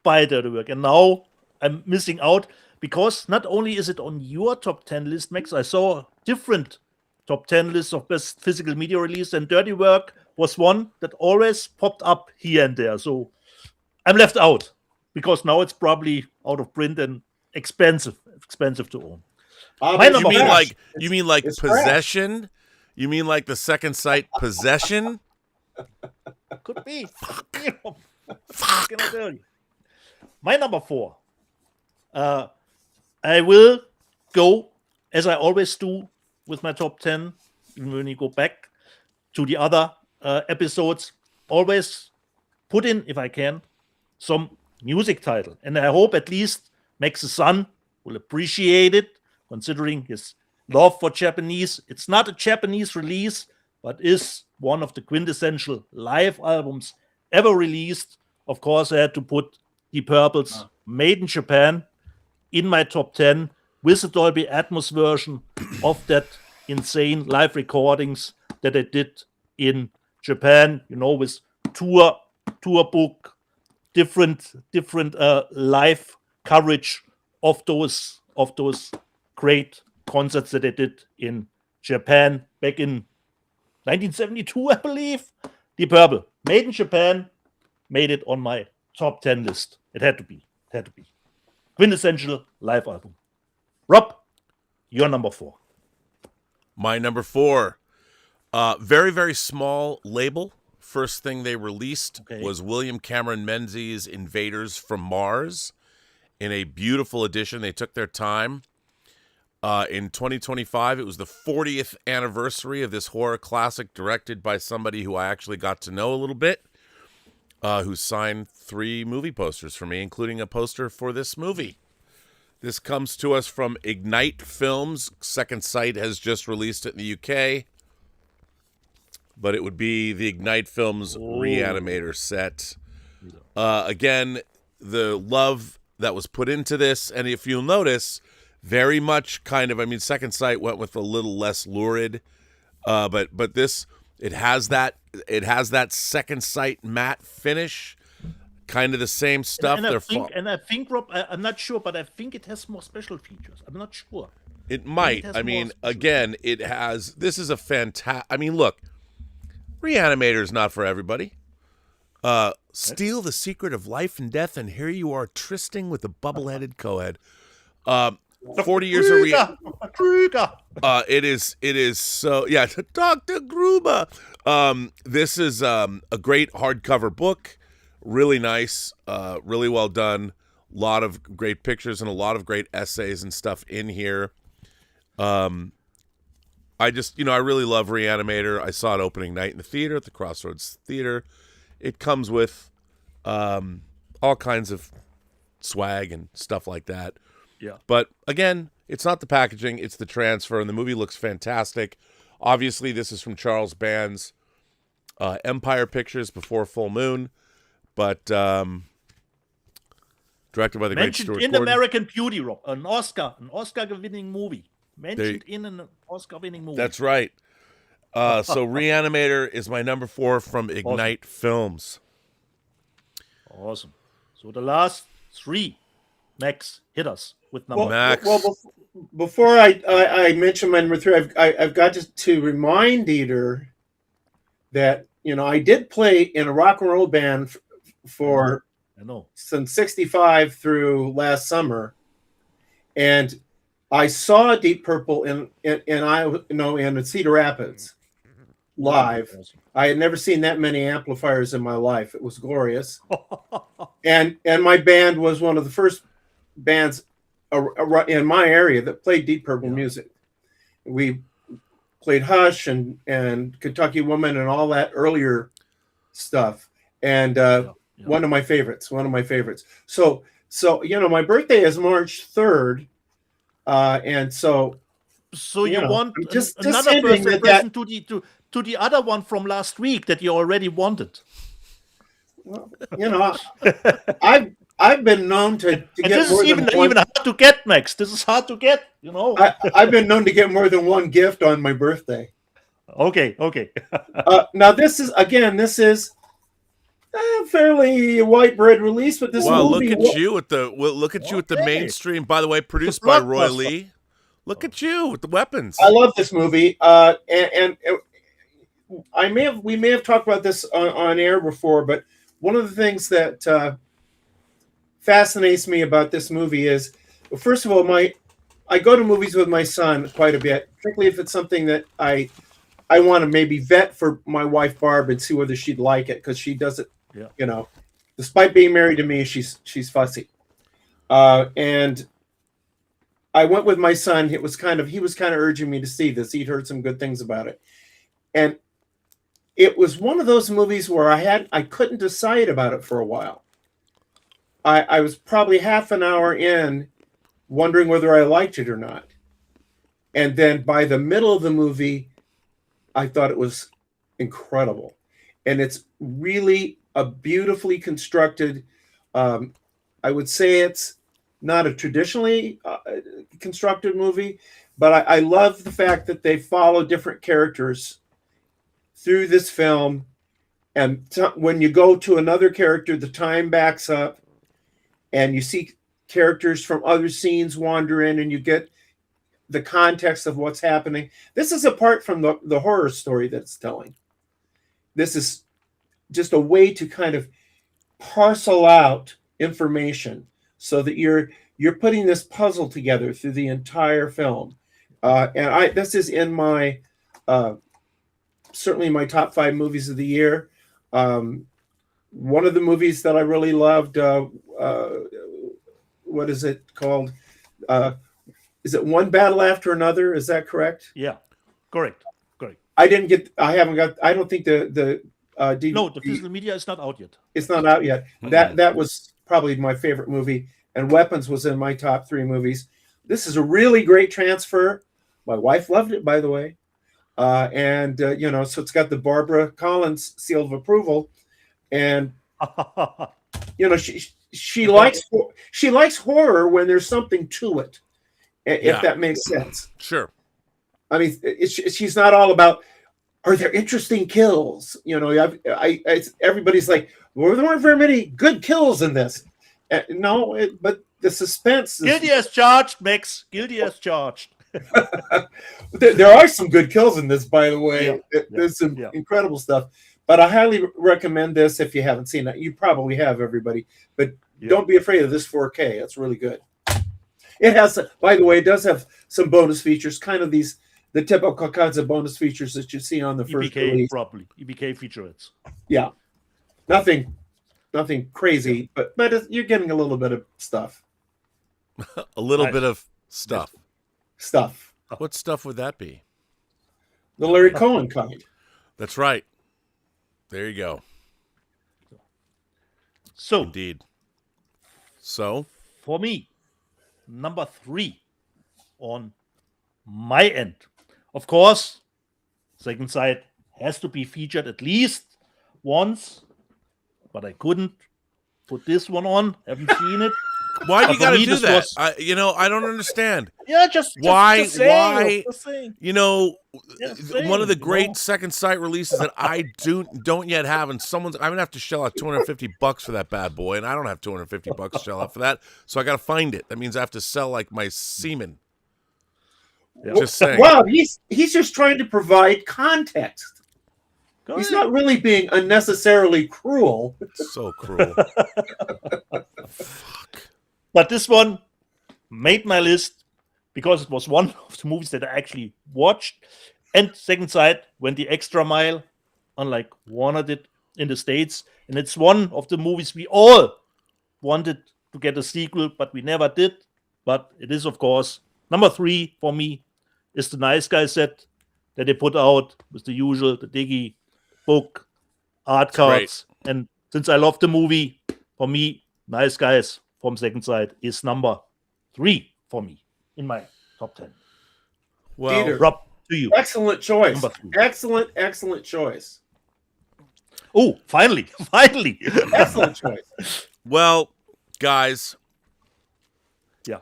buy Dirty Work, and now I'm missing out because not only is it on your top 10 list, Max, I saw different top 10 lists of best physical media release, and Dirty Work was one that always popped up here and there. So I'm left out because now it's probably out of print and expensive to own. You mean like Possession? Trash. You mean like the second site Possession? Could be. Fuck. Can I tell you? My number 4. I will go, as I always do with my top 10, even when you go back to the other episodes, always put in, if I can, some music title. And I hope at least Max's son will appreciate it, considering his love for Japanese. It's not a Japanese release, but is one of the quintessential live albums ever released. Of course, I had to put Deep Purple's Made in Japan in my top 10 with the Dolby Atmos version of that insane live recordings that I did in Japan, with tour book, different live coverage of those great concerts that I did in Japan back in 1972, I believe. Deep Purple, Made in Japan, made it on my top 10 list. It had to be. Quintessential live album. Rob, your number 4. My number 4. Very, very small label. First thing they released was William Cameron Menzies' Invaders from Mars in a beautiful edition. They took their time. In 2025, it was the 40th anniversary of this horror classic directed by somebody who I actually got to know a little bit, who signed 3 movie posters for me, including a poster for this movie. This comes to us from Ignite Films. Second Sight has just released it in the UK. But it would be the Ignite Films Reanimator set. Again, the love that was put into this, and if you'll notice, very much Second Sight went with a little less lurid, but this it has that Second Sight matte finish, kind of the same stuff. And I think, Rob, I'm not sure, but I think it has more special features. I'm not sure. It might. Again, it has. This is a fantastic. Look. Reanimator is not for everybody. Steal the secret of life and death, and here you are trysting with a bubble-headed co-ed. 40 years of it is so Dr. Gruber. This is a great hardcover book, really nice, really well done. A lot of great pictures and a lot of great essays and stuff in here. I really love Reanimator. I saw it opening night in the theater at the Crossroads Theater. It comes with all kinds of swag and stuff like that. Yeah. But again, it's not the packaging, it's the transfer, and the movie looks fantastic. Obviously, this is from Charles Band's Empire Pictures before Full Moon, but directed by the great Mentioned Stuart in Gordon. American Beauty, Rob, an Oscar-winning movie. Mentioned in an Oscar-winning movie. That's right. So Reanimator is my number 4 from Ignite Films. Awesome. So the last 3, Max, hit us with number. Max. Well, before I mention my number 3, I've got to remind Dieter that I did play in a rock and roll band for I know since '65 through last summer, and I saw Deep Purple in Cedar Rapids live. Awesome. I had never seen that many amplifiers in my life. It was glorious, and my band was one of the first bands in my area that played Deep Purple music. We played Hush and Kentucky Woman and all that earlier stuff, and one of my favorites. So my birthday is March 3rd, and so you want just another birthday present to the other one from last week that you already wanted. Well, I've been known to get this more is even than one. hard to get, Max. This is hard to get. I've been known to get more than one gift on my birthday. Okay. Now this is a fairly white bread release, but this movie. Look at you with the mainstream. By the way, produced by Roy Lee. Look at you with the weapons. I love this movie, and we may have talked about this on air before, but one of the things that fascinates me about this movie is, well, first of all, I go to movies with my son quite a bit, particularly if it's something that I want to maybe vet for my wife Barb and see whether she'd like it, because she does it. Yeah. Despite being married to me, she's fussy, and I went with my son. He was kind of urging me to see this. He'd heard some good things about it, and it was one of those movies where I couldn't decide about it for a while. I was probably half an hour in, wondering whether I liked it or not, and then by the middle of the movie, I thought it was incredible, and it's really a beautifully constructed. I would say it's not a traditionally constructed movie, but I love the fact that they follow different characters through this film, and when you go to another character, the time backs up, and you see characters from other scenes wander in, and you get the context of what's happening. This is apart from the horror story that it's telling. This is just a way to kind of parcel out information so that you're putting this puzzle together through the entire film. And this is in my certainly my top 5 movies of the year. One of the movies that I really loved, what is it called? Is it One Battle After Another? Is that correct? Yeah, correct. I don't think the DVD. No, the physical media is not out yet. It's not out yet. Mm-hmm. That was probably my favorite movie, and Weapons was in my top 3 movies. This is a really great transfer. My wife loved it, by the way. So it's got the Barbara Collins seal of approval, and she likes horror when there's something to it, if that makes sense. Sure. I mean, she's not all about, are there interesting kills? Everybody's like, well, there weren't very many good kills in this. But the suspense. Guilty as charged, Max. Guilty as charged. There are some good kills in this, by the way. There's some incredible stuff. But I highly recommend this if you haven't seen it. You probably have, everybody. But don't be afraid of this 4K. It's really good. It has, by the way, it does have some bonus features, kind of the typical kinds of bonus features that you see on the first release. Probably EBK featurettes. Yeah, nothing crazy, but you're getting a little bit of stuff. A little bit of stuff. Stuff. What stuff would that be? The Larry Cohen kind. That's right. There you go. So indeed. So For me, number 3 on my end. Of course, Second Sight has to be featured at least once, but I couldn't put this one on. Haven't seen it. why do you For got to me, do this that? was- I don't understand. Yeah, just Why? just saying, Why? just saying. You know, Yeah, one of the saying, great Second Sight releases that I don't yet have, and I'm gonna have to shell out $250 for that bad boy, and I don't have $250 to shell out for that, so I got to find it. That means I have to sell like my semen. Yeah. Just saying. Wow, he's just trying to provide context. Go He's ahead. not really being unnecessarily cruel. So cruel. But this one made my list because it was one of the movies that I actually watched. And Second Sight went the extra mile, unlike Warner did in the States. And it's one of the movies we all wanted to get a sequel, but we never did. But it is, of course, number 3 for me is the Nice Guy set that they put out with the usual, the Diggy book, art cards. And since I love the movie, for me, Nice Guys from Second Sight is number 3 for me in my top 10. Well, Peter. Rob, to you. Excellent choice. Number 3. Excellent choice. Oh, finally. Excellent choice. well, guys. Yeah.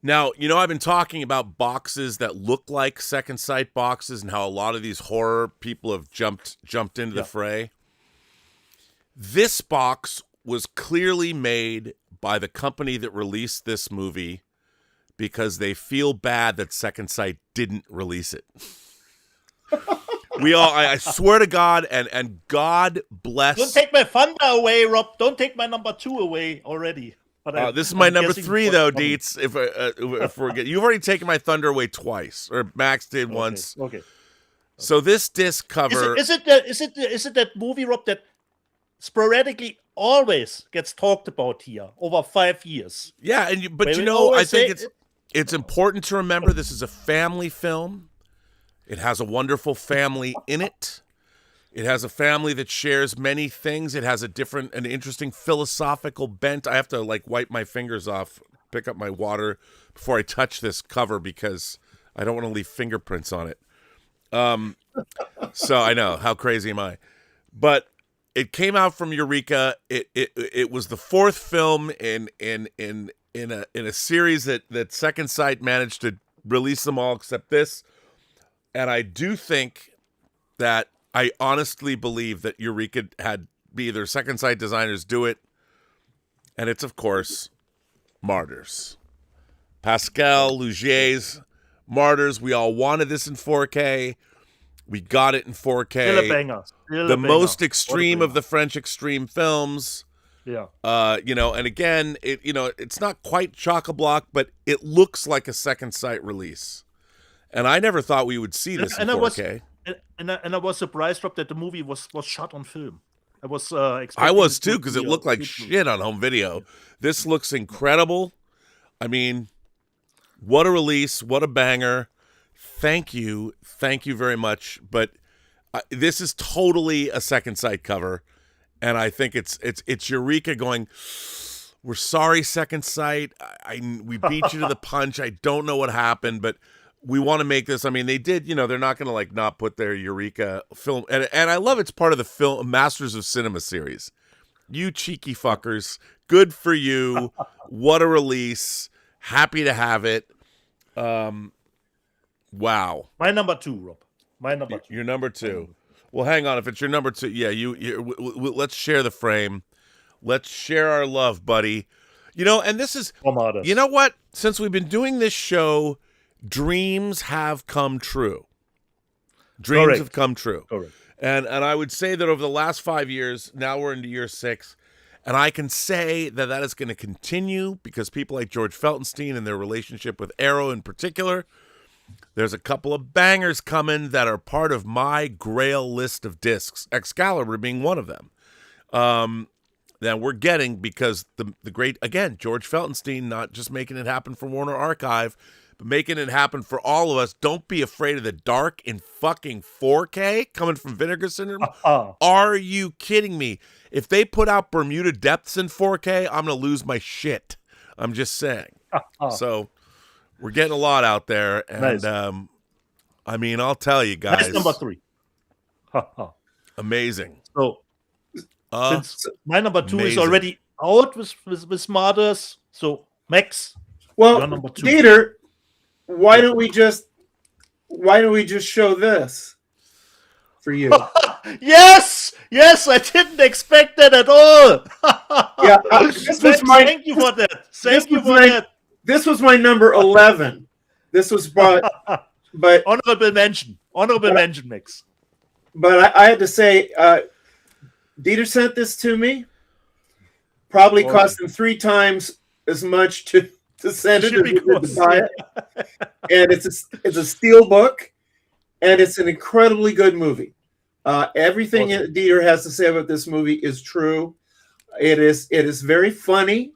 Now, I've been talking about boxes that look like Second Sight boxes and how a lot of these horror people have jumped into the fray. This box was clearly made by the company that released this movie because they feel bad that Second Sight didn't release it. I swear to God, and God bless. Don't take my thunder away, Rob. Don't take my number 2 away already. But This is my I'm number guessing 3, what's though, coming. Dietz. If we're getting, you've already taken my thunder away twice, or Max did once. Okay. So this disc cover, Is it that movie, Rob, that sporadically always gets talked about here over 5 years? yeah, but Wait, I always think say it's important to remember this is a family film. It has a wonderful family in it. It has a family that shares many things. It has an interesting philosophical bent. I have to wipe my fingers off, pick up my water before I touch this cover because I don't want to leave fingerprints on it. So I know, how crazy am I? But it came out from Eureka. It was the 4th film in a series that Second Sight managed to release them all except this. And I do think that I honestly believe that Eureka had either Second Sight designers do it, and it's, of course, Martyrs. Pascal Lougier's Martyrs. We all wanted this in 4K. We got it in 4K. Still a banger. The most extreme of the French extreme films. Yeah. And again, it's not quite chock-a-block, but it looks like a Second Sight release. And I never thought we would see this in 4K. And I was surprised, Rob, that the movie was shot on film. I was expecting I was it too, to because be it a looked like good shit on home video. This looks incredible. I mean, what a release, what a banger. Thank you very much. But this is totally a Second Sight cover, and I think it's Eureka going, "We're sorry, Second Sight. We beat you to the punch. I don't know what happened, but we want to make this." I mean, they did, they're not going to not put their Eureka film. And I love it's part of the film Masters of Cinema series. You cheeky fuckers. Good for you. What a release. Happy to have it. Wow. My number 2, Rob. My number 2. Your number 2. Well, hang on. If it's your number 2, yeah, let's share the frame. Let's share our love, buddy. And this is, you know what? Since we've been doing this show, dreams have come true. Dreams have come true. Correct. And I would say that over the last 5 years, now we're into year 6, and I can say that is going to continue because people like George Feltenstein and their relationship with Arrow in particular, there's a couple of bangers coming that are part of my grail list of discs, Excalibur being one of them. that we're getting because the great, again, George Feltenstein, not just making it happen for Warner Archive, but making it happen for all of us. Don't be afraid of the dark in fucking 4K coming from Vinegar Syndrome. Are you kidding me? If they put out Bermuda Depths in 4K, I'm going to lose my shit. I'm just saying. So we're getting a lot out there. And Nice. I mean, I'll tell you guys. That's number 3. Amazing. So since my number 2 is amazing. already out with Martyrs, so Max, Well, you're number 2. Dieter, why don't we just show this for you? Yes, I didn't expect that at all. Yeah, this was my Thank you for that. this Thank you was for my- that. this was my number 11. This was but Honorable mention, Max. but I had to say, Dieter sent this to me. Probably Awesome. cost him 3 times as much to send it Shipping to costs, buy it. And it's a steel book, and it's an incredibly good movie. Everything Awesome. Dieter has to say about this movie is true. It is very funny.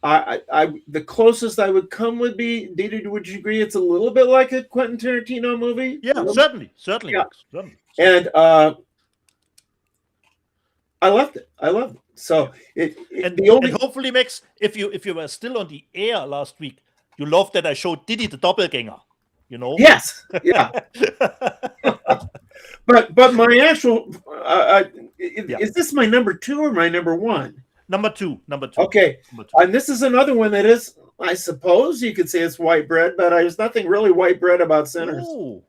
The closest I would come would be, Dieter, would you agree it's a little bit like a Quentin Tarantino movie? Yeah, certainly, Yeah. Max, certainly. And I loved it. So And the only hopefully, Max, if you were still on the air last week, you loved that I showed Diddy the doppelganger. You know? yes, yeah. But my actual is this my number 2 or my number 1? Number two. Okay, Number two. and this is another one that is, I suppose you could say it's white bread, but there's nothing really white bread about Sinners. Ooh.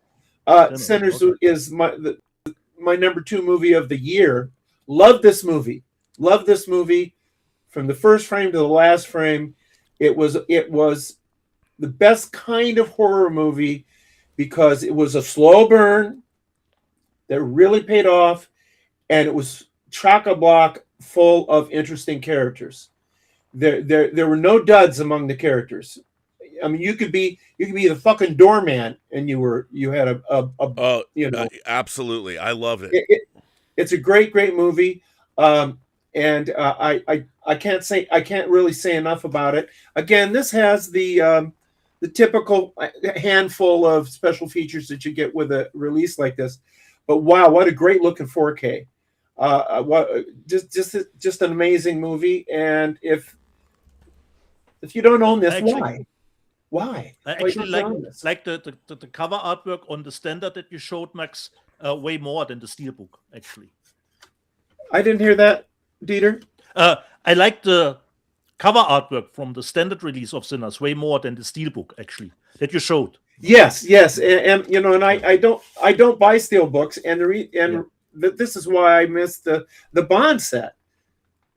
Sinners okay. is my number 2 movie of the year. Love this movie from the first frame to the last frame. It was the best kind of horror movie because it was a slow burn that really paid off, and it was chock-a-block full of interesting characters. There were no duds among the characters. I mean, you could be the fucking doorman, and you had absolutely. I love it. It's a great movie, and I can't really say enough about it. Again, this has the typical handful of special features that you get with a release like this, but wow, what a great looking 4K! Just an amazing movie, and if you don't own this, why? I actually like the cover artwork on the standard that you showed, Max, way more than the steelbook, actually. I didn't hear that, Dieter. I like the cover artwork from the standard release of Sinners way more than the steelbook, actually, that you showed. Yes, and you know, and I don't buy steel books, and this is why I missed the Bond set.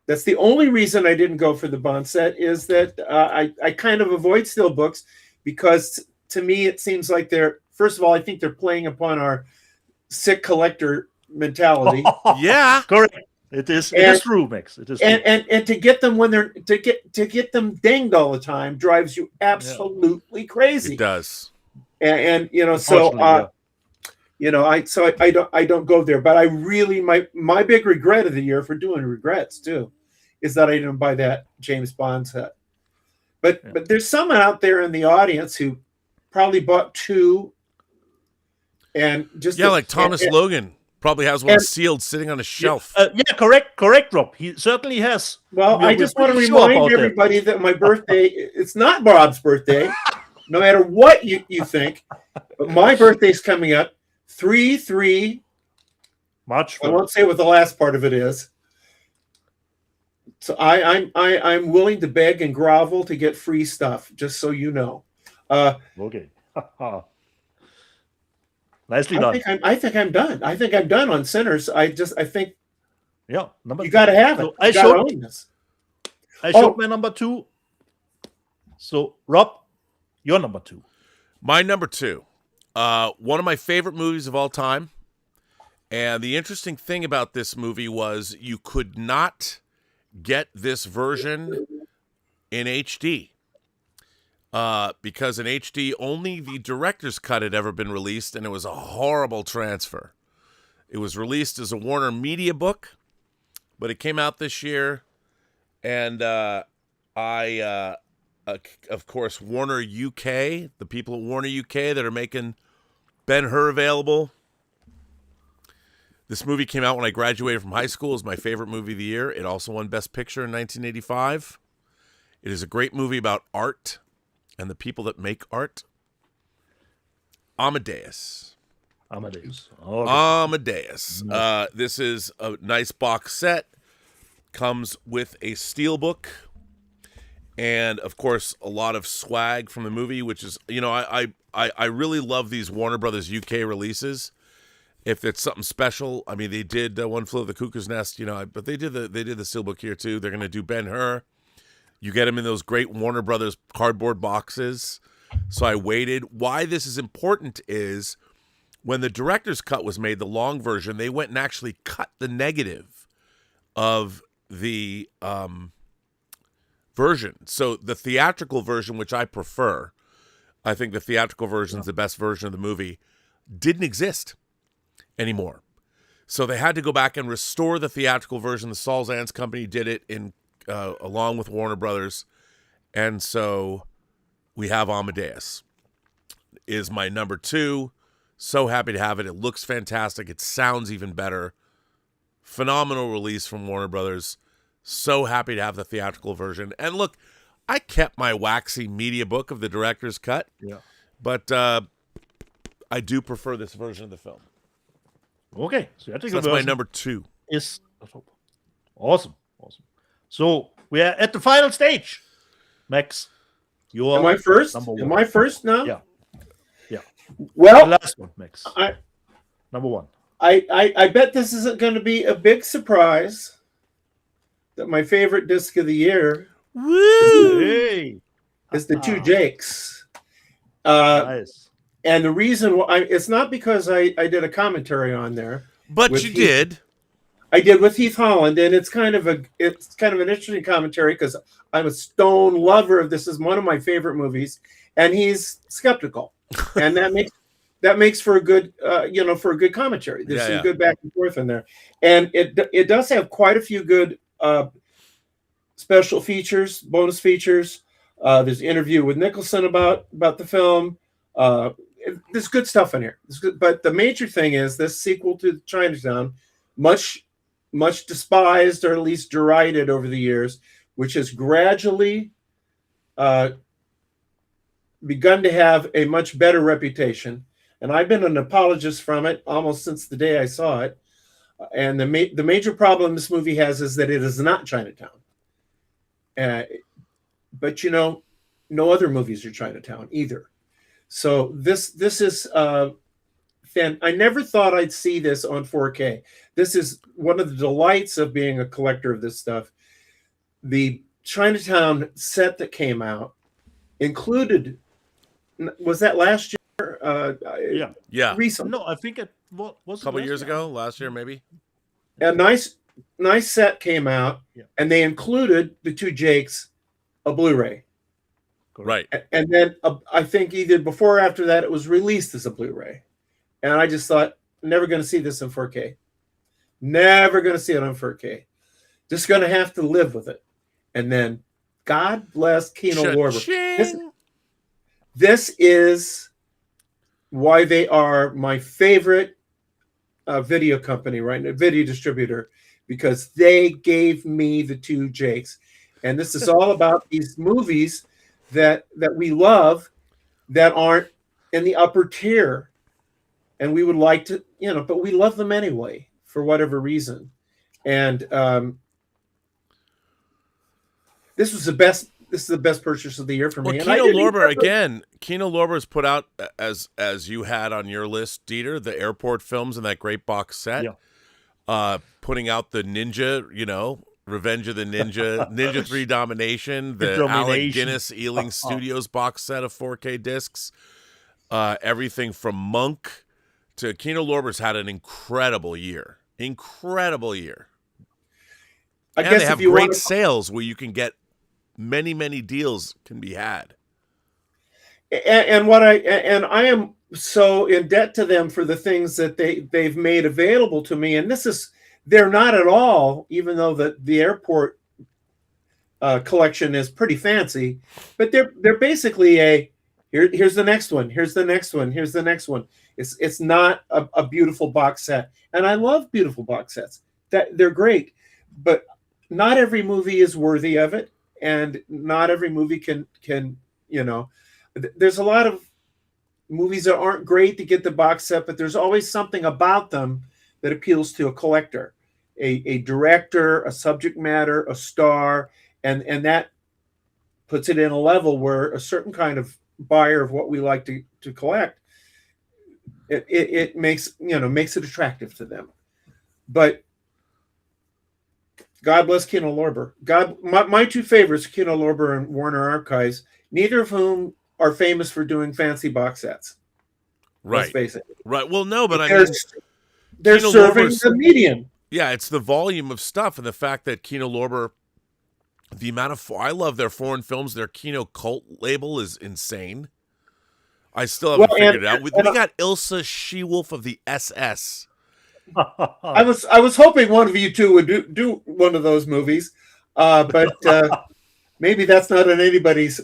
That's the only reason I didn't go for the Bond set, is that I kind of avoid steel books because to me it seems like first of all, I think they're playing upon our sick collector mentality. Yeah, correct. It is true, Max. It is true. And to get them when they're to get them dinged all the time drives you absolutely crazy. It does. And you know, so you know, I don't go there. But I really my big regret of the year, for doing regrets too, is that I didn't buy that James Bond set. But there's someone out there in the audience who probably bought 2, and just like Thomas Logan probably has one sealed sitting on a shelf. Correct, Rob. He certainly has. Well, I just want to remind everybody that my birthday, it's not Bob's birthday, no matter what you think, but my birthday's coming up 3/3. March 4th. I won't say what the last part of it is. So I'm willing to beg and grovel to get free stuff, just so you know. Okay. Nicely done. I think I'm done. I think I'm done on Sinners. I think you got to have it. So I showed my number 2. So Rob, your number 2. My number 2. One of my favorite movies of all time. And the interesting thing about this movie was you could not get this version in HD. Because in HD, only the director's cut had ever been released, and it was a horrible transfer. It was released as a Warner Media book, but it came out this year And of course, Warner UK, the people at Warner UK that are making Ben-Hur available. This movie came out when I graduated from high school. It's my favorite movie of the year. It also won Best Picture in 1985. It is a great movie about art and the people that make art. Amadeus. Okay. Amadeus. This is a nice box set. Comes with a steelbook. And, of course, a lot of swag from the movie, which is, I really love these Warner Brothers UK releases. If it's something special, I mean, they did One Flew Over the Cuckoo's Nest, but they did the steelbook here too. They're going to do Ben-Hur. You get them in those great Warner Brothers cardboard boxes. So I waited. Why this is important is when the director's cut was made, the long version, they went and actually cut the negative of the version. So the theatrical version, which I prefer, I think the theatrical version is the best version of the movie, didn't exist anymore. So they had to go back and restore the theatrical version. The Saul Zaentz company did it in along with Warner Brothers. And so we have Amadeus. Is my number 2. So happy to have it. It looks fantastic. It sounds even better. Phenomenal release from Warner Brothers. So happy to have the theatrical version. And look, I kept my waxy media book of the director's cut. Yeah. But I do prefer this version of the film. Okay. So that's my number 2. Is awesome. So we are at the final stage. Max, Am I first? Number 1. Am I first now? Yeah. Well, the last one, Max. Number 1. I bet this isn't going to be a big surprise that my favorite disc of the year is the Two Jakes. Nice. And the reason why it's not because I did a commentary on there, but you did. I did with Heath Holland, and it's kind of an interesting commentary because I'm a Stone lover of this. Is one of my favorite movies, and he's skeptical, and that makes for a good for a good commentary. There's some good back and forth in there, and it does have quite a few good special features, bonus features. There's an interview with Nicholson about the film. There's good stuff in here. But the major thing is this sequel to Chinatown, much despised or at least derided over the years, which has gradually begun to have a much better reputation. And I've been an apologist from it almost since the day I saw it. And the major problem this movie has is that it is not Chinatown. But no other movies are Chinatown either. So this is I never thought I'd see this on 4K. This is one of the delights of being a collector of this stuff. The Chinatown set that came out included, was that last year? Yeah. Recent. No, I think it was a couple years ago, last year maybe. A nice set came out, and they included the Two Jakes, a Blu-ray. Right. And then I think either before or after that, it was released as a Blu-ray. And I just thought, never going to see this in 4K. Never going to see it on 4K. Just going to have to live with it. And then, God bless Kino Lorber. This is why they are my favorite video company right now, video distributor, because they gave me the Two Jakes. And this is all about these movies that we love that aren't in the upper tier, and we would like to, but we love them anyway for whatever reason. And this is the best purchase of the year for me. Kino Lorber's put out, as you had on your list, Dieter, the airport films in that great box set. Putting out the Ninja, Revenge of the Ninja, Ninja 3 Domination, the Alec Guinness Ealing Studios box set of 4K discs, everything from Monk to Kino Lorber's had an incredible year. I guess they have great sales where you can get many deals can be had. And I am so in debt to them for the things that they've made available to me. And they're not at all, even though the airport collection is pretty fancy, but they're basically here's the next one, here's the next one, here's the next one. It's not a beautiful box set, and I love beautiful box sets. That they're great, but not every movie is worthy of it, and not every movie can There's a lot of movies that aren't great to get the box set, but there's always something about them that appeals to a collector, a director, a subject matter, a star, and that puts it in a level where a certain kind of buyer of what we like to collect, it makes it attractive to them. But God bless Kino Lorber. My two favorites, Kino Lorber and Warner Archives, neither of whom are famous for doing fancy box sets. Right. Let's face it. Right. Well, no, but they're Kino serving Lorber's the medium. Yeah, it's the volume of stuff and the fact that Kino Lorber, the amount of I love their foreign films. Their Kino cult label is insane. I still haven't figured it out. We got Ilsa She-Wolf of the SS. I was hoping one of you two would do one of those movies, but maybe that's not on anybody's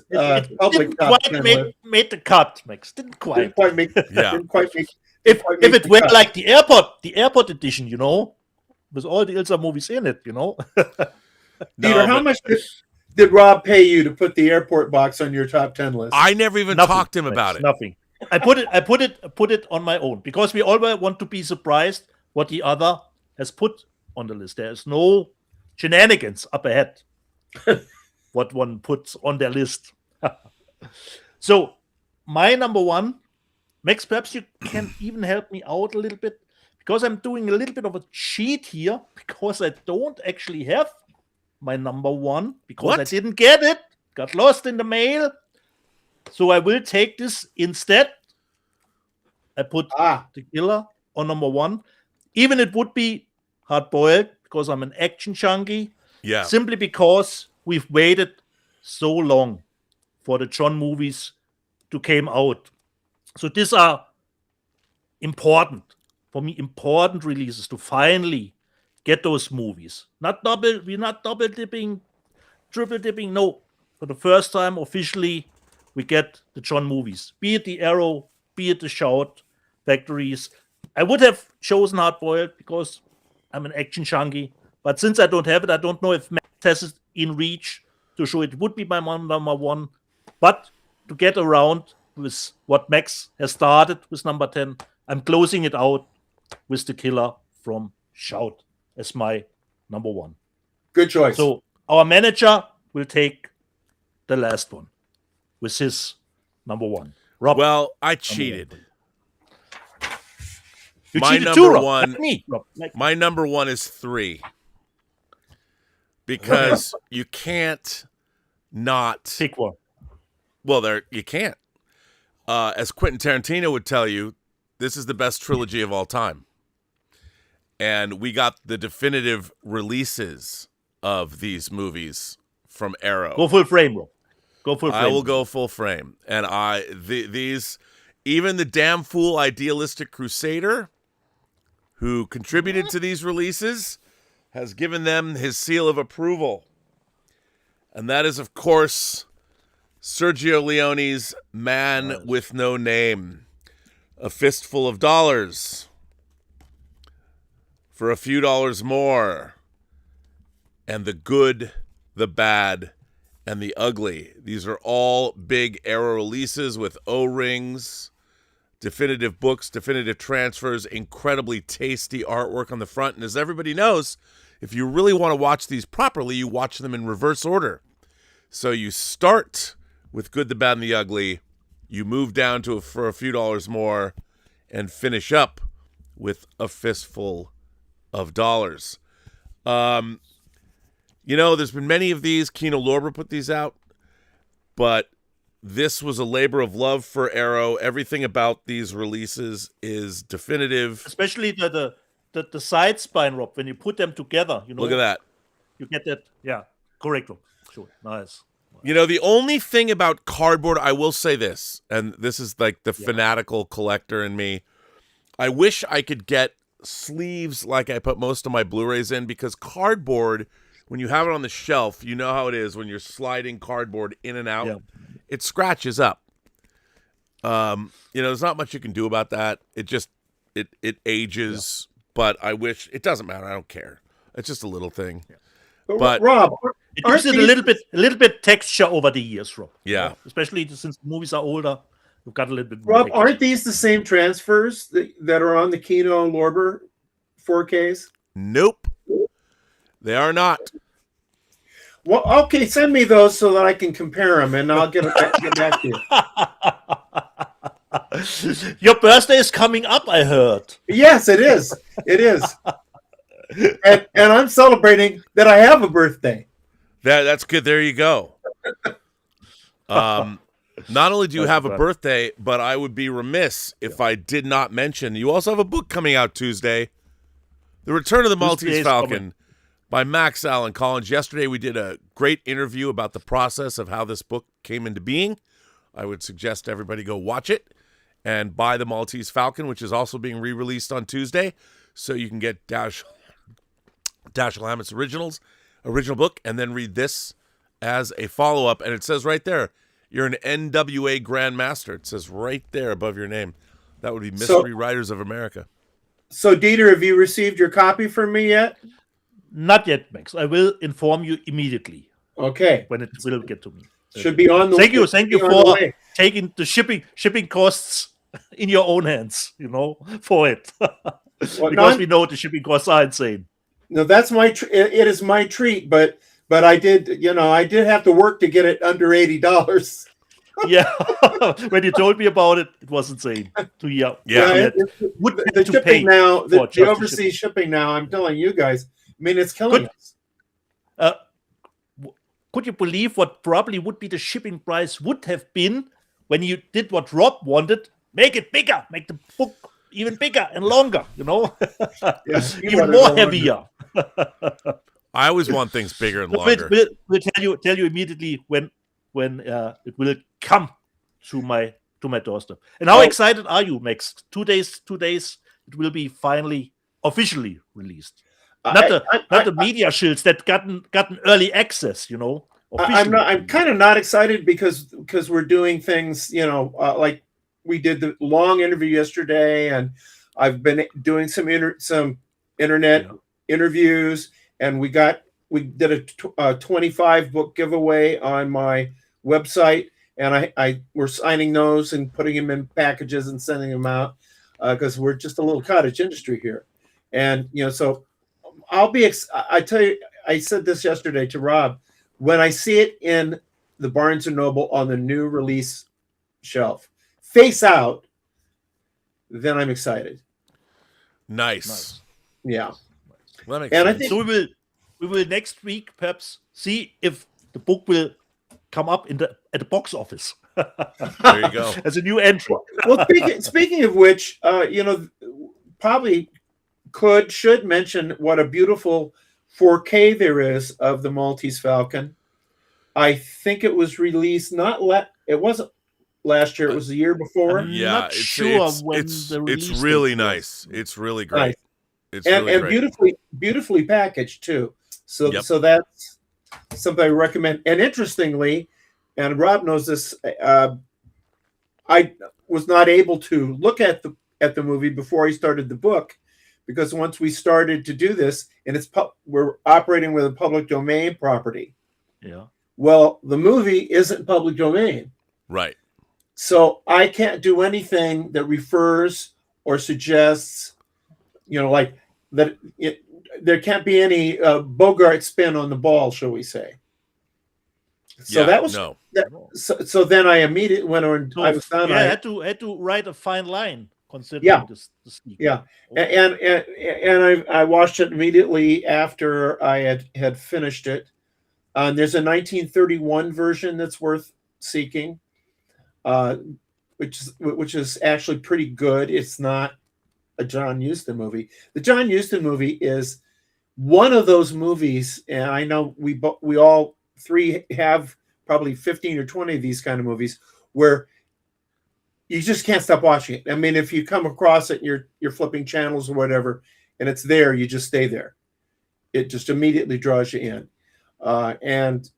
public top 10 list. Made the cut, Max. Didn't quite make. Yeah. Didn't quite make. If it were like the airport edition, with all the Ilsa movies in it, Peter, how much did Rob pay you to put the airport box on your top 10 list? I never even talked to him about it. Nothing. I put it on my own because we always want to be surprised what the other has put on the list. There is no shenanigans up ahead. What one puts on their list. So my number one, Max, perhaps you can even help me out a little bit because I'm doing a little bit of a cheat here because I don't actually have my number one because I didn't get it. Got lost in the mail. So I will take this instead. I put The Killer on number one. Even it would be hard-boiled because I'm an action junkie. Yeah. Simply because we've waited so long for the John movies to come out. So these are important, for me, important releases to finally get those movies. We're not double dipping, triple dipping. No, for the first time officially, we get the John movies. Be it the Arrow, be it the Shout Factories. I would have chosen Hardboiled because I'm an action junkie. But since I don't have it, I don't know if Max has it in reach to show it would be my number one. But to get around with what Max has started with number 10, I'm closing it out with The Killer from Shout as my number one. Good choice. So our manager will take the last one with his number one. Rob, Well, I cheated. you my cheated number too, Rob. one- Like me, Rob. My number one is 3. Because you can't not. Pick one. Well, you can't. As Quentin Tarantino would tell you, this is the best trilogy of all time. And we got the definitive releases of these movies from Arrow. Go full frame, Rob. Go full frame. I will go full frame. And these, even the damn fool idealistic crusader who contributed to these releases has given them his seal of approval. And that is, of course, Sergio Leone's Man with No Name. A Fistful of Dollars. For a Few Dollars More. And The Good, the Bad, and the Ugly. These are all big Arrow releases with O-rings, definitive books, definitive transfers, incredibly tasty artwork on the front. And as everybody knows, if you really want to watch these properly, you watch them in reverse order. So you start with Good, the Bad, and the Ugly. You move down to For a Few Dollars More and finish up with A Fistful of Dollars. There's been many of these. Kino Lorber put these out. But this was a labor of love for Arrow. Everything about these releases is definitive. Especially the side spine, Rob, when you put them together, Look at that. You get that. Yeah, correct, Rob. Sure. Nice. The only thing about cardboard, I will say this, and this is like the fanatical collector in me. I wish I could get sleeves like I put most of my Blu-rays in, because cardboard when you have it on the shelf, you know how it is when you're sliding cardboard in and out. Yeah. It scratches up. There's not much you can do about that. It just it ages, but I wish it doesn't matter. I don't care. It's just a little thing. Yeah. But Rob, It gives it a little bit texture over the years, Rob. Yeah. Especially since the movies are older, you've got a little bit more Rob, texture. aren't these the same transfers that are on the Kino and Lorber 4Ks? nope, they are not. Well, okay, send me those so that I can compare them, and I'll get back to you. Your birthday is coming up, I heard. Yes, it is. It is. And I'm celebrating that I have a birthday. That's good. There you go. Not only do you have a birthday, but I would be remiss if I did not mention you also have a book coming out Tuesday, The Return of the Maltese Falcon by Max Allen Collins. Yesterday we did a great interview about the process of how this book came into being. I would suggest everybody go watch it and buy The Maltese Falcon, which is also being re-released on Tuesday, so you can get Dashiell Hammett's original book and then read this as a follow-up. And it says right there, you're an NWA Grandmaster. It says right there above your name. That would be Mystery Writers of America. So, Dieter, have you received your copy from me yet? Not yet, Max. I will inform you immediately Okay. when it will get to me. Should be on the Thank you for way. taking the shipping costs in your own hands, for it. Because we know the shipping costs are insane. No, that's it is my treat, but I did have to work to get it under $80. Yeah, when you told me about it, it was insane to hear. Yeah, the shipping now, the overseas shipping now, I'm telling you guys, I mean, it's killing us. Could you believe what probably would be the shipping price would have been when you did what Rob wanted? Make it bigger, make the book even bigger and longer, Yes, even more heavier. I always want things bigger and longer. We'll tell you immediately when it will come to my doorstep. And how excited are you, Max? 2 days, it will be finally officially released. Not the media shields that gotten early access, I'm kind of not excited because we're doing things, like we did the long interview yesterday, and I've been doing some internet interviews, and we did a 25 book giveaway on my website, and we're signing those and putting them in packages and sending them out because we're just a little cottage industry here, and so I'll be. I tell you, I said this yesterday to Rob. When I see it in the Barnes & Noble on the new release shelf, face out, then I'm excited. Nice. Yeah. Well, that makes And I sense. think So we will next week perhaps see if the book will come up at the box office. There you go. As a new entry. Well, speaking of which, probably should mention what a beautiful 4K there is of the Maltese Falcon. I think it was released it wasn't last year, it was the year before. Not sure when the release it's really date was. nice. It's really great. Nice. It's And really great. beautifully packaged too. So Yep. so that's something I recommend. And interestingly, and Rob knows this, I was not able to look at the movie before I started the book, because once we started to do this, and we're operating with a public domain property. Yeah. Well, the movie isn't public domain, Right. so I can't do anything that refers or suggests, like that. There can't be any Bogart spin on the ball, shall we say? So Yeah, that was no. So then I immediately went on. So, I was done. I had to write a fine line considering Yeah. this sneak. Yeah, and I watched it immediately after I had finished it. There's a 1931 version that's worth seeking, which is actually pretty good. It's not a John Huston movie. The John Huston movie is one of those movies, and I know we all three have probably 15 or 20 of these kind of movies where you just can't stop watching it. I mean, if you come across it, you're flipping channels or whatever, and it's there, you just stay there. It just immediately draws you in. and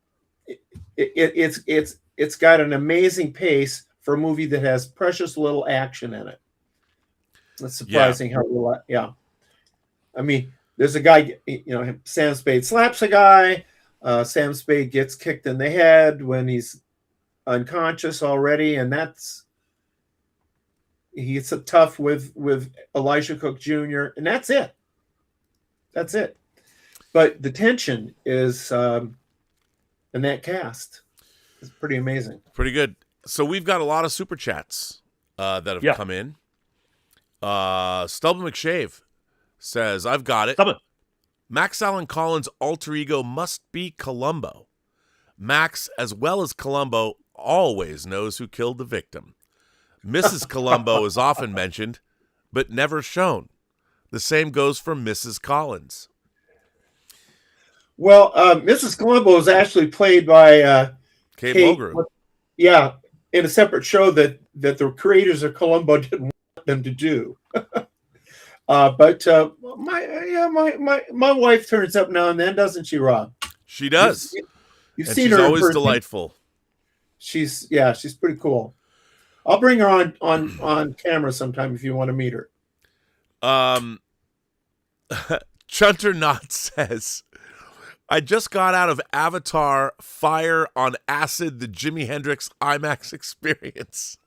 it's got an amazing pace for a movie that has precious little action in it. It's surprising how little. Yeah, I mean, there's a guy, Sam Spade slaps a guy. Sam Spade gets kicked in the head when he's unconscious already, and he's tough with Elijah Cook Jr., and that's it. That's it. But the tension is in that cast. It's pretty amazing. Pretty good. So we've got a lot of super chats that have come in. Stubble McShave says, I've got it. Stubble. Max Allen Collins' alter ego must be Columbo. Max, as well as Columbo, always knows who killed the victim. Mrs. Columbo is often mentioned, but never shown. The same goes for Mrs. Collins. Well, Mrs. Columbo is actually played by Kate Mulgrew. Yeah, in a separate show that the creators of Columbo didn't want them to do. But my wife turns up now and then, doesn't she, Rob? She does. You've and seen she's her. Always delightful. She's pretty cool. I'll bring her on camera sometime if you want to meet her. Chunter Knott says, I just got out of Avatar Fire on Acid, the Jimi Hendrix IMAX experience.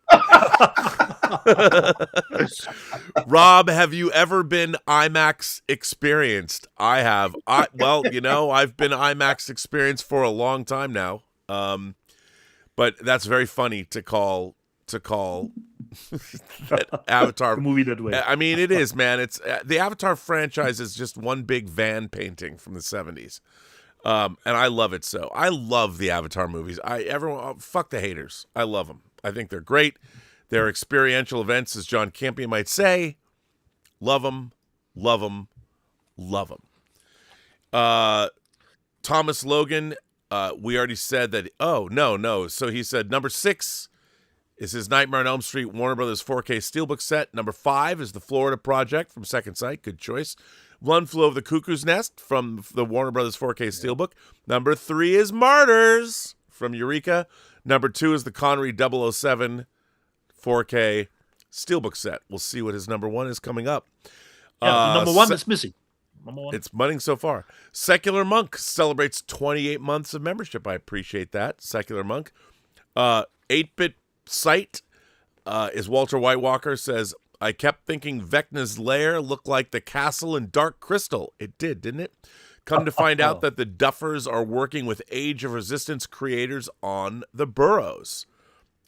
Rob, have you ever been IMAX experienced? I have. I've been IMAX experienced for a long time now. But that's very funny to call that Avatar the movie that way. I mean, it is, man. It's the Avatar franchise is just one big van painting from the 70s. And I love it so. I love the Avatar movies. Fuck the haters. I love them. I think they're great. They're experiential events, as John Campion might say. Love them, love them, love them. Thomas Logan, we already said that. Oh, no. So he said number 6 is his Nightmare on Elm Street Warner Brothers 4K Steelbook set. Number 5 is the Florida Project from Second Sight. Good choice. One Flew Over the Cuckoo's Nest from the Warner Brothers 4K Steelbook. Number 3 is Martyrs from Eureka. Number 2 is the Connery 007 4K Steelbook set. We'll see what his number 1 is coming up. Number 1 is missing. Number 1. It's running so far. Secular Monk celebrates 28 months of membership. I appreciate that. Secular Monk. 8-Bit Sight is Walter White Walker says, I kept thinking Vecna's lair looked like the castle in Dark Crystal. It did, didn't it? Come to find out that the Duffers are working with Age of Resistance creators on the Burrows.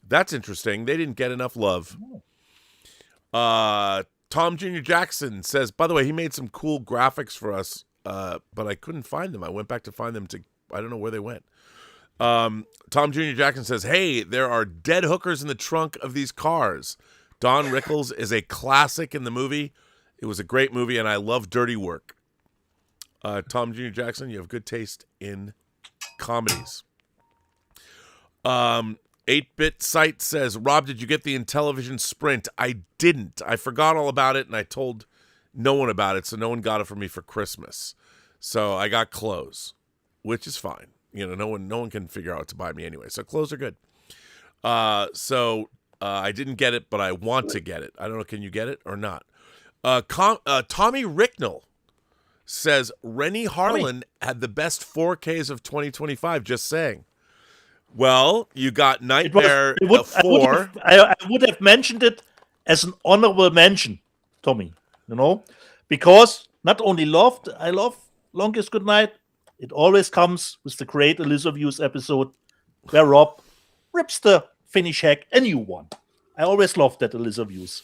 That's interesting. They didn't get enough love. Tom Jr. Jackson says, by the way, he made some cool graphics for us, but I couldn't find them. I went back to find them. I don't know where they went. Tom Jr. Jackson says, hey, there are dead hookers in the trunk of these cars. Don Rickles is a classic in the movie. It was a great movie, and I love Dirty Work. Tom Jr. Jackson, you have good taste in comedies. 8-Bit Sight says, Rob, did you get the Intellivision Sprint? I didn't. I forgot all about it, and I told no one about it, so no one got it for me for Christmas. So I got clothes, which is fine. No one can figure out what to buy me anyway. So clothes are good. I didn't get it, but I want to get it. I don't know, can you get it or not? Tommy Ricknell says, Rennie Harlan had the best 4Ks of 2025, just saying. Well, you got Nightmare 4. I would have mentioned it as an honorable mention, Tommy, because not only I love Longest Goodnight, it always comes with the great Alyssa Views episode where Rob rips the finish hack a new one. I always loved that Alyssa Views.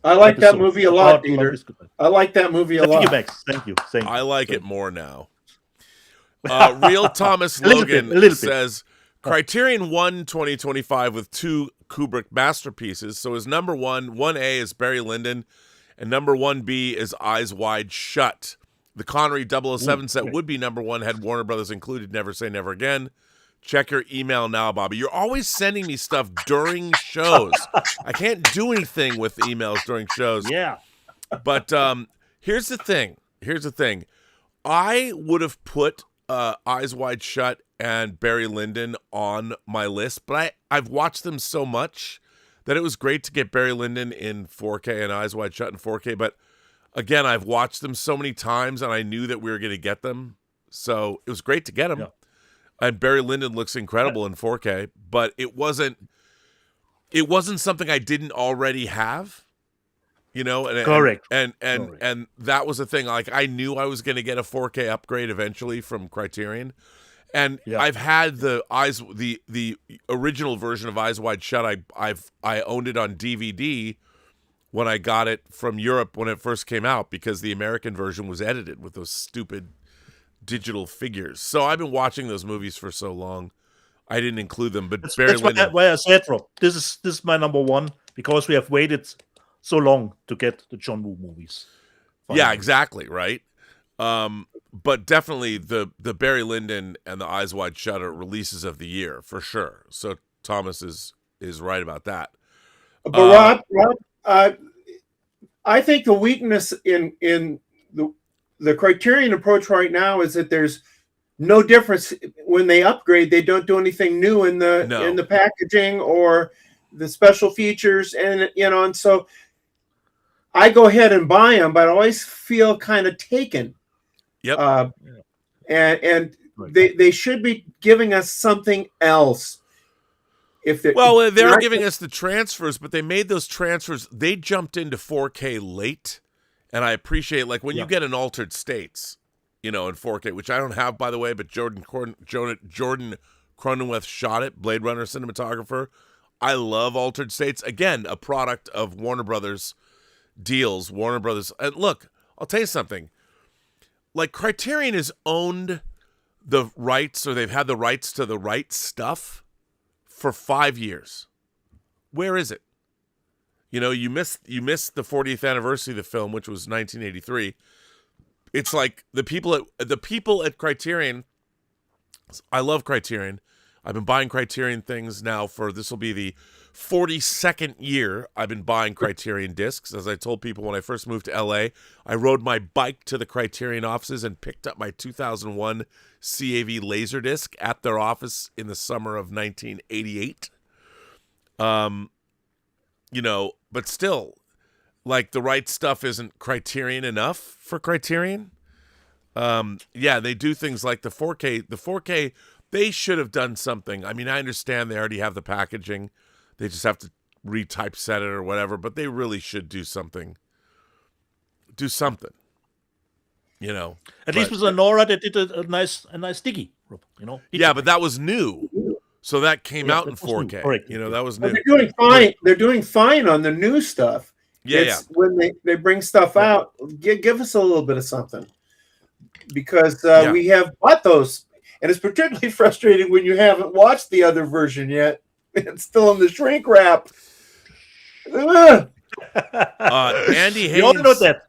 I like that movie a lot, Peter. I like that movie a lot. Thank you, Max. Thank you. I like it more now. Real Thomas Logan says, Criterion won 2025 with 2 Kubrick masterpieces. So his number 1A is Barry Lyndon, and number 1B is Eyes Wide Shut. The Connery 007 set would be number 1 had Warner Brothers included Never Say Never Again. Check your email now, Bobby. You're always sending me stuff during shows. I can't do anything with emails during shows. Yeah. But here's the thing. I would have put Eyes Wide Shut and Barry Lyndon on my list, but I've watched them so much that it was great to get Barry Lyndon in 4K and Eyes Wide Shut in 4K. But again, I've watched them so many times, and I knew that we were going to get them, so it was great to get them. Yeah. And Barry Lyndon looks incredible in 4K, but it wasn't something I didn't already have. You know, Correct. And that was the thing. Like, I knew I was going to get a 4K upgrade eventually from Criterion, and I've had the original version of Eyes Wide Shut. I owned it on DVD when I got it from Europe when it first came out, because the American version was edited with those stupid digital figures. So I've been watching those movies for so long, I didn't include them. But that's why I said, Rob, this is my number one, because we have waited so long to get the John Woo movies. Finally. Yeah, exactly, right? But definitely the Barry Lyndon and the Eyes Wide Shut are releases of the year for sure. So Thomas is right about that. But Rob, I think the weakness in the Criterion approach right now is that there's no difference when they upgrade. They don't do anything new in the packaging or the special features, and and so I go ahead and buy them, but I always feel kind of taken. Yep. And they should be giving us something else. They're giving us the transfers, but they made those transfers. They jumped into 4K late, and I appreciate, like, when you get an Altered States, in 4K, which I don't have, by the way, but Jordan Cronenweth shot it, Blade Runner cinematographer. I love Altered States. Again, a product of Warner Brothers deals. Warner Brothers, and look, I'll tell you something. Like, Criterion has owned the rights, or they've had the rights to the right stuff for 5 years. Where is it? You missed the 40th anniversary of the film, which was 1983. It's like the people at Criterion. I love Criterion. I've been buying Criterion things now this will be the 42nd year I've been buying Criterion discs. As I told people when I first moved to LA, I rode my bike to the Criterion offices and picked up my 2001 CAV Laserdisc at their office in the summer of 1988. But still, like, the right stuff isn't Criterion enough for Criterion. They do things like the 4K. The 4K, they should have done something. I mean, I understand they already have the packaging. They just have to retypeset it or whatever, but they really should do something. Do something. At least with Nora, they did a nice sticky, But that was new. So that came out in 4K. That was new. But they're doing fine. They're doing fine on the new stuff. When they bring stuff out, give us a little bit of something, because we have bought those, and it's particularly frustrating when you haven't watched the other version yet. It's still in the shrink wrap. Andy Haynes. You all know that.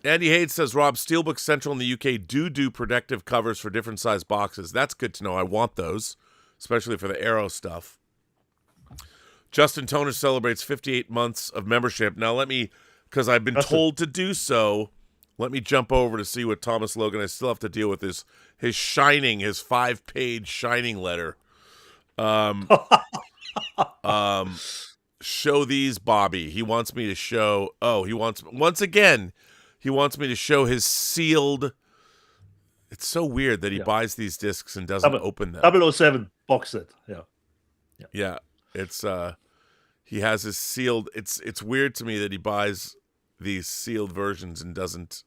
Andy Haynes says, Rob, Steelbook Central in the UK do protective covers for different size boxes. That's good to know. I want those, especially for the Arrow stuff. Justin Toner celebrates 58 months of membership. Now because I've been told to do so, let me jump over to see what Thomas Logan, I still have to deal with his 5-page Shining letter. Show these, Bobby. He wants me to show, he wants me to show his sealed. It's so weird that he buys these discs and doesn't open them. 007 box set. Yeah. It's he has his sealed. It's weird to me that he buys these sealed versions and doesn't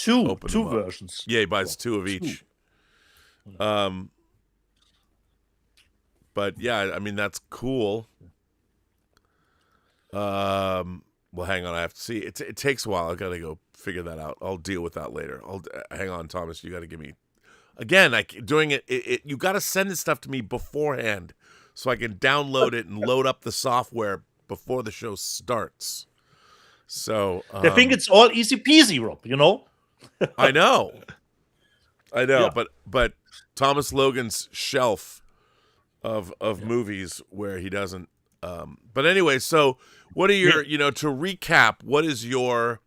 open two them versions. Yeah, he buys two of each. But yeah, I mean, that's cool. Well, hang on, I have to see. It takes a while. I gotta go figure that out. I'll deal with that later. Hang on, Thomas. You gotta give me. Again, doing it. You gotta send this stuff to me beforehand, so I can download it and load up the software before the show starts. So I think it's all easy peasy, Rob. I know. Yeah. But Thomas Logan's shelf of movies where he doesn't. But anyway, so what are your, to recap, what is your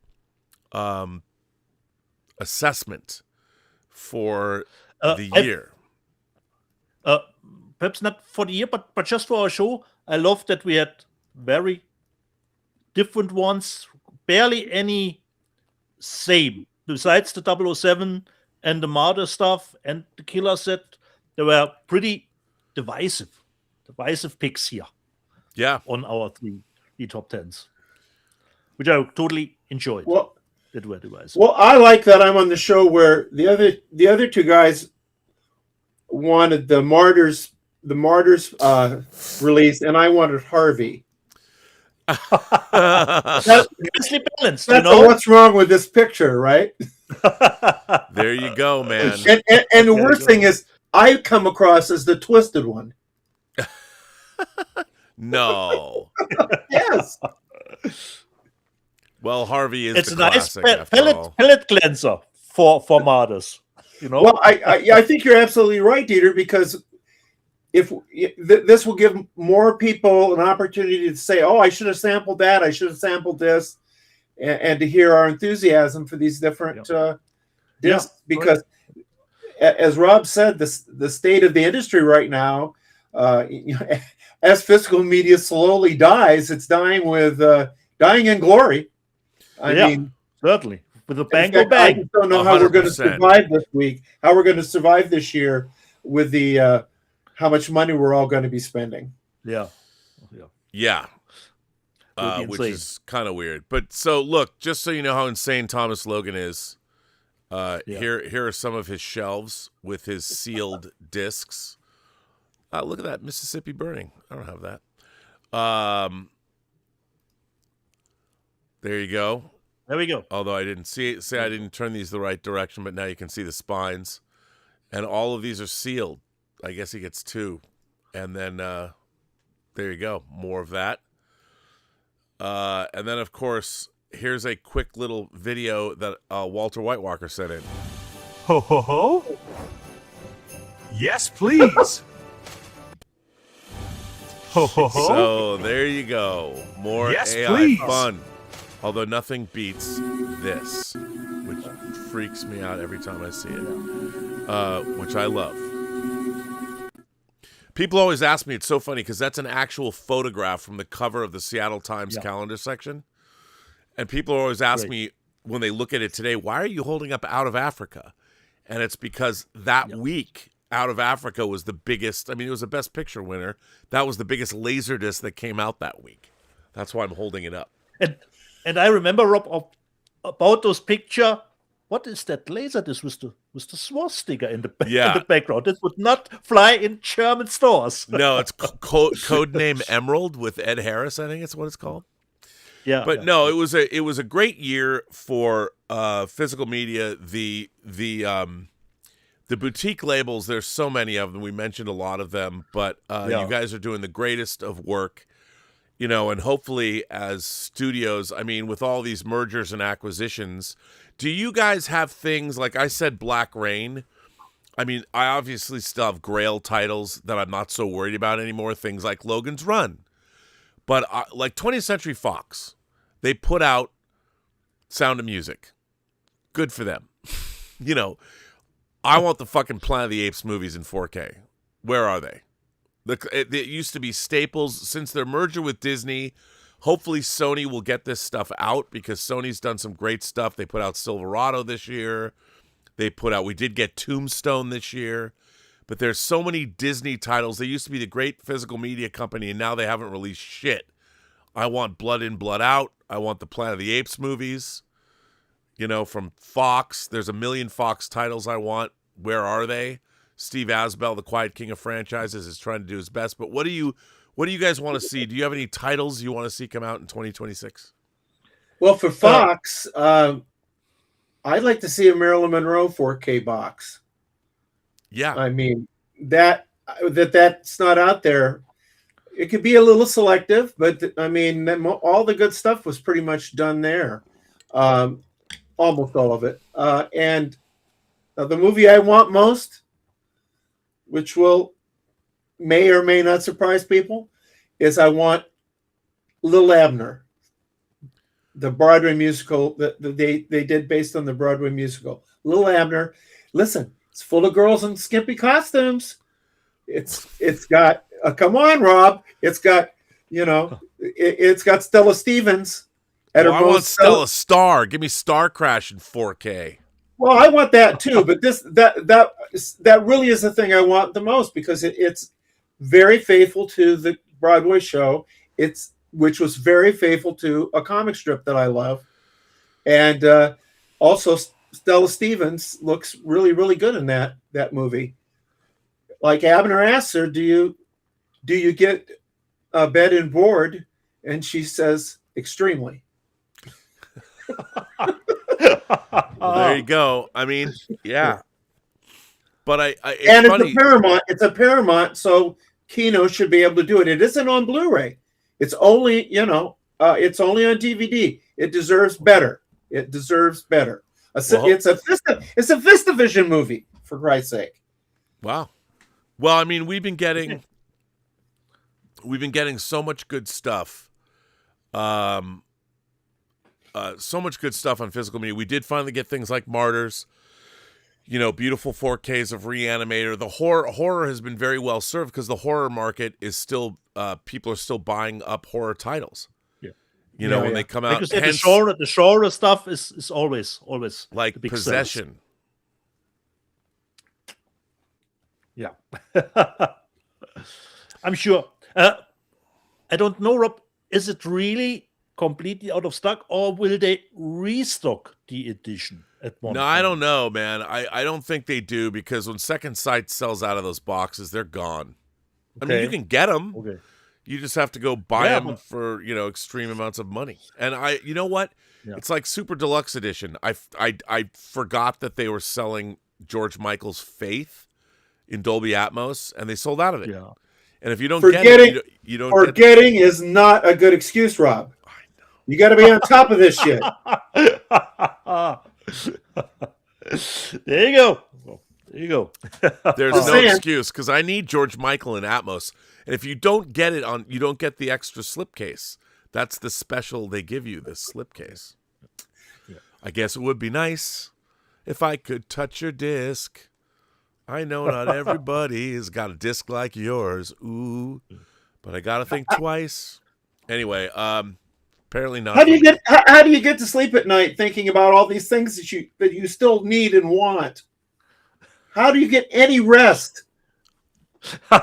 assessment for the I've- year. Perhaps not for the year, but just for our show. I love that we had very different ones, barely any same. Besides the 007 and the Martyr stuff and the Killer set, they were pretty divisive picks here Yeah. on our three top tens, which I totally enjoyed. Well, That were divisive. well, I like that I'm on the show where the other two guys wanted the Martyrs release, and I wanted Harvey. Nicely balanced, That's what's wrong with this picture, right? There you go, man. And the worst thing is, I come across as the twisted one. No. Yes. Well, Harvey is It's the a nice classic after all. pellet cleanser for Martyrs. You know? Well, I think you're absolutely right, Dieter, because if this will give more people an opportunity to say, "Oh, I should have sampled that. I should have sampled this," and to hear our enthusiasm for these different discs. Because, as Rob said, the state of the industry right now, as physical media slowly dies, it's dying in glory. I mean, certainly with a bang I or bang. just don't know how we're going to 100%. survive this week. How we're going to survive this year with the how much money we're all going to be spending. Yeah. Would be Which insane. is kind of weird. But so look, just so you know how insane Thomas Logan is, here are some of his shelves with his sealed discs. Look at that, Mississippi Burning. I don't have that. There you go. There we go. Although I didn't I didn't turn these the right direction, but now you can see the spines. And all of these are sealed. I guess he gets two. And then there you go. More of that. And then, of course, here's a quick little video that Walter Whitewalker sent in. Ho, ho, ho. Yes, please. Ho, ho, ho. So there you go. More Yes, AI please. fun. Although nothing beats this, which freaks me out every time I see it, which I love. People always ask me, it's so funny because that's an actual photograph from the cover of the Seattle Times calendar section. And people always ask me when they look at it today, why are you holding up Out of Africa? And it's because that week, Out of Africa was the biggest, it was the Best Picture winner. That was the biggest Laserdisc that came out that week. That's why I'm holding it up. And I remember, Rob, about those picture. What is that laser disc with the swastika in the background? This would not fly in German stores. No, it's Codename Emerald with Ed Harris, I think it's what it's called. Yeah. But no, it was a great year for physical media. The boutique labels, there's so many of them. We mentioned a lot of them, but you guys are doing the greatest of work. And hopefully as studios, with all these mergers and acquisitions, do you guys have things like I said, Black Rain? I obviously still have Grail titles that I'm not so worried about anymore. Things like Logan's Run. But like 20th Century Fox, they put out Sound of Music. Good for them. I want the fucking Planet of the Apes movies in 4K. Where are they? It used to be staples. Since their merger with Disney, hopefully Sony will get this stuff out because Sony's done some great stuff. They put out Silverado this year. We did get Tombstone this year. But there's so many Disney titles. They used to be the great physical media company, and now they haven't released shit. I want Blood In, Blood Out. I want the Planet of the Apes movies. From Fox. There's a million Fox titles I want. Where are they? Steve Asbell, the Quiet King of Franchises, is trying to do his best. But what do you guys want to see? Do you have any titles you want to see come out in 2026? Well, for Fox, I'd like to see a Marilyn Monroe 4K box. Yeah. That's not out there. It could be a little selective, but all the good stuff was pretty much done there. Almost all of it. And the movie I want most, which may or may not surprise people, is I want Lil Abner, the Broadway musical that they did based on the Broadway musical. Lil Abner, listen, It's full of girls in skimpy costumes. It's got come on, Rob. It's got it's got Stella Stevens at her I want most Stella Star. Give me Star Crash in 4K. Well, I want that too, but that really is the thing I want the most, because it's very faithful to the Broadway show. Which was very faithful to a comic strip that I love, and also Stella Stevens looks really, really good in that movie. Like Abner asks her, "Do you get a bed and board?" And she says, "Extremely." Well, there you go. I mean, yeah. But it's funny. It's a Paramount, so Kino should be able to do it. It isn't on Blu-ray. It's only it's only on DVD. It deserves better. It deserves better. It's a VistaVision movie, for Christ's sake. Wow. Well, I mean, we've been getting so much good stuff. So much good stuff on physical media. We did finally get things like Martyrs, beautiful 4Ks of Reanimator. The horror has been very well served, because the horror market is still, people are still buying up horror titles. Yeah. When they come out. Like you said, the genre stuff is always like the big Possession. Sales. Yeah. I'm sure. I don't know, Rob, is it really completely out of stock, or will they restock the edition at one No, time? I don't know, man. I don't think they do, because when Second Sight sells out of those boxes, they're gone. Okay. I mean, you can get them. Okay. You just have to go buy them for, extreme amounts of money. And you know what? Yeah. It's like Super Deluxe Edition. I forgot that they were selling George Michael's Faith in Dolby Atmos, and they sold out of it. Yeah. And if you don't get it, you don't Forgetting is not a good excuse, Rob. You got to be on top of this shit. There you go. There you go. There's no excuse, because I need George Michael in Atmos. And if you don't get it you don't get the extra slipcase. That's the special they give you, the slipcase. Yeah. I guess it would be nice if I could touch your disc. I know not everybody's got a disc like yours. Ooh. But I got to think twice. Anyway, apparently not. How do you get to sleep at night thinking about all these things that you still need and want? How do you get any rest? It's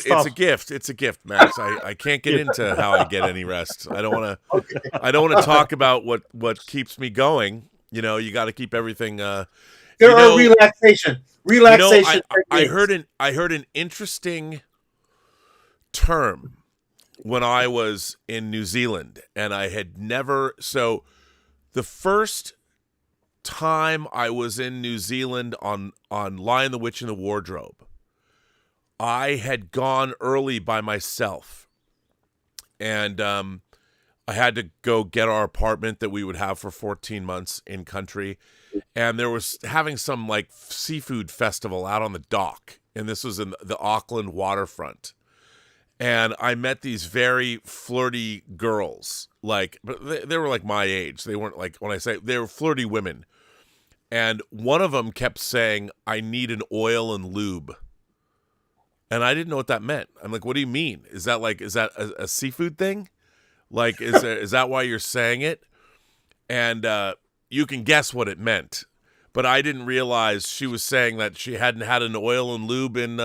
a gift. It's a gift, Max. I can't get into how I get any rest. I don't want to talk about what keeps me going. You got to keep everything. There are relaxation. I heard an interesting term when I was in New Zealand, and I had never. So the first time I was in New Zealand on Lion the Witch in the Wardrobe, I had gone early by myself, and I had to go get our apartment that we would have for 14 months in country, and there was having some like seafood festival out on the dock, and this was in the Auckland waterfront. And I met these very flirty girls, but they were like my age. They weren't like, when I say, they were flirty women. And one of them kept saying, "I need an oil and lube." And I didn't know what that meant. I'm like, "What do you mean? Is that a seafood thing? Like, is that why you're saying it?" And you can guess what it meant. But I didn't realize she was saying that she hadn't had an oil and lube and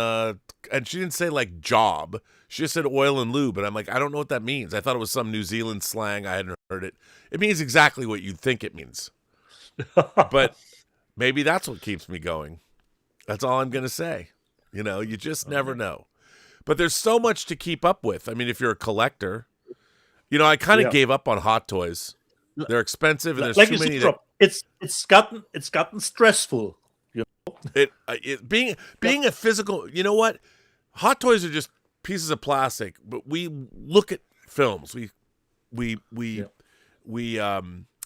she didn't say like job. She just said oil and lube. And I'm like, I don't know what that means. I thought it was some New Zealand slang. I hadn't heard it. It means exactly what you'd think it means. But maybe that's what keeps me going. That's all I'm going to say. You just never know. But there's so much to keep up with. I mean, if you're a collector, I kind of gave up on hot toys. They're expensive, and there's like too many. It's gotten stressful. Being a physical. You know what? Hot toys are just pieces of plastic, but we look at films. We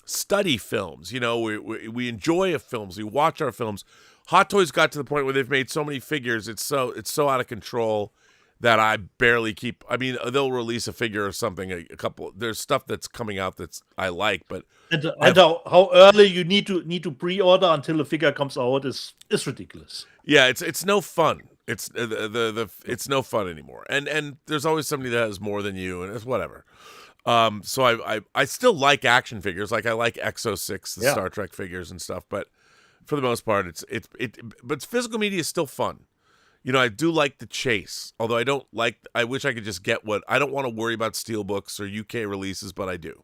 study films. We enjoy films. We watch our films. Hot toys got to the point where they've made so many figures. It's so out of control. that I barely keep. I mean, they'll release a figure or something. A couple. There's stuff that's coming out that's I like, but And how early you need to pre-order until the figure comes out is ridiculous. yeah, it's no fun. It's it's no fun anymore. And there's always somebody that has more than you, and it's whatever. So I still like action figures. Like I like X06, the Star Trek figures and stuff, but for the most part, but physical media is still fun. You know, I do like the chase, although I wish I could just get I don't want to worry about steelbooks or UK releases, but I do.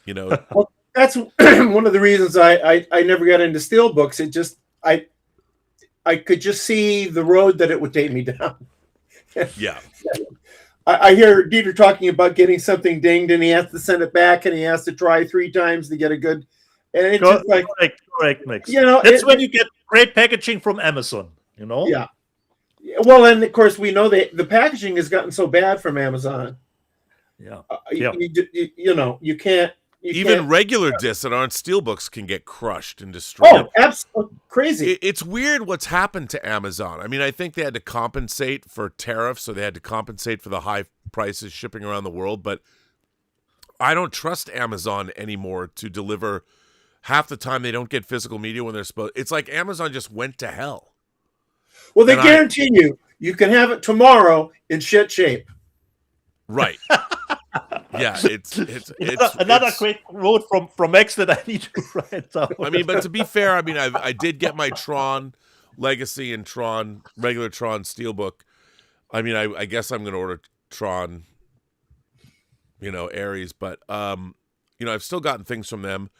You know, Well, that's one of the reasons I never got into steelbooks. It just I could just see the road that it would take me down. yeah. I hear Dieter talking about getting something dinged, and he has to send it back, and he has to try 3 times to get a good. And it's just like correct, Max. You know, that's when you get great packaging from Amazon. You know. Yeah. Well, and of course we know that the packaging has gotten so bad from Amazon. Yeah. You know, you can't. Even regular discs that aren't steelbooks can get crushed and destroyed. Oh, absolutely crazy! It's weird what's happened to Amazon. I mean, I think they had to compensate for tariffs, so they had to compensate for the high prices shipping around the world. But I don't trust Amazon anymore to deliver. Half the time they don't get physical media when they're supposed. It's like Amazon just went to hell. Well, they guarantee you can have it tomorrow in shit shape. Right. Yeah, it's another quick quote from Max that I need to write down. I mean, but to be fair, I mean, I did get my Tron Legacy and regular Tron Steelbook. I mean, I guess I'm going to order Tron, you know, Ares, but you know, I've still gotten things from them.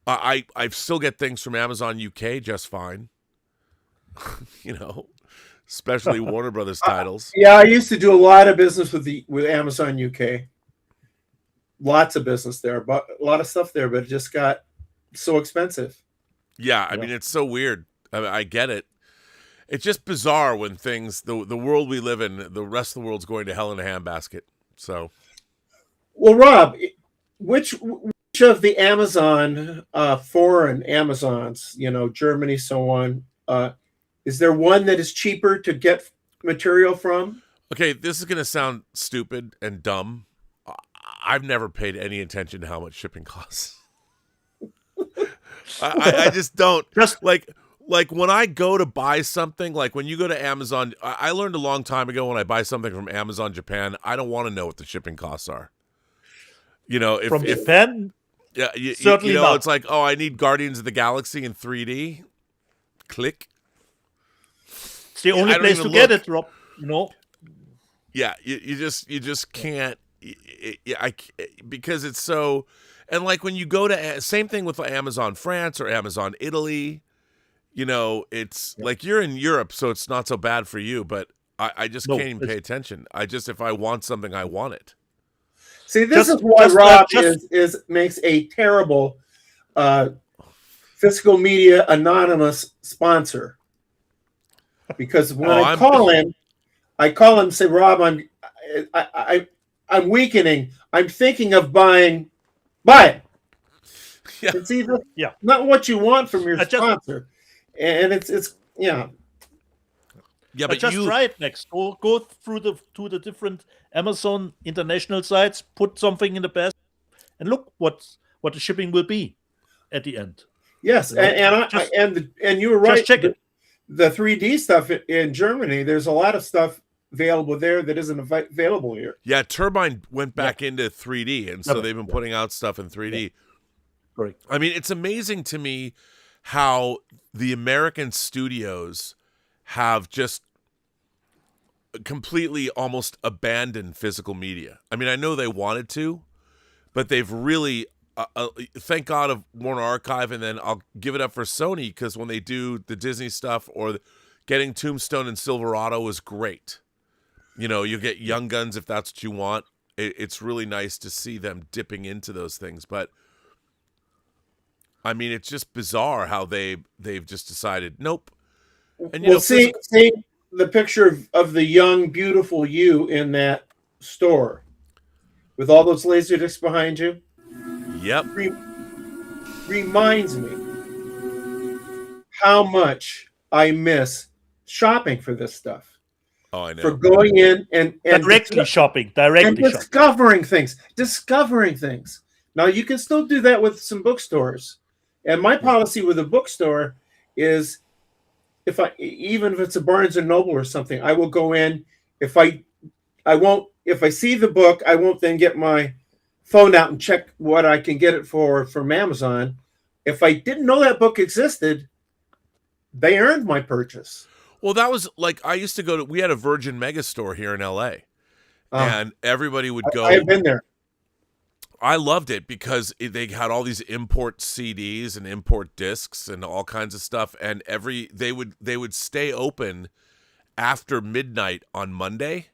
I still get things from Amazon UK just fine. You know, especially Warner Brothers titles. Yeah, I used to do a lot of business with Amazon UK. Lots of business there, but a lot of stuff there, but it just got so expensive. Yeah, I mean, it's so weird. I get it. It's just bizarre when the world we live in, the rest of the world's going to hell in a handbasket. So, well, Rob, which of the Amazon foreign Amazons, you know, Germany, so on, is there one that is cheaper to get material from? Okay, this is going to sound stupid and dumb. I've never paid any attention to how much shipping costs. I just don't. Just like when I go to buy something, like when you go to Amazon, I learned a long time ago when I buy something from Amazon Japan, I don't want to know what the shipping costs are. You know, from Japan, yeah, certainly you know, not. it's like, oh, I need Guardians of the Galaxy in 3D. Click. It's the only place to get it, Rob. You know. Yeah, you just can't. Because it's so, and like when you go to same thing with Amazon France or Amazon Italy, you know, it's like you're in Europe, so it's not so bad for you. But I just can't even pay attention. If I want something, I want it. See, this is why Rob makes a terrible Physical Media Anonymous sponsor. Because when I call him and say, Rob, I'm weakening. I'm thinking of buy it. Yeah. It's either not what you want from your sponsor, and it's yeah. Yeah, but just try it next. Go through to the different Amazon international sites, put something in the basket, and look what the shipping will be at the end. Yes, and you were right. Just check it. The 3D stuff in Germany, there's a lot of stuff available there that isn't available here. Yeah, Turbine went back into 3D, and so they've been putting out stuff in 3D. Yeah. Great. I mean, it's amazing to me how the American studios have just completely almost abandoned physical media. I mean, I know they wanted to, but they've really thank God of Warner Archive, and then I'll give it up for Sony, because when they do the Disney stuff or getting Tombstone and Silverado is great. You know, you get Young Guns if that's what you want. It's really nice to see them dipping into those things. But I mean, it's just bizarre how they've just decided nope. And you know, see the picture of the young, beautiful you in that store with all those laser discs behind you. Yep. Reminds me how much I miss shopping for this stuff. Oh, I know. for going in and Directly shopping. discovering things. Now you can still do that with some bookstores. And my policy with a bookstore is if it's a Barnes and Noble or something, I will go in. If I see the book, I won't then get my phone out and check what I can get it for from Amazon. If I didn't know that book existed, they earned my purchase. Well, that was like I used to we had a Virgin Megastore here in LA, and everybody would go. I've been there. I loved it because they had all these import CDs and import discs and all kinds of stuff, and they would stay open after midnight on Monday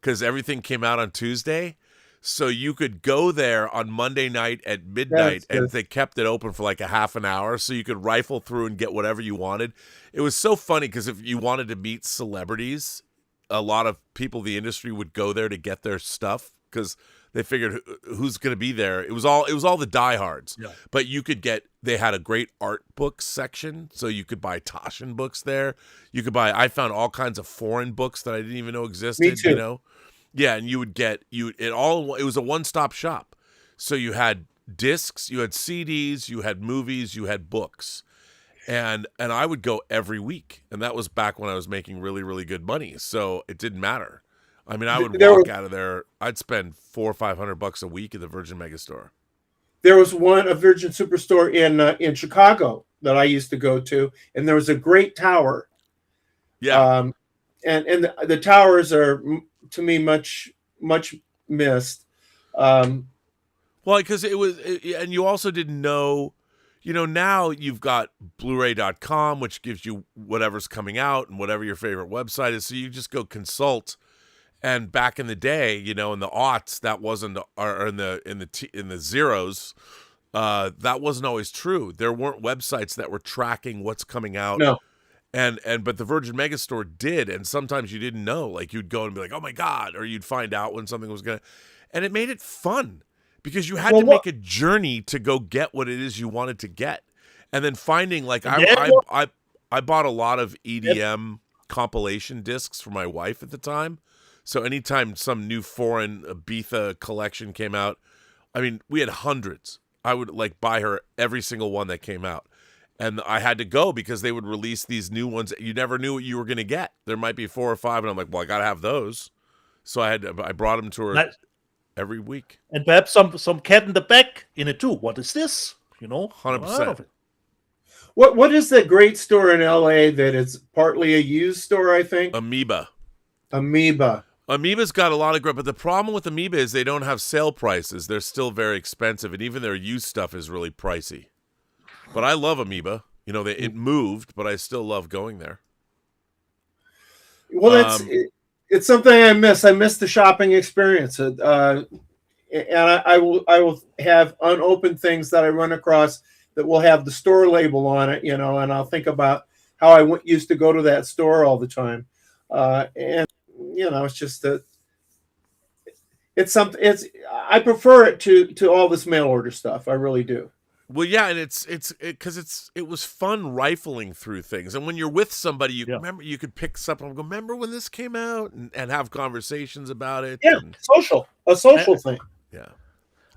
because everything came out on Tuesday. So you could go there on Monday night at midnight, and they kept it open for like a half an hour, so you could rifle through and get whatever you wanted. It was so funny because if you wanted to meet celebrities, a lot of people in the industry would go there to get their stuff because they figured who's going to be there. It was all the diehards. Yeah. But they had a great art book section, so you could buy Taschen books there. I found all kinds of foreign books that I didn't even know existed. Me too. You know? Yeah, and it was a one-stop shop. So you had discs, you had CDs, you had movies, you had books. And I would go every week. And that was back when I was making really, really good money. So it didn't matter. I mean, I would walk out of there. I'd spend $400 or $500 a week at the Virgin Megastore. There was a Virgin Superstore in Chicago that I used to go to, and there was a great tower. Yeah. And the towers are, to me, much missed. Well, because and you also didn't know, now you've got Blu-ray.com, which gives you whatever's coming out and whatever your favorite website is. So you just go consult. And back in the day, in the aughts, that wasn't, or in the zeros, that wasn't always true. There weren't websites that were tracking what's coming out. No. But the Virgin Megastore did, and sometimes you didn't know. Like you'd go and be like, "Oh my God," or you'd find out when something was and it made it fun because you had to make a journey to go get what it is you wanted to get, and then finding like I bought a lot of EDM compilation discs for my wife at the time. So anytime some new foreign Ibiza collection came out, I mean, we had hundreds. I would buy her every single one that came out. And I had to go because they would release these new ones. You never knew what you were going to get. There might be 4 or 5, and I'm like, well, I got to have those. So I brought them to her every week. And perhaps some cat in the back in it too. What is this? 100%. What is that great store in LA that is partly a used store, I think? Amoeba. Amoeba's got a lot of growth, but the problem with Amoeba is they don't have sale prices. They're still very expensive, and even their used stuff is really pricey. But I love Amoeba. It moved, but I still love going there. Well, it's something I miss. I miss the shopping experience, and I will have unopened things that I run across that will have the store label on it, and I'll think about how I used to go to that store all the time, and it's just it's something. I prefer it to all this mail order stuff. I really do. Well, yeah, and it's because it was fun rifling through things, and when you're with somebody, remember you could pick something and go, remember when this came out, and have conversations about it. Yeah, a social thing. Yeah,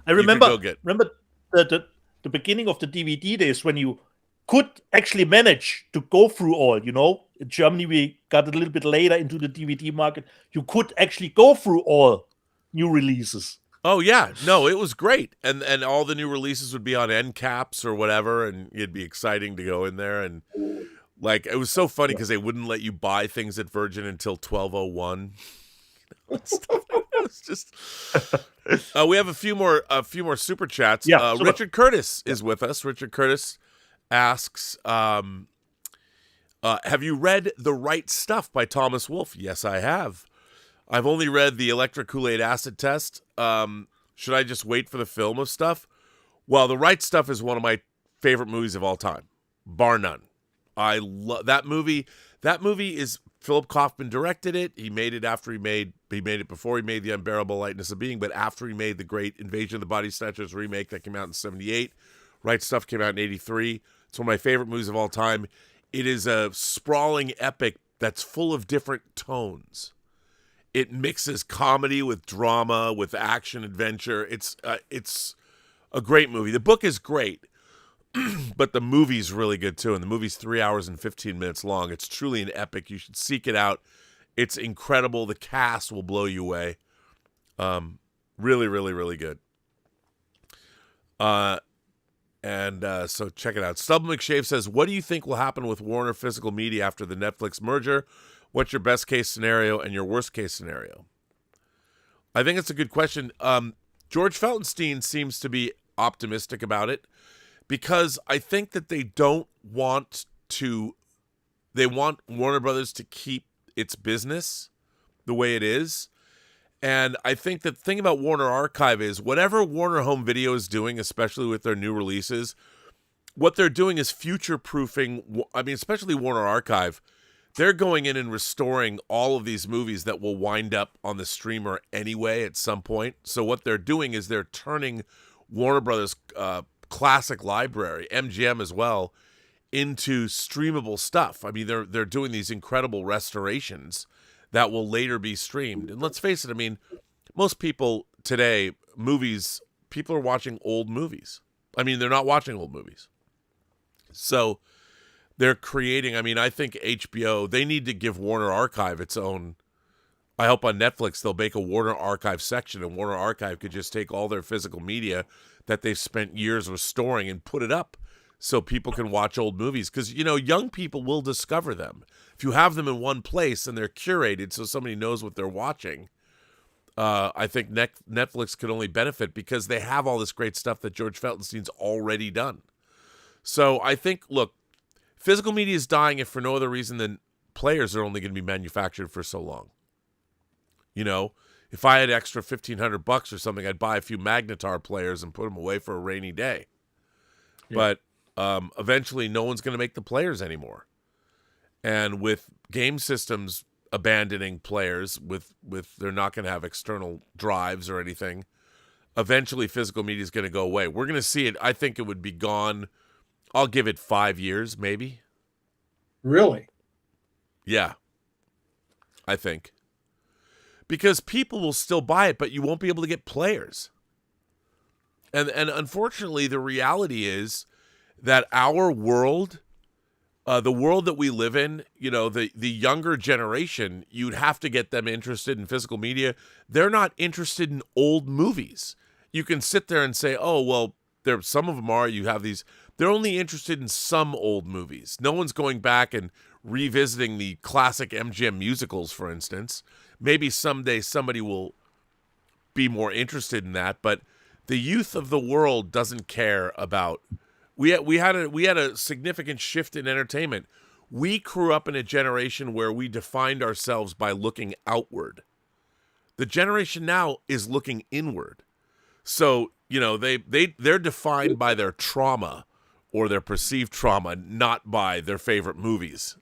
I remember the beginning of the DVD days when you could actually manage to go through all. In Germany we got a little bit later into the DVD market. You could actually go through all new releases. Oh yeah, no, it was great, and all the new releases would be on end caps or whatever, and it'd be exciting to go in there, and it was so funny because they wouldn't let you buy things at Virgin until 12:01. It was just. We have a few more super chats. Yeah, Richard Curtis is with us. Richard Curtis asks, "Have you read The Right Stuff by Thomas Wolfe?" Yes, I have. I've only read the Electric Kool-Aid Acid Test. Should I just wait for the film of stuff? Well, The Right Stuff is one of my favorite movies of all time, bar none. I love that movie. That movie is Philip Kaufman directed it. He made it after he made it before he made The Unbearable Lightness of Being, but after he made the great Invasion of the Body Snatchers remake that came out in 1978. Right Stuff came out in 1983. It's one of my favorite movies of all time. It is a sprawling epic that's full of different tones. It mixes comedy with drama, with action, adventure. It's a great movie. The book is great, but the movie's really good too. And the movie's 3 hours and 15 minutes long. It's truly an epic. You should seek it out. It's incredible. The cast will blow you away. Really, really, really good. So check it out. Stubble McShave says, what do you think will happen with Warner Physical Media after the Netflix merger? What's your best case scenario and your worst case scenario? I think it's a good question. George Feltenstein seems to be optimistic about it because I think that they want Warner Brothers to keep its business the way it is. And I think the thing about Warner Archive is whatever Warner Home Video is doing, especially with their new releases, what they're doing is future-proofing. I mean, especially Warner Archive, they're going in and restoring all of these movies that will wind up on the streamer anyway at some point. So what they're doing is they're turning Warner Brothers' classic library, MGM as well, into streamable stuff. I mean, they're doing these incredible restorations that will later be streamed. And let's face it, I mean, most people today, people are watching old movies. I mean, they're not watching old movies. So they're creating, I mean, I think HBO, they need to give Warner Archive its own. I hope on Netflix they'll make a Warner Archive section, and Warner Archive could just take all their physical media that they've spent years restoring and put it up so people can watch old movies. Because, young people will discover them. If you have them in one place and they're curated so somebody knows what they're watching, I think Netflix could only benefit because they have all this great stuff that George Feltenstein's already done. So I think, look, physical media is dying if for no other reason than players are only going to be manufactured for so long. If I had extra $1,500 or something, I'd buy a few Magnetar players and put them away for a rainy day. Yeah. But eventually no one's going to make the players anymore. And with game systems abandoning players, with they're not going to have external drives or anything, eventually physical media is going to go away. We're going to see it. I think it would be gone. I'll give it 5 years, maybe. Really? Yeah, I think. Because people will still buy it, but you won't be able to get players. And unfortunately, the reality is that our world, the world that we live in, the younger generation, you'd have to get them interested in physical media. They're not interested in old movies. You can sit there and say, oh, well, some of them are. You have these. They're only interested in some old movies. No one's going back and revisiting the classic MGM musicals, for instance. Maybe someday somebody will be more interested in that, but the youth of the world doesn't care about. We had a significant shift in entertainment. We grew up in a generation where we defined ourselves by looking outward. The generation now is looking inward. So, they're defined by their trauma or their perceived trauma, not by their favorite movies.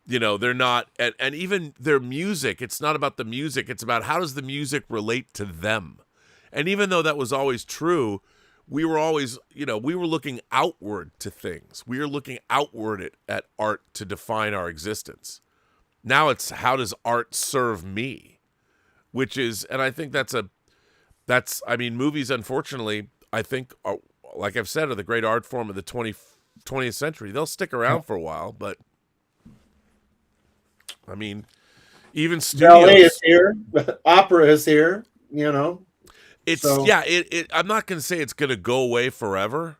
They're not, and even their music, it's not about the music, it's about how does the music relate to them. And even though that was always true, we were always, we were looking outward to things. We were looking outward at art to define our existence. Now it's how does art serve me? Which is, and I think movies, unfortunately, I think, are, like I've said, are the great art form of the 20th century. They'll stick around for a while, but even studios. Ballet is here. Opera is here, It's so. Yeah. I'm not going to say it's going to go away forever,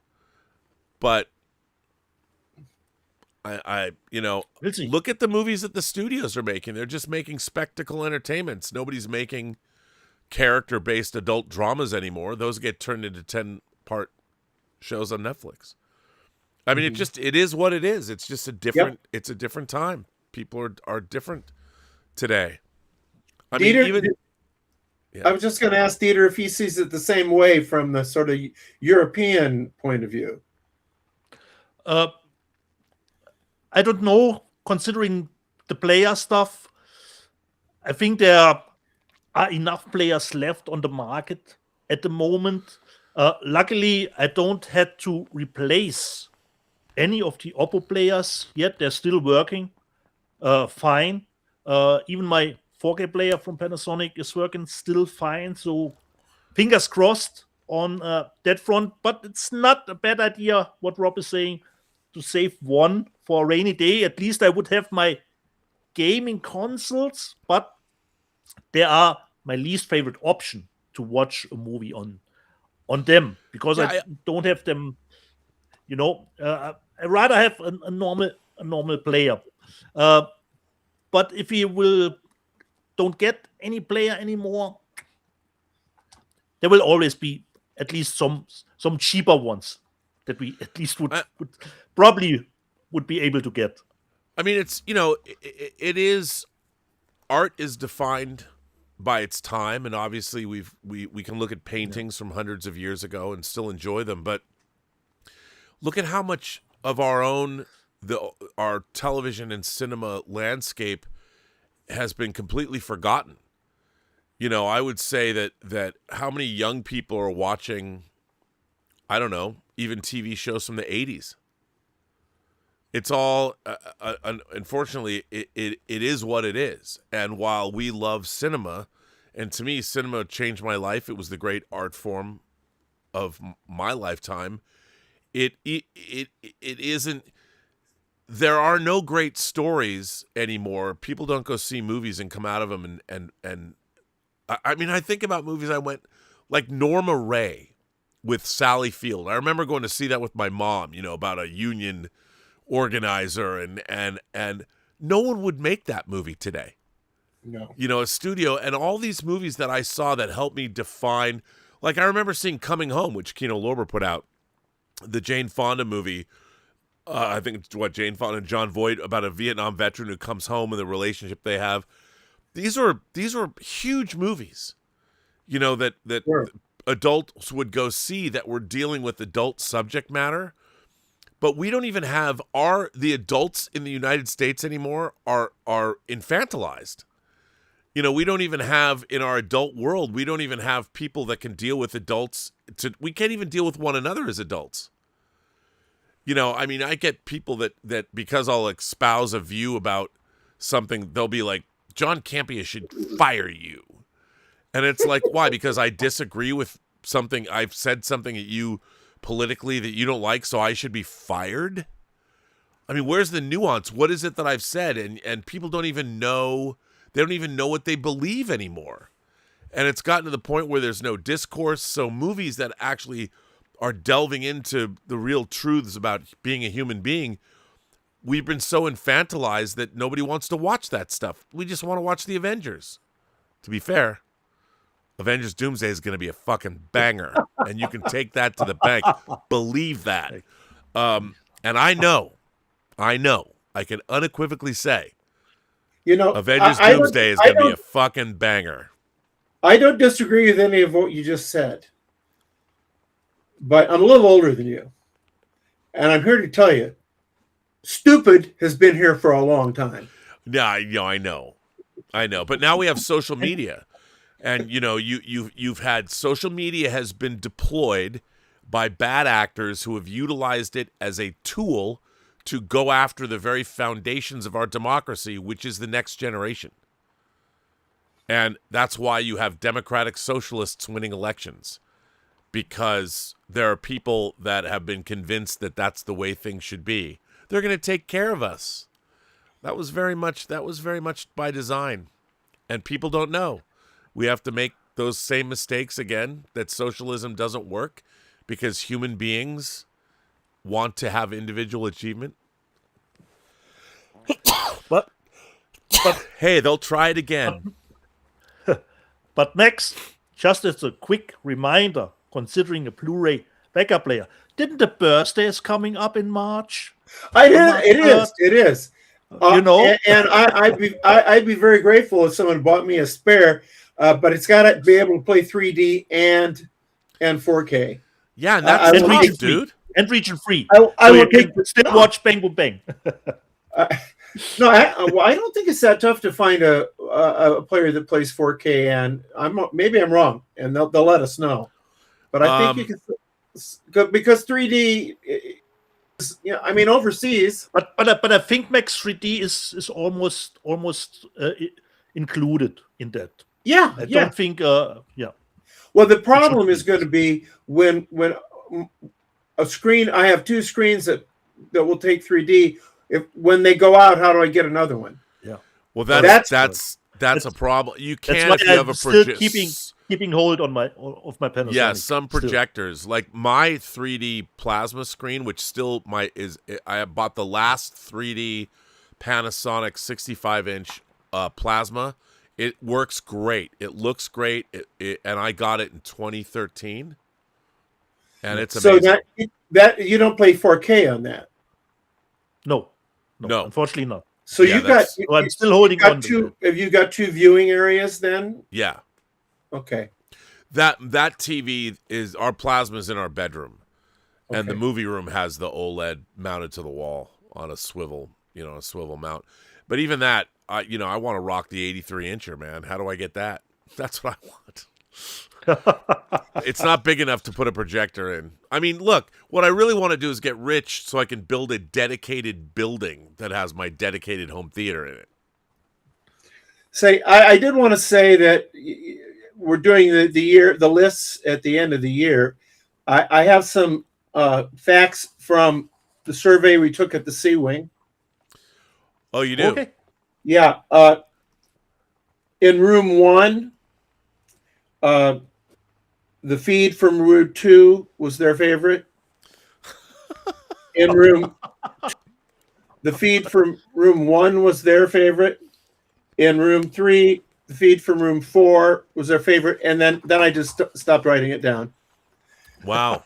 but look at the movies that the studios are making. They're just making spectacle entertainments. Nobody's making character-based adult dramas anymore. Those get turned into 10-part shows on Netflix. It is what it is. It's just a different. Yep. It's a different time. People are different today. Dieter, I was just going to ask Dieter if he sees it the same way from the sort of European point of view. I don't know, considering the player stuff. I think there are enough players left on the market at the moment. Luckily, I don't have to replace any of the Oppo players yet. They're still working. fine. Even my 4K player from Panasonic is working still fine. So fingers crossed on that front. But it's not a bad idea what Rob is saying to save one for a rainy day. At least I would have my gaming consoles, but they are my least favorite option to watch a movie on them because I don't have them. I rather have a normal player. But if you don't get any player anymore, there will always be at least some cheaper ones that we at least would probably be able to get. I mean, it's it is, art is defined by its time, and obviously we can look at paintings from hundreds of years ago and still enjoy them, but look at how much of our television and cinema landscape has been completely forgotten. I would say that how many young people are watching, I don't know, even TV shows from the 80s. It's all, unfortunately, it is what it is. And while we love cinema, and to me, cinema changed my life, it was the great art form of my lifetime, it isn't, there are no great stories anymore. People don't go see movies and come out of them and I mean, I think about movies I went, like Norma Ray with Sally Field. I remember going to see that with my mom, about a union organizer, and no one would make that movie today. No. A studio, and all these movies that I saw that helped me define, like I remember seeing Coming Home, which Kino Lorber put out, the Jane Fonda movie. I think it's Jane Fonda and John Voight, about a Vietnam veteran who comes home and the relationship they have. These are huge movies, that Sure. adults would go see, that were dealing with adult subject matter. But we don't even have the adults in the United States anymore are infantilized. We don't even have, in our adult world, we don't even have people that can deal with adults. We can't even deal with one another as adults. I mean, I get people that because I'll espouse a view about something, they'll be like, John Campea should fire you. And it's like, why? Because I disagree with something, I've said something at you politically that you don't like, so I should be fired? I mean, where's the nuance? What is it that I've said? And people don't even know, they don't even know what they believe anymore. And it's gotten to the point where there's no discourse. So movies that actually are delving into the real truths about being a human being, we've been so infantilized that nobody wants to watch that stuff. We just want to watch the Avengers. To be fair, Avengers Doomsday is going to be a fucking banger, and you can take that to the bank. Believe that. And I know, I can unequivocally say, Avengers Doomsday is going to be a fucking banger. I don't disagree with any of what you just said, but I'm a little older than you, and I'm here to tell you, stupid has been here for a long time. Yeah, I know. But now we have social media, and you've had social media has been deployed by bad actors who have utilized it as a tool to go after the very foundations of our democracy, which is the next generation. And that's why you have democratic socialists winning elections, because there are people that have been convinced that that's the way things should be. They're going to take care of us. That was very much by design. And people don't know. We have to make those same mistakes again, that socialism doesn't work because human beings want to have individual achievement. But hey, they'll try it again. But Max, just as a quick reminder, considering a Blu-ray backup player, didn't the birthdays coming up in March? It is. And I'd be very grateful if someone bought me a spare, but it's got to be able to play 3D and 4K. Yeah, and that's tough, dude. And region free. I will still watch Bang Boom Bang. No, I don't think it's that tough to find a player that plays 4K, and maybe I'm wrong, and they'll let us know. But I think you can, because 3D, Yeah, I mean overseas. But I think Max 3D is almost included in that. Yeah, I yeah. don't think. Yeah. Well, the problem be. is going to be when a screen. I have two screens that will take 3D. When they go out, how do I get another one? Yeah. Well, that's a problem. You can't if you have a still keeping hold on my Panasonic. Yeah, some projectors like my 3D plasma screen, which still I bought the last 3D Panasonic 65-inch plasma. It works great. It looks great. And I got it in 2013, and it's amazing. So that you don't play 4K on that. No, No. Unfortunately not. So I'm still holding on to it. Have you got two viewing areas then? Yeah. Okay. That TV is our plasma's in our bedroom, and the movie room has the OLED mounted to the wall on a swivel, a swivel mount. But even that, I want to rock the 83-incher, man. How do I get that? That's what I want. It's not big enough to put a projector in. I mean, look, what I really want to do is get rich so I can build a dedicated building that has my dedicated home theater in it. Say, I did want to say that we're doing the lists at the end of the year. I have some facts from the survey we took at the Sea Wing. Oh, you do? Okay. Yeah. In room 1, the feed from room 2 was their favorite. The feed from room 1 was their favorite. In room 3, the feed from room 4 was their favorite, and then I just stopped writing it down. Wow,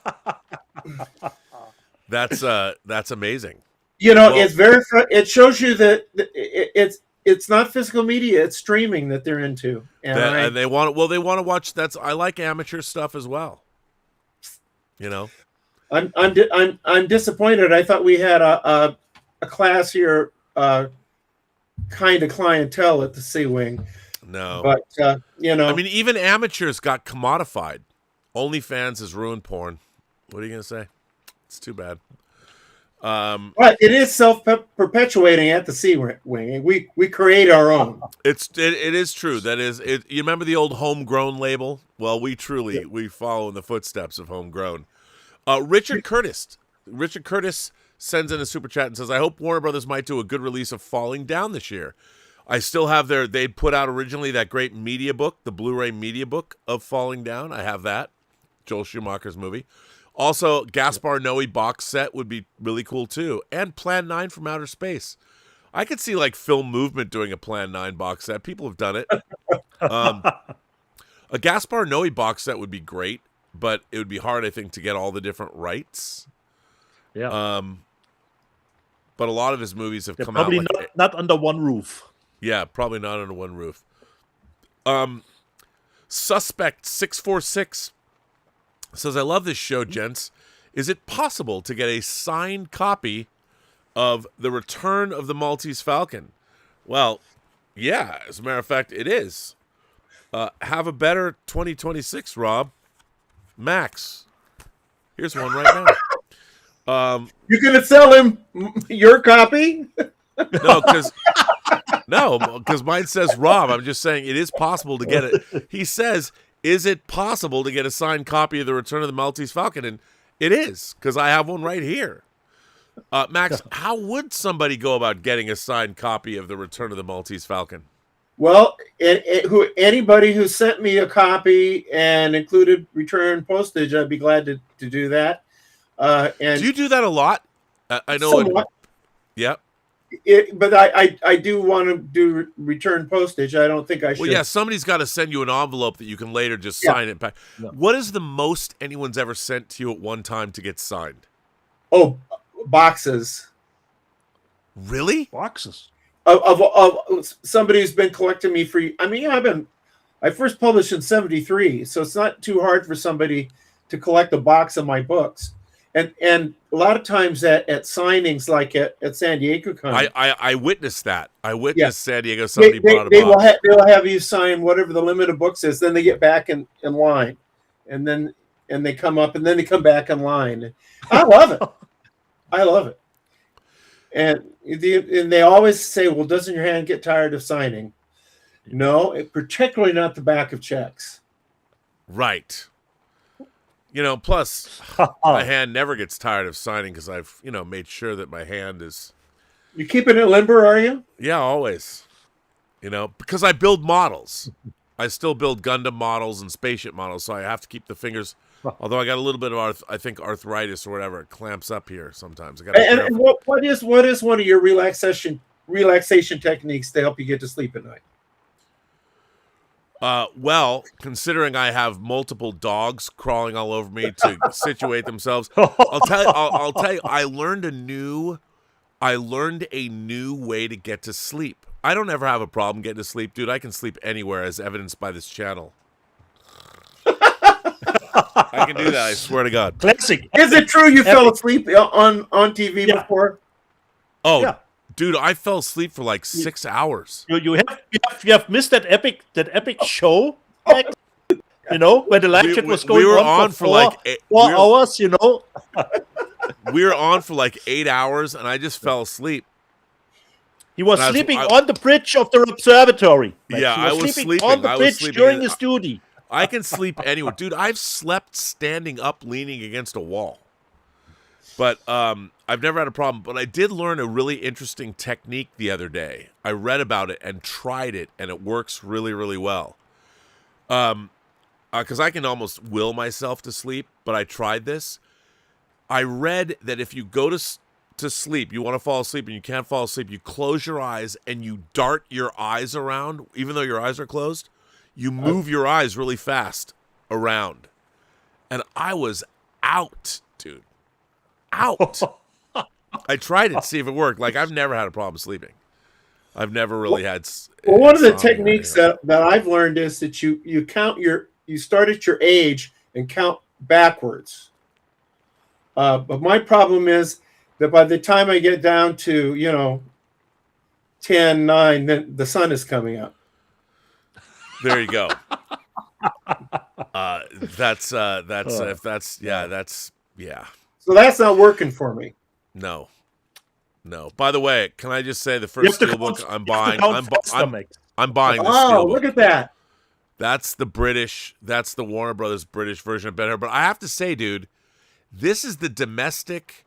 that's amazing. It's very. It shows you that it's not physical media; it's streaming that they're into, and they want to watch. I like amateur stuff as well. I'm disappointed. I thought we had a classier kind of clientele at the Sea Wing. No, but I mean, even amateurs got commodified. OnlyFans is ruined porn. What are you gonna say? It's too bad. But it is self-perpetuating at the Sea Wing. We create our own. It is true. That is it. You remember the old homegrown label? Well, we follow in the footsteps of homegrown. Richard Curtis sends in a super chat and says, "I hope Warner Brothers might do a good release of Falling Down this year. I still have they'd put out originally that great media book, the Blu-ray media book of Falling Down. I have that, Joel Schumacher's movie. Also, Gaspar Noé box set would be really cool too, and Plan 9 from Outer Space. I could see like Film Movement doing a Plan 9 box set. People have done it. A Gaspar Noé box set would be great, but it would be hard, I think, to get all the different rights. Yeah. But a lot of his movies have come probably out not under one roof. Yeah, probably not under one roof. Suspect 646 says, "I love this show, gents. Is it possible to get a signed copy of The Return of the Maltese Falcon?" Well, yeah, as a matter of fact, it is. Have a better 2026, Rob. Max, here's one right now. You're going to sell him your copy? No, because mine says Rob. I'm just saying it is possible to get it. He says, "Is it possible to get a signed copy of The Return of the Maltese Falcon?" And it is, because I have one right here. Max, how would somebody go about getting a signed copy of The Return of the Maltese Falcon? Well, anybody who sent me a copy and included return postage, I'd be glad to do that. And do you do that a lot? I know. Yeah. But I do want to do return postage. I don't think I should. Well, yeah, somebody's got to send you an envelope that you can later just sign it back. Yeah. What is the most anyone's ever sent to you at one time to get signed? Oh, boxes. Really? Boxes of somebody who's been collecting me for. I mean, I first published in '73, so it's not too hard for somebody to collect a box of my books. And a lot of times at signings, like at San Diego Con, I witnessed that. I witnessed San Diego. Somebody brought a box. They'll have you sign whatever the limit of books is. Then they get back in line, and they come up, and then they come back in line. I love it. I love it. And they always say, well, doesn't your hand get tired of signing? No, particularly not the back of checks. Right. Plus my hand never gets tired of signing because I've, made sure that my hand is. You keeping it limber, are you? Yeah, always. Because I build models. I still build Gundam models and spaceship models, so I have to keep the fingers. Although I got a little bit of arthritis or whatever, it clamps up here sometimes. And what is one of your relaxation techniques to help you get to sleep at night? Well, considering I have multiple dogs crawling all over me to situate themselves, I'll tell you, I learned a new way to get to sleep. I don't ever have a problem getting to sleep, dude. I can sleep anywhere, as evidenced by this channel. I can do that, I swear to God. Classic. Is it true you fell asleep on TV before? Oh, Yeah. dude, I fell asleep for like 6 hours. You have missed that epic show, where the live chat was going we were on for like 4 hours, We were on for like 8 hours, and I just fell asleep. He was sleeping on the bridge of the observatory. Yeah, I was sleeping on the bridge during his duty. I can sleep anywhere. Dude, I've slept standing up, leaning against a wall. But I've never had a problem. But I did learn a really interesting technique the other day. I read about it and tried it, and it works really, really well. Because I can almost will myself to sleep, but I tried this. I read that if you go to sleep, you want to fall asleep and you can't fall asleep, you close your eyes and you dart your eyes around, even though your eyes are closed. You move your eyes really fast around. And I was out, dude. Out. I tried it to see if it worked. Like, I've never had a problem sleeping. I've never really had. Well, one of the techniques that I've learned is that you start at your age and count backwards. But my problem is that by the time I get down to 10, 9, then the sun is coming up. There you go. That's. So that's not working for me. No. By the way, can I just say the first steelbook I'm buying? I'm buying the steelbook. Oh, look at that! That's the Warner Brothers British version of Ben Hur. But I have to say, dude, this is the domestic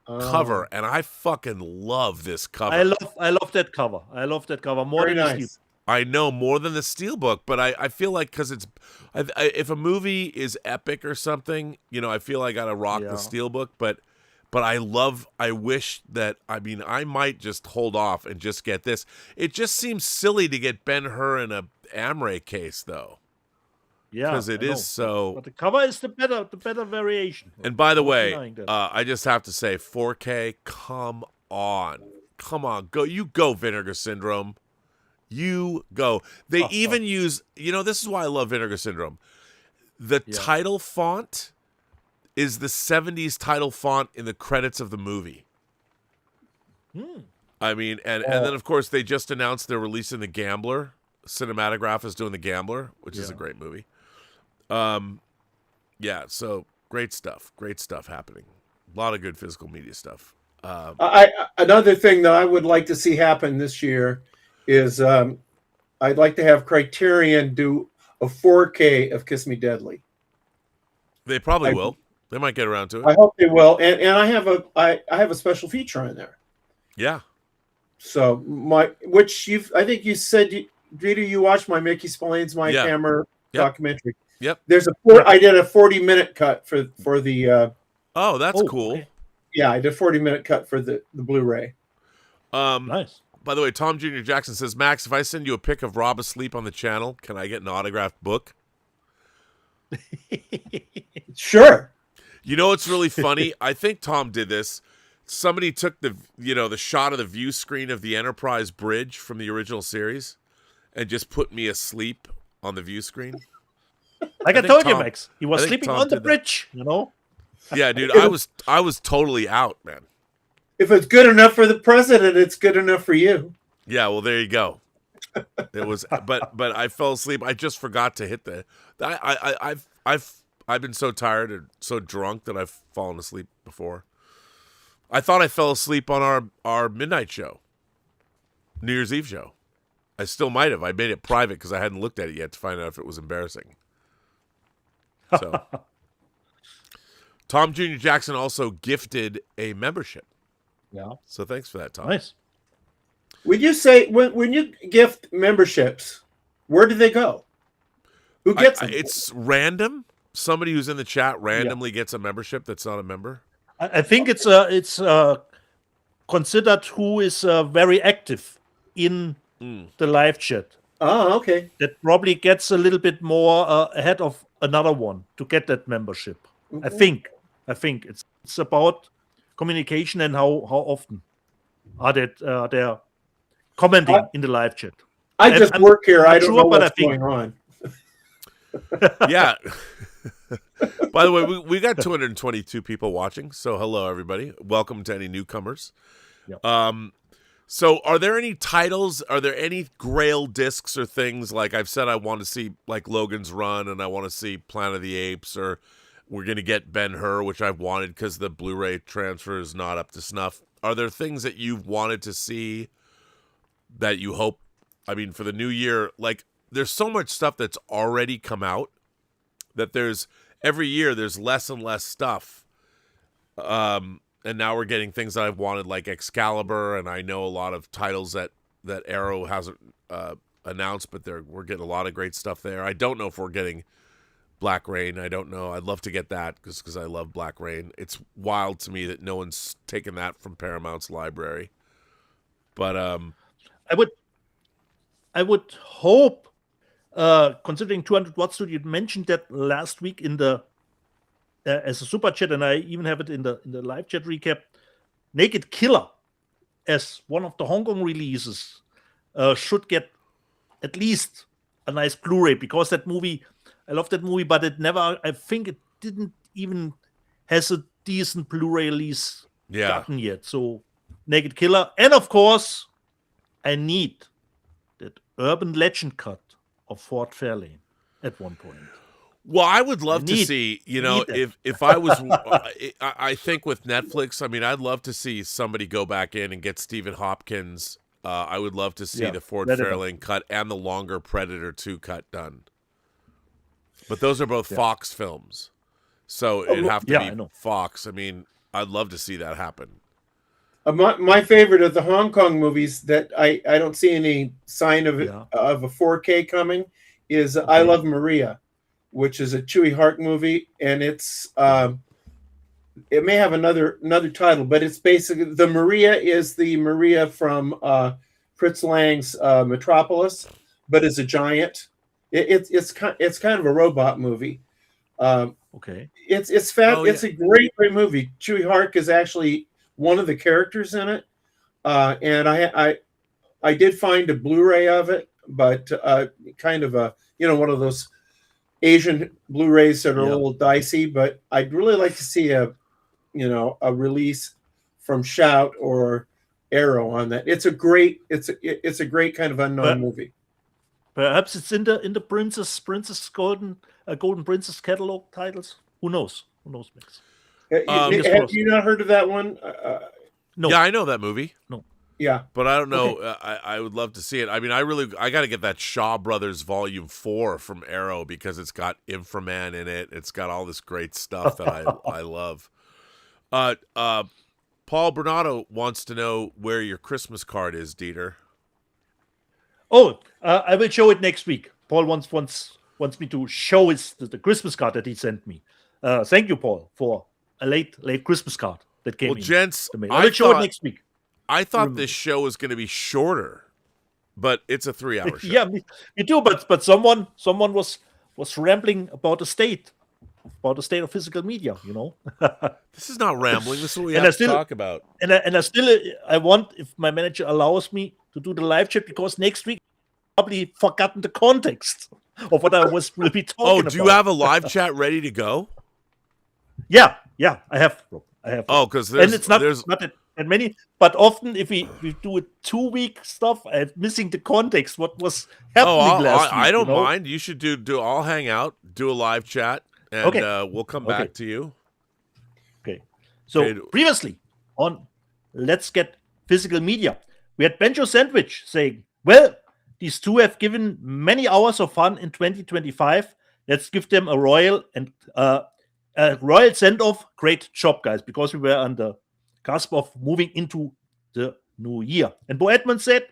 cover, and I fucking love this cover. I love that cover. I love that cover more Very than nice. the steelbook. I know, more than the steelbook, but I feel like because if a movie is epic or something, I feel I gotta rock the steelbook. But I wish that, I might just hold off and just get this. It just seems silly to get Ben Hur in a Amray case, though. Yeah, because it is so. But the cover is the better variation. And by the way, I just have to say, 4K. Come on, go, Vinegar Syndrome. You go. They even use. This is why I love Vinegar Syndrome. The title font is the 70s title font in the credits of the movie. And then of course they just announced they're releasing The Gambler. Cinematograph is doing The Gambler, which is a great movie. So great stuff happening. A lot of good physical media stuff. Another thing that I would like to see happen this year is I'd like to have Criterion do a 4K of Kiss Me Deadly. They probably will. They might get around to it. I hope they will. And I have a special feature on there. Yeah. So I think you said, Rita, you watched my Mickey Spillane's My Hammer documentary. Yep. I did a 40-minute cut for the. Oh, that's cool. Okay. Yeah, I did a 40-minute cut for the Blu-ray. Nice. By the way, Tom Jr. Jackson says, Max, if I send you a pic of Rob asleep on the channel, can I get an autographed book? Sure. You know what's really funny? I think Tom did this. Somebody took the shot of the view screen of the Enterprise bridge from the original series and just put me asleep on the view screen. Like I told you, Max, he was sleeping on the bridge. Yeah, dude, I was totally out, man. If it's good enough for the president, it's good enough for you. Yeah, well, there you go. It was, but I fell asleep. I just forgot to hit I've been so tired and so drunk that I've fallen asleep before. I thought I fell asleep on our midnight show, New Year's Eve show. I still might have. I made it private because I hadn't looked at it yet to find out if it was embarrassing. So, Tom Jr. Jackson also gifted a membership. Yeah. So thanks for that, Tom. Nice. Would you say when you gift memberships, where do they go? Who gets them? It's random. Somebody who's in the chat randomly gets a membership that's not a member. I think it's considered who is very active in the live chat. Oh, okay. That probably gets a little bit more ahead of another one to get that membership. I think it's about communication and how often are they're commenting in the live chat. I just work here. I don't know but what's going on. Yeah. By the way, we got 222 people watching, so hello everybody. Welcome to any newcomers. Yep. So are there any titles, are there any grail discs or things like I've said I want to see like Logan's Run and I want to see Planet of the Apes, or we're going to get Ben-Hur, which I've wanted because the Blu-ray transfer is not up to snuff. Are there things that you've wanted to see that you hope, I mean, for the new year, like there's so much stuff that's already come out that every year there's less and less stuff. And now we're getting things that I've wanted, like Excalibur, and I know a lot of titles that Arrow hasn't announced, but we're getting a lot of great stuff there. I don't know if we're getting Black Rain. I don't know. I'd love to get that because I love Black Rain. It's wild to me that no one's taken that from Paramount's library. But I would hope, considering 200 Watt Studio, you mentioned that last week in the as a super chat, and I even have it in the live chat recap. Naked Killer, as one of the Hong Kong releases, should get at least a nice Blu-ray, because that movie, I love that movie, but I think it didn't even has a decent Blu-ray release gotten yet. So Naked Killer, and of course, I need that urban legend cut of Fort Fairlane at one point. Well, I would love to see, if I was, I think with Netflix, I mean, I'd love to see somebody go back in and get Stephen Hopkins. I would love to see the Fort Fairlane cut and the longer Predator 2 cut done. But those are both Fox films. So it'd have to be Fox. I mean, I'd love to see that happen. My favorite of the Hong Kong movies that I don't see any sign of of a 4K coming is I Love Maria, which is a Chewy Hart movie, and it's it may have another title, but it's basically the Maria is the Maria from Fritz Lang's Metropolis, but it's a giant. It's kind of a robot movie. Okay, it's a great movie. Chewy Hart is actually one of the characters in it, and I did find a Blu-ray of it, but kind of a one of those Asian Blu-rays that are a little dicey, but I'd really like to see a release from Shout or Arrow on that. It's a great kind of unknown movie. Perhaps it's in the Princess Golden Princess catalog titles. Who knows? Max? Have you not heard of that one? No. Yeah, I know that movie. No. Yeah, but I don't know. Okay. I would love to see it. I mean, I got to get that Shaw Brothers Volume 4 from Arrow because it's got Inframan in it. It's got all this great stuff that I love. Paul Bernardo wants to know where your Christmas card is, Dieter. Oh, I will show it next week. Paul wants me to show the Christmas card that he sent me. Thank you, Paul, for a late Christmas card that came in. Well, gents, I will show it next week. I thought this show was going to be shorter, but it's a 3-hour show. Yeah, me too. But someone was rambling about the state of physical media. This is not rambling. This is what we have to talk about. And I want, if my manager allows me to do the live chat, because next week I've probably forgotten the context of what I will be talking about. Oh, do you have a live chat ready to go? Yeah, I have. Oh, because it's not that many, but often if we do a 2-week stuff, I'm missing the context. What was happening last week? I don't mind. You should do. I'll hang out, do a live chat, and we'll come back to you. Okay. So previously on Let's Get Physical Media. We had Benjo Sandwich saying, well, these two have given many hours of fun in 2025. Let's give them a royal send-off. Great job, guys, because we were on the cusp of moving into the new year. And Bo Edmond said,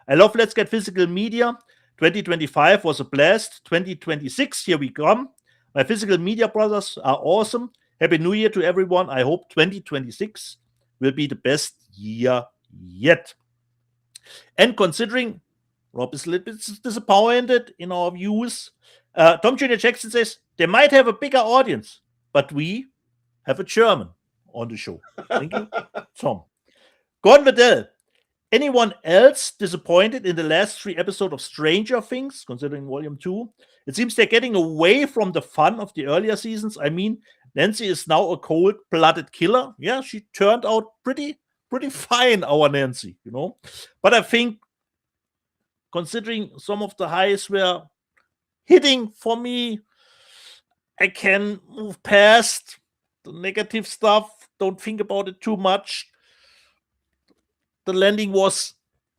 I love Let's Get Physical Media. 2025 was a blast. 2026, here we come. My physical media brothers are awesome. Happy New Year to everyone. I hope 2026 will be the best year yet. And considering Rob is a little bit disappointed in our views, Tom Jr. Jackson says they might have a bigger audience, but we have a German on the show. Thank you, Tom. Gordon Waddell. Anyone else disappointed in the last 3 episodes of Stranger Things, considering Volume 2? It seems they're getting away from the fun of the earlier seasons. I mean, Nancy is now a cold-blooded killer. Yeah, she turned out pretty fine, our Nancy, you know. But I think, considering some of the highs were hitting for me, I can move past the negative stuff. Don't think about it too much. The landing was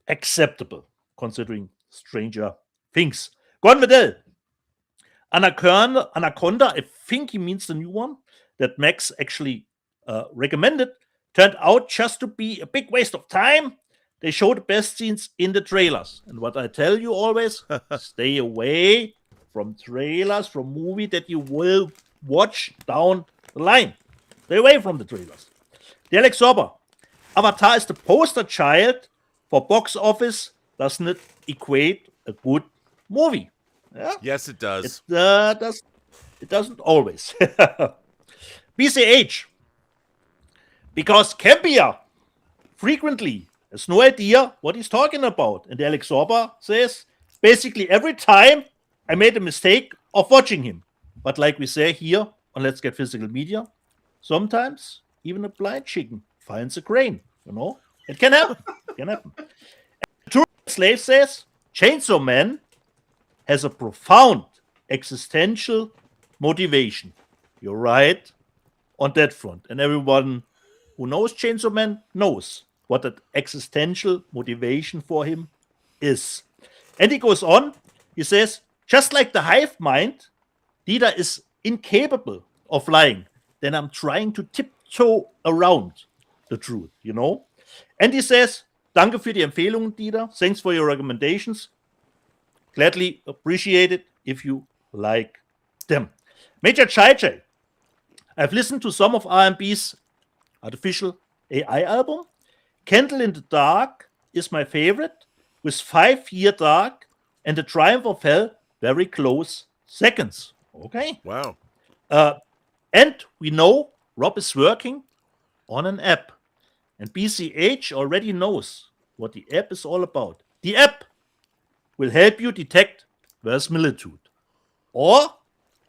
acceptable, considering Stranger Things. Gordon Waddell. Anaconda, I think he means the new one that Max actually recommended, turned out just to be a big waste of time. They show the best scenes in the trailers. And what I tell you always, stay away from trailers, from movie that you will watch down the line. Stay away from the trailers. The Alex Sorber. Avatar is the poster child for box office. Doesn't it equate a good movie? Yeah? Yes, it does. It doesn't always. BCH. Because Campia frequently has no idea what he's talking about. And Alex Sorba says, basically every time I made a mistake of watching him. But like we say here on Let's Get Physical Media, sometimes even a blind chicken finds a crane. You know, it can happen. It can happen. True Slave says, Chainsaw Man has a profound existential motivation. You're right on that front. And everyone who knows Chainsaw Man knows what that existential motivation for him is. And he goes on, he says, just like the hive mind, Dieter is incapable of lying. Then I'm trying to tiptoe around the truth, you know? And he says, danke für die Empfehlungen, Dieter. Thanks for your recommendations. Gladly appreciate it if you like them. Major Chai. I've listened to some of RMB's artificial AI album. Candle in the Dark is my favorite, with 5 Year Dark and The Triumph of Hell very close seconds. Okay. Wow. And we know Rob is working on an app. And BCH already knows what the app is all about. The app will help you detect verisimilitude. Or,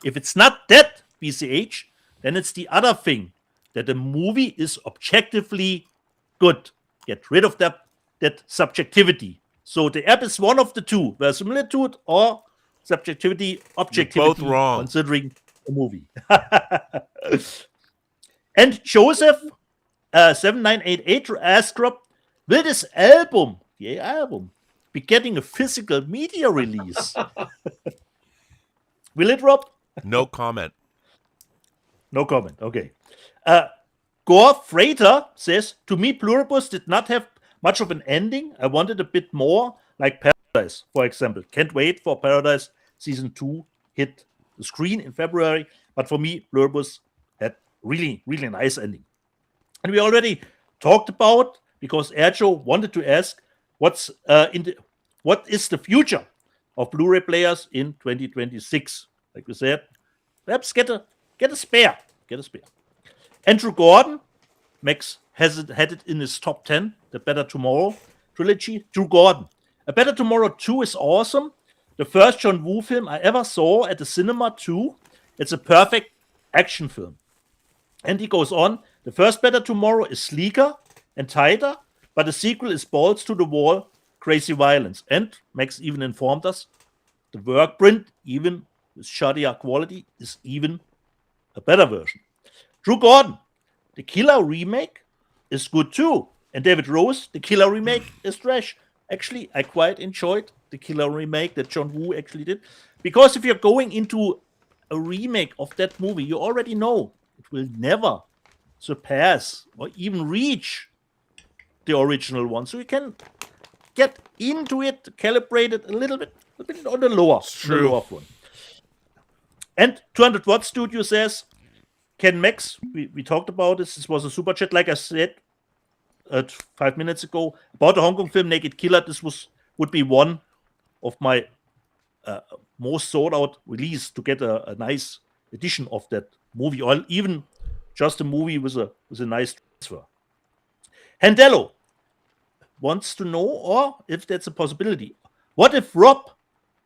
if it's not that, BCH, then it's the other thing, that the movie is objectively good. Get rid of that subjectivity. So the app is one of the two, verisimilitude or subjectivity, objectivity. You're both wrong. Considering the movie. And Joseph 7988 asked Rob, will this album, the album, be getting a physical media release? Will it, Rob? No comment. No comment. Okay. Gore Freighter says, to me, Pluribus did not have much of an ending. I wanted a bit more, like Paradise, for example. Can't wait for Paradise Season 2 hit the screen in February. But for me, Pluribus had really, really nice ending. And we already talked about, because Erjo wanted to ask, what is the future of Blu-ray players in 2026? Like we said, perhaps get a spare. Get a spare. Andrew Gordon, Max had it in his top 10, the Better Tomorrow trilogy. Drew Gordon. A Better Tomorrow 2 is awesome. The first John Woo film I ever saw at the cinema too. It's a perfect action film. And he goes on, the first Better Tomorrow is sleeker and tighter, but the sequel is balls to the wall, crazy violence. And Max even informed us, the work print, even with shoddier quality, is even a better version. Drew Gordon, the Killer remake is good too. And David Rose, the Killer remake, is trash. Actually, I quite enjoyed the Killer remake that John Woo actually did. Because if you're going into a remake of that movie, you already know it will never surpass or even reach the original one. So you can get into it, calibrate it a little bit on the lower, one. And 200 Watt Studio says, Ken Max, we talked about this. This was a super chat, like I said 5 minutes ago, about the Hong Kong film Naked Killer. This would be one of my most sought out release to get a nice edition of that movie, or even just a movie with a nice transfer. Handello wants to know, or if that's a possibility, what if Rob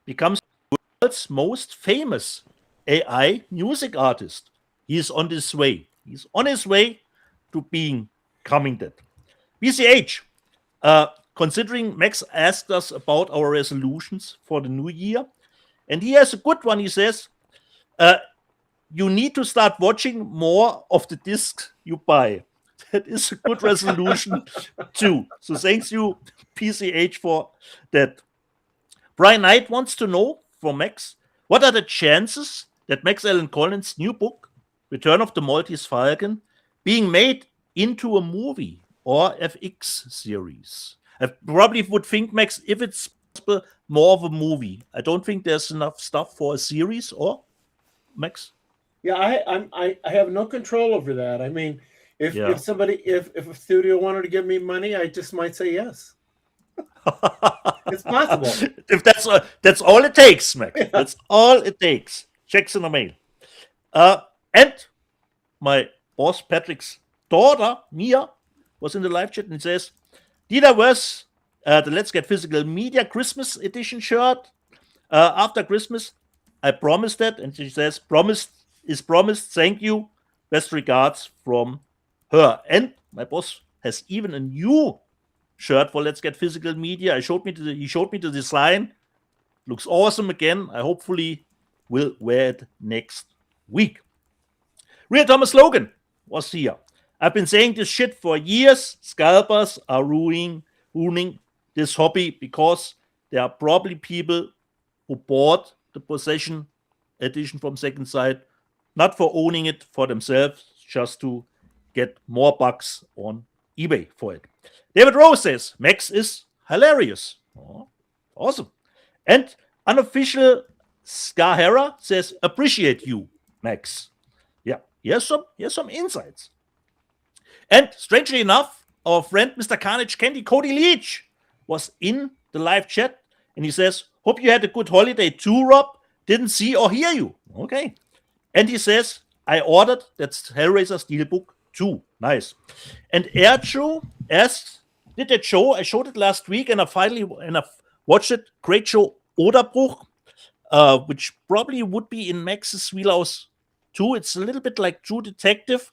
becomes the world's most famous AI music artist? He's on his way. He's on his way to becoming that. BCH, considering Max asked us about our resolutions for the new year, and he has a good one. He says, you need to start watching more of the discs you buy. That is a good resolution too. So thanks you, PCH, for that. Brian Knight wants to know from Max, what are the chances that Max Allan Collins' new book, Return of the Maltese Falcon, being made into a movie or FX series? I probably would think, Max, if it's possible, more of a movie. I don't think there's enough stuff for a series, or Max? Yeah, I have no control over that. I mean, if a studio wanted to give me money, I just might say yes. It's possible. If that's all it takes, Max. Yeah. That's all it takes. Checks in the mail. And my boss Patrick's daughter Mia was in the live chat and says, Dieter wears the Let's Get Physical Media Christmas edition shirt after Christmas. I promised that, and she says, promised is promised. Thank you. Best regards from her. And my boss has even a new shirt for Let's Get Physical Media. He showed me the design. Looks awesome again. I hopefully will wear it next week. Real Thomas Logan was here. I've been saying this shit for years. Scalpers are ruining this hobby because there are probably people who bought the Possession edition from Second Sight, not for owning it for themselves, just to get more bucks on eBay for it. David Rose says, Max is hilarious. Oh, awesome. And unofficial Skahara says, appreciate you, Max. Yeah, here's some insights. And strangely enough, our friend Mr. Carnage Candy Cody Leach was in the live chat, and he says, hope you had a good holiday too, Rob. Didn't see or hear you. Okay. And he says, I ordered that Hellraiser Steelbook too. Nice. And Erjo asked, did that show? I showed it last week, and I watched it. Great show, Oderbruch, which probably would be in Max's wheelhouse too. It's a little bit like True Detective.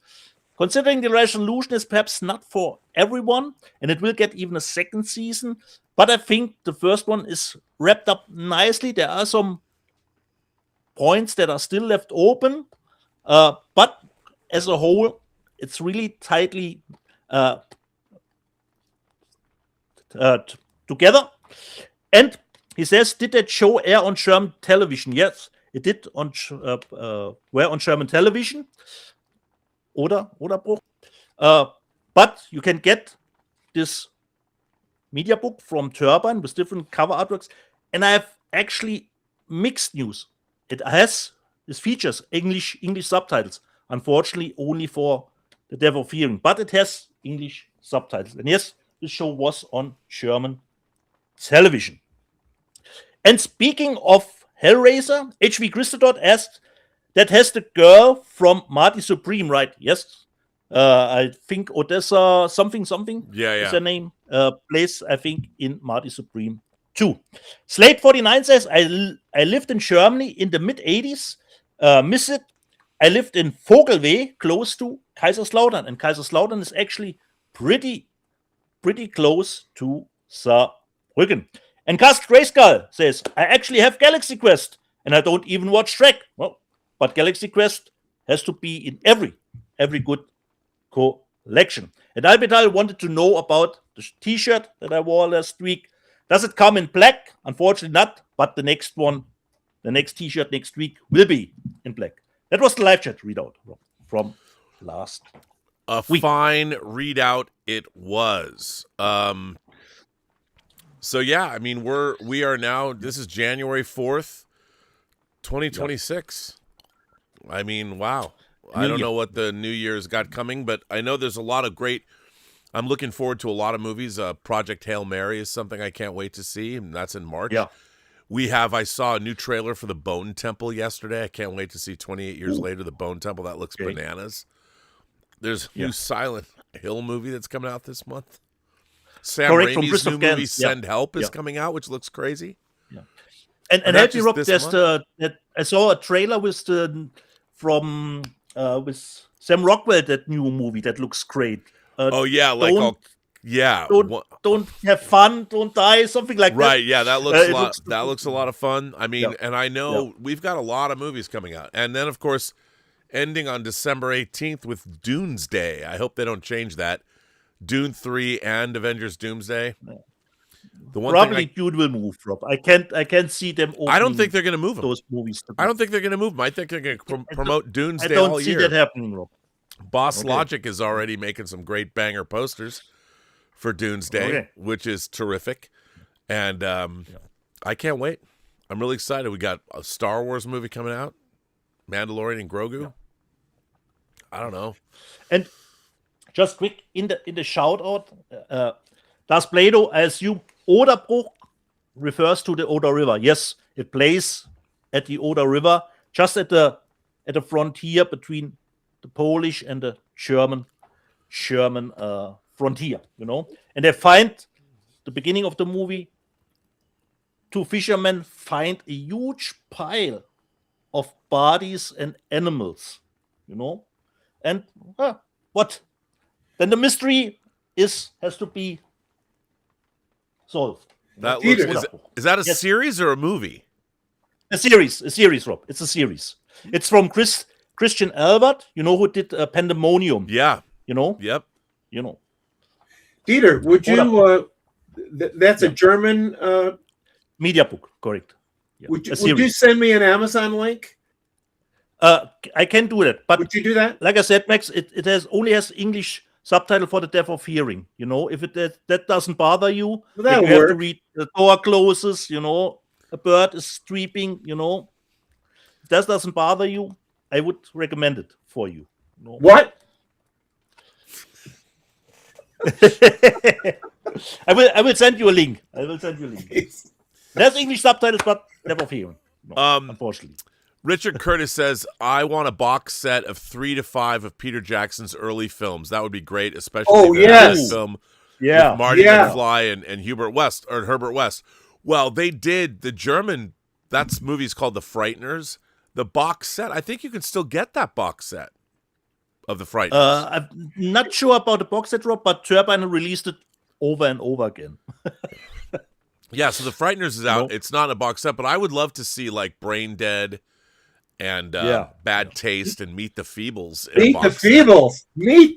Considering the resolution is perhaps not for everyone, and it will get even a second season, but I think the first one is wrapped up nicely. There are some points that are still left open, but as a whole, it's really tightly together. And he says, did that show air on German television? Yes, it did were on German television. Oderbruch. But you can get this media book from Turbine with different cover artworks. And I have actually mixed news. It features English subtitles. Unfortunately, only for the Deaf of Hearing. But it has English subtitles. And yes, this show was on German television. And speaking of Hellraiser, HV Christodot asked, that has the girl from Marty Supreme, right? Yes. I think Odessa something. Yeah. Is her name. Plays, I think, in Marty Supreme too. Slate 49 says, I lived in Germany in the mid-80s. Miss it. I lived in Vogelweh, close to Kaiserslautern. And Kaiserslautern is actually pretty close to Saarbrücken. And Cast Grayskull says, I actually have Galaxy Quest, and I don't even watch Trek. Well, but Galaxy Quest has to be in every good collection. And Albetal wanted to know about the T-shirt that I wore last week. Does it come in black? Unfortunately not, but the next T-shirt next week will be in black. That was the live chat readout from last week. Fine readout it was. So yeah, I mean we are now, this is January 4th, 2026. Yep. I mean, wow. I don't know what the new year's got coming, but I know there's a lot of I'm looking forward to a lot of movies. Project Hail Mary is something I can't wait to see, and that's in March. Yeah. I saw a new trailer for the Bone Temple yesterday. I can't wait to see 28 years later, the Bone Temple. That looks bananas. There's a new Silent Hill movie that's coming out this month. Sam Raimi's new movie, Send Help, is coming out, which looks crazy. Yeah. And help me, Rob, I saw a trailer with Sam Rockwell, that new movie that looks great. Don't have fun, don't die, something like that. Right, yeah, that looks a lot of fun. I mean, and I know we've got a lot of movies coming out. And then, of course, ending on December 18th with Doomsday. I hope they don't change that. Dune 3 and Avengers Doomsday. The one Probably Dune will move, Rob. I can't see them. I don't think they're going to move them. Those movies. I don't think they're going to move them. I think they're going to promote Doomsday all year. I don't see that happening, Rob. Boss Logic is already making some great banger posters for Doomsday, which is terrific. And I can't wait. I'm really excited. We got a Star Wars movie coming out, Mandalorian and Grogu. Yeah. I don't know. And just quick in the shout out, Das Play-Doh, I assume Oderbruch refers to the Oder River. Yes, it plays at the Oder River, just at the frontier between the Polish and the German frontier, And they find, the beginning of the movie, two fishermen find a huge pile of bodies and animals, And what? Then the mystery has to be solved. Is that a series or a movie? A series, Rob. It's a series. It's from Christian Albert, who did Pandemonium. Yeah. Yep. Dieter, would you? That's a German media book, correct? Yeah. Would you send me an Amazon link? I can do that, but would you do that? Like I said, Max, it only has English subtitle for the deaf of hearing. If that doesn't bother you, you have to read the door closes. A bird is streeping. If that doesn't bother you, I would recommend it for you. What? I will send you a link. There's English subtitles, but deaf of hearing. Unfortunately. Richard Curtis says, I want a box set of 3 to 5 of Peter Jackson's early films. That would be great, especially the film with Marty McFly and Herbert West. Well, they did the German, that movie's called The Frighteners. The box set, I think you can still get that box set of The Frighteners. I'm not sure about the box set, Rob, but Turbine released it over and over again. Yeah, so The Frighteners is out. It's not a box set, but I would love to see like Brain Dead and Bad Taste and Meet the Feebles. Meet the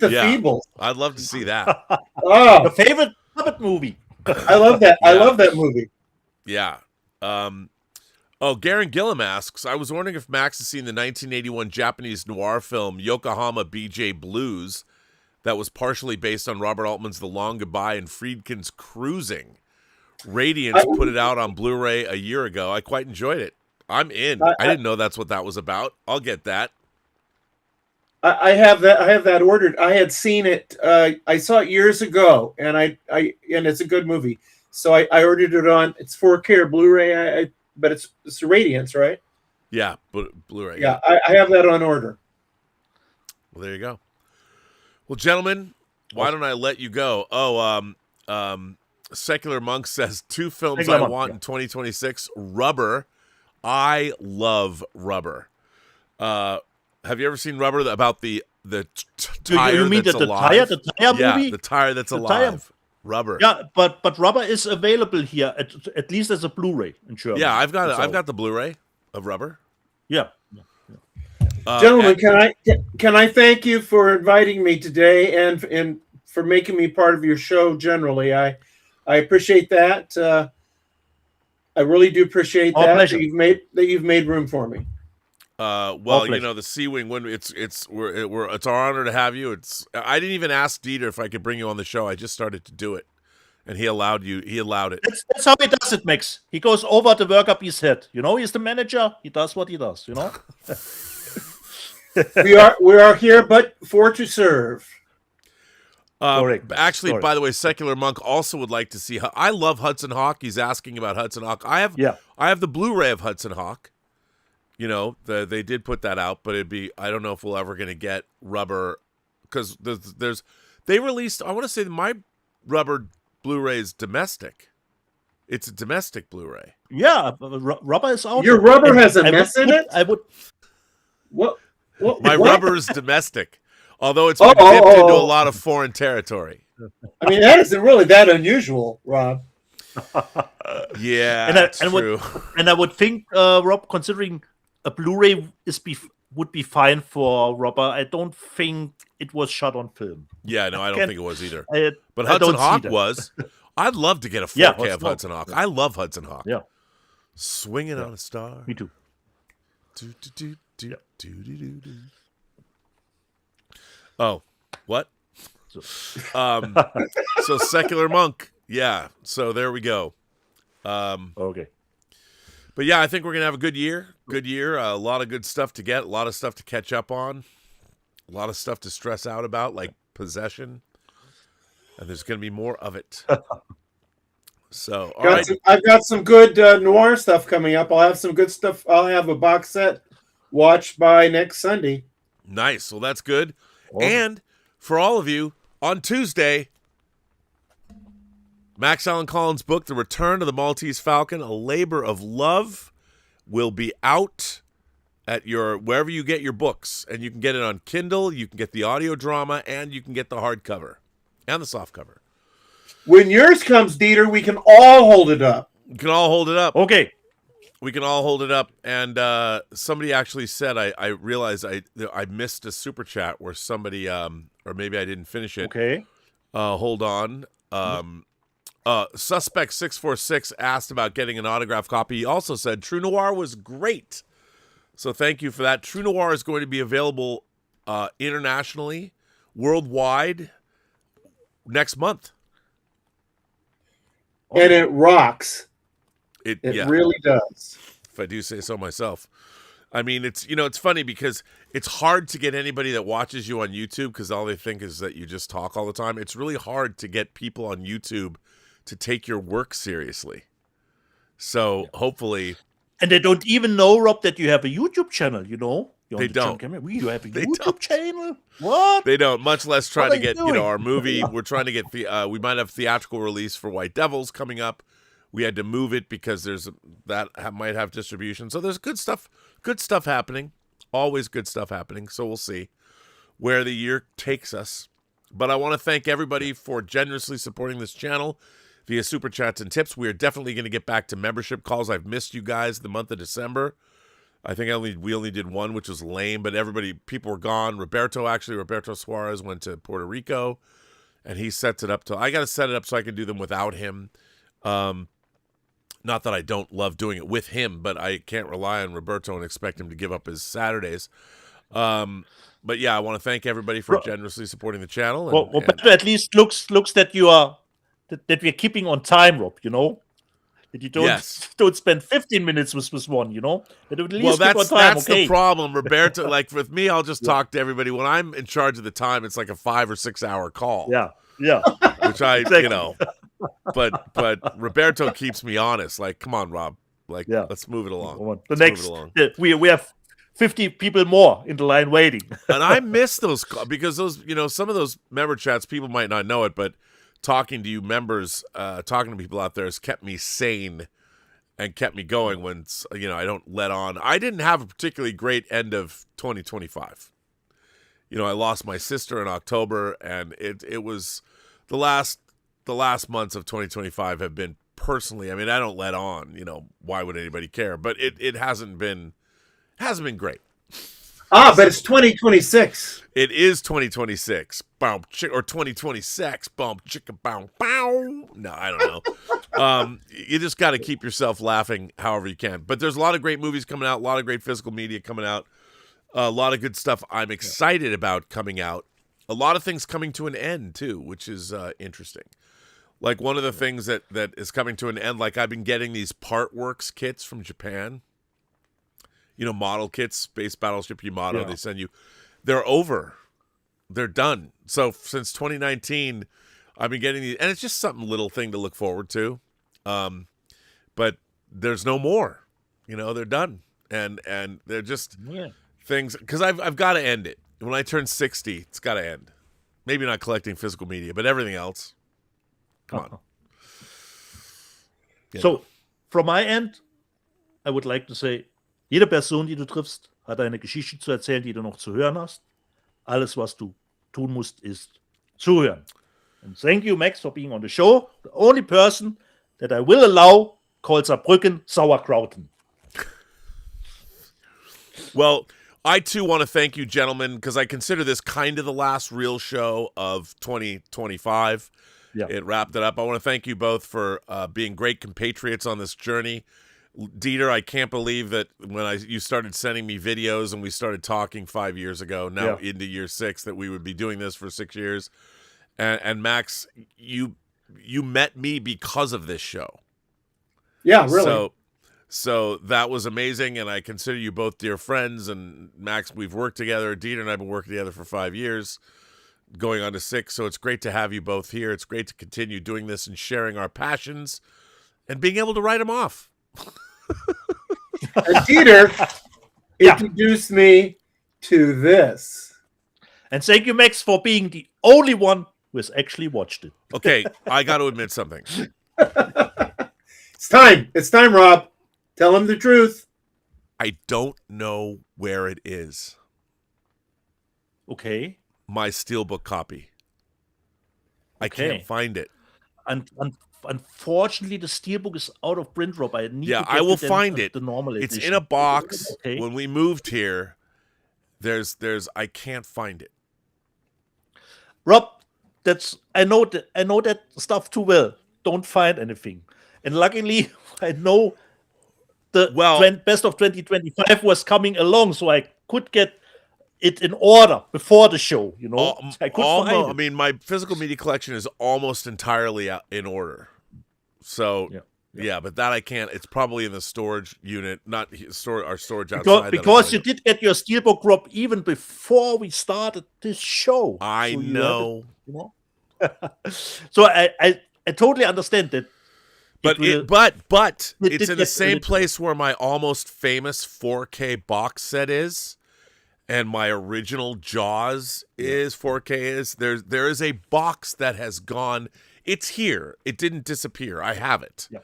Feebles. I'd love to see that. The favorite puppet movie. I love that. I love that movie. Yeah. Garen Gillum asks, I was wondering if Max has seen the 1981 Japanese noir film Yokohama BJ Blues that was partially based on Robert Altman's The Long Goodbye and Friedkin's Cruising. Radiance put it out on Blu-ray a year ago. I quite enjoyed it. I'm in. I didn't know that's what that was about. I'll get that. I have that ordered. I had seen it. I saw it years ago, and and it's a good movie. So I ordered it on. It's 4K or Blu-ray. But it's Radiance, right? Yeah, Blu-ray. Yeah, I have that on order. Well, there you go. Well, gentlemen, why don't I let you go? Secular Monk says 2 films I want in 2026. Rubber. I love Rubber. Have you ever seen Rubber? About the tire you mean that's alive? The tire movie? Yeah, the tire that's alive. Rubber. Yeah, but Rubber is available here at least as a Blu-ray in Germany. Yeah, I've got the Blu-ray of Rubber. Yeah. Gentlemen, can I thank you for inviting me today and for making me part of your show. Generally, I appreciate that. I really do appreciate Our that pleasure. you've made room for me. Well, you pleasure. know, the Sea Wing, when it's our honor to have you. I didn't even ask Dieter if I could bring you on the show. I just started to do it, and he allowed it. That's how he does it, Max. He goes over the work up his head. You know, he's the manager. He does what he does. You know. we are here, but for to serve. Correct. Actually, Sorry. by the way, Secular Monk also would like to see. I love Hudson Hawk. He's asking about Hudson Hawk. I have the Blu-ray of Hudson Hawk. You know, they did put that out, but I don't know if we're ever going to get Rubber, because they released. I want to say my Rubber Blu-ray is domestic. It's a domestic Blu-ray. Yeah, Rubber is out. Your Rubber has a mess in it. I would. What? My what? Rubber is domestic, although it's been dipped into a lot of foreign territory. I mean, that isn't really that unusual, Rob. Yeah, and true. I would think, Rob, considering a Blu-ray would be fine for Rubber. I don't think it was shot on film. Yeah, no, I don't think it was either. But I Hudson don't see Hawk that. was. I'd love to get a 4K Yeah, of Hudson Hawk. I love Hudson Hawk. Yeah, Swinging on a star. me too. Do. Oh, what? So Secular Monk. Yeah, so there we go. Okay. But yeah, I think we're going to have a good year. Good year. A lot of good stuff to get. A lot of stuff to catch up on. A lot of stuff to stress out about, like Possession. And there's going to be more of it. So, all right. I've got some good noir stuff coming up. I'll have some good stuff. I'll have a box set watched by next Sunday. Nice. Well, that's good. Oh. And for all of you, on Tuesday, Max Allan Collins' book, The Return of the Maltese Falcon, A Labor of Love, will be out at wherever you get your books. And you can get it on Kindle, you can get the audio drama, and you can get the hardcover and the softcover. When yours comes, Dieter, we can all hold it up. You can all hold it up. Okay. We can all hold it up. And somebody actually said, I realized I missed a super chat where somebody, or maybe I didn't finish it. Okay. Hold on. Suspect 646 asked about getting an autographed copy. He also said True Noir was great. So thank you for that. True Noir is going to be available internationally, worldwide, next month. And it rocks. It Really does. If I do say so myself. I mean, it's funny because it's hard to get anybody that watches you on YouTube because all they think is that you just talk all the time. It's really hard to get people on YouTube to take your work seriously. So hopefully... And they don't even know, Rob, that you have a YouTube channel, you know? They don't. You have a They YouTube don't. channel? What? They don't, much less trying What to are you get, doing? our movie. We're trying to get we might have theatrical release for White Devils coming up. We had to move it because might have distribution. So there's good stuff happening. Always good stuff happening. So we'll see where the year takes us. But I want to thank everybody for generously supporting this channel via super chats and tips. We are definitely going to get back to membership calls. I've missed you guys the month of December. I think we only did one, which was lame, but people were gone. Roberto Suarez went to Puerto Rico, and he sets it up I got to set it up so I can do them without him. Not that I don't love doing it with him, but I can't rely on Roberto and expect him to give up his Saturdays. But yeah, I want to thank everybody for generously supporting the channel. Roberto at least looks that you are that we're keeping on time, Rob. You know. That you don't spend 15 minutes with one, you know? That at least that's okay. the problem, Roberto. Like, with me, I'll just talk to everybody. When I'm in charge of the time, it's like a 5 or 6 hour call. Yeah. Which I, Exactly. but Roberto keeps me honest. Like, come on, Rob. Like, let's move it along. We have 50 people more in the line waiting. And I miss those calls because some of those member chats, people might not know it, but talking to you members, talking to people out there has kept me sane and kept me going when, I don't let on. I didn't have a particularly great end of 2025. I lost my sister in October, and it was the last months of 2025 have been personally, I mean, I don't let on, why would anybody care? But it hasn't been great. But it's 2026. It is 2026. Boom, or 2026. Boom, chicka, bow, bow. No, I don't know. You just got to keep yourself laughing however you can. But there's a lot of great movies coming out, a lot of great physical media coming out, a lot of good stuff I'm excited about coming out. A lot of things coming to an end, too, which is interesting. Like one of the things that is coming to an end, like I've been getting these Partworks kits from Japan. You know, model kits, Space Battleship Yamato, they send you. They're over. They're done. So since 2019, I've been getting these, and it's just something little thing to look forward to. But there's no more. You know, they're done, and they're just things because I've got to end it. When I turn 60, it's got to end. Maybe not collecting physical media, but everything else. Come on. So, from my end, I would like to say, jede Person, die du triffst, hat eine Geschichte zu erzählen, die du noch zu hören hast. Alles, was du tun musst, ist zuhören. And thank you, Max, for being on the show. The only person that I will allow called Saarbrücken sauerkrauten. Well, I too want to thank you, gentlemen, because I consider this kind of the last real show of 2025. Yeah. It wrapped it up. I want to thank you both for being great compatriots on this journey. Dieter, I can't believe that when you started sending me videos and we started talking 5 years ago, now into year 6, that we would be doing this for 6 years. And Max, you met me because of this show. Yeah, really. So that was amazing, and I consider you both dear friends. And Max, we've worked together. Dieter and I have been working together for 5 years, going on to 6. So it's great to have you both here. It's great to continue doing this and sharing our passions and being able to write them off. And Dieter introduced me to this. And thank you, Max, for being the only one who has actually watched it. Okay, I got to admit something. It's time. It's time, Rob. Tell him the truth. I don't know where it is. Okay. My steelbook copy. I Okay. can't find it. And unfortunately, the steelbook is out of print, Rob. I need to get I will the find it. The normal It's edition. in a box. Okay. When we moved here, there's I can't find it. Rob, I know that stuff too well. Don't find anything. And luckily, I know the best of 2025 was coming along, so I could get it in order before the show. You know, I could find it. I mean, my physical media collection is almost entirely in order. So yeah, but that I can't. It's probably in the storage unit, not our storage outside. Because you did get your steelbook, Rob, even before we started this show. I know. So I totally understand that. But it's in the same place where my almost famous 4K box set is, and my original Jaws is 4K is. There is a box that has gone. It's here. It didn't disappear. I have it. Yeah.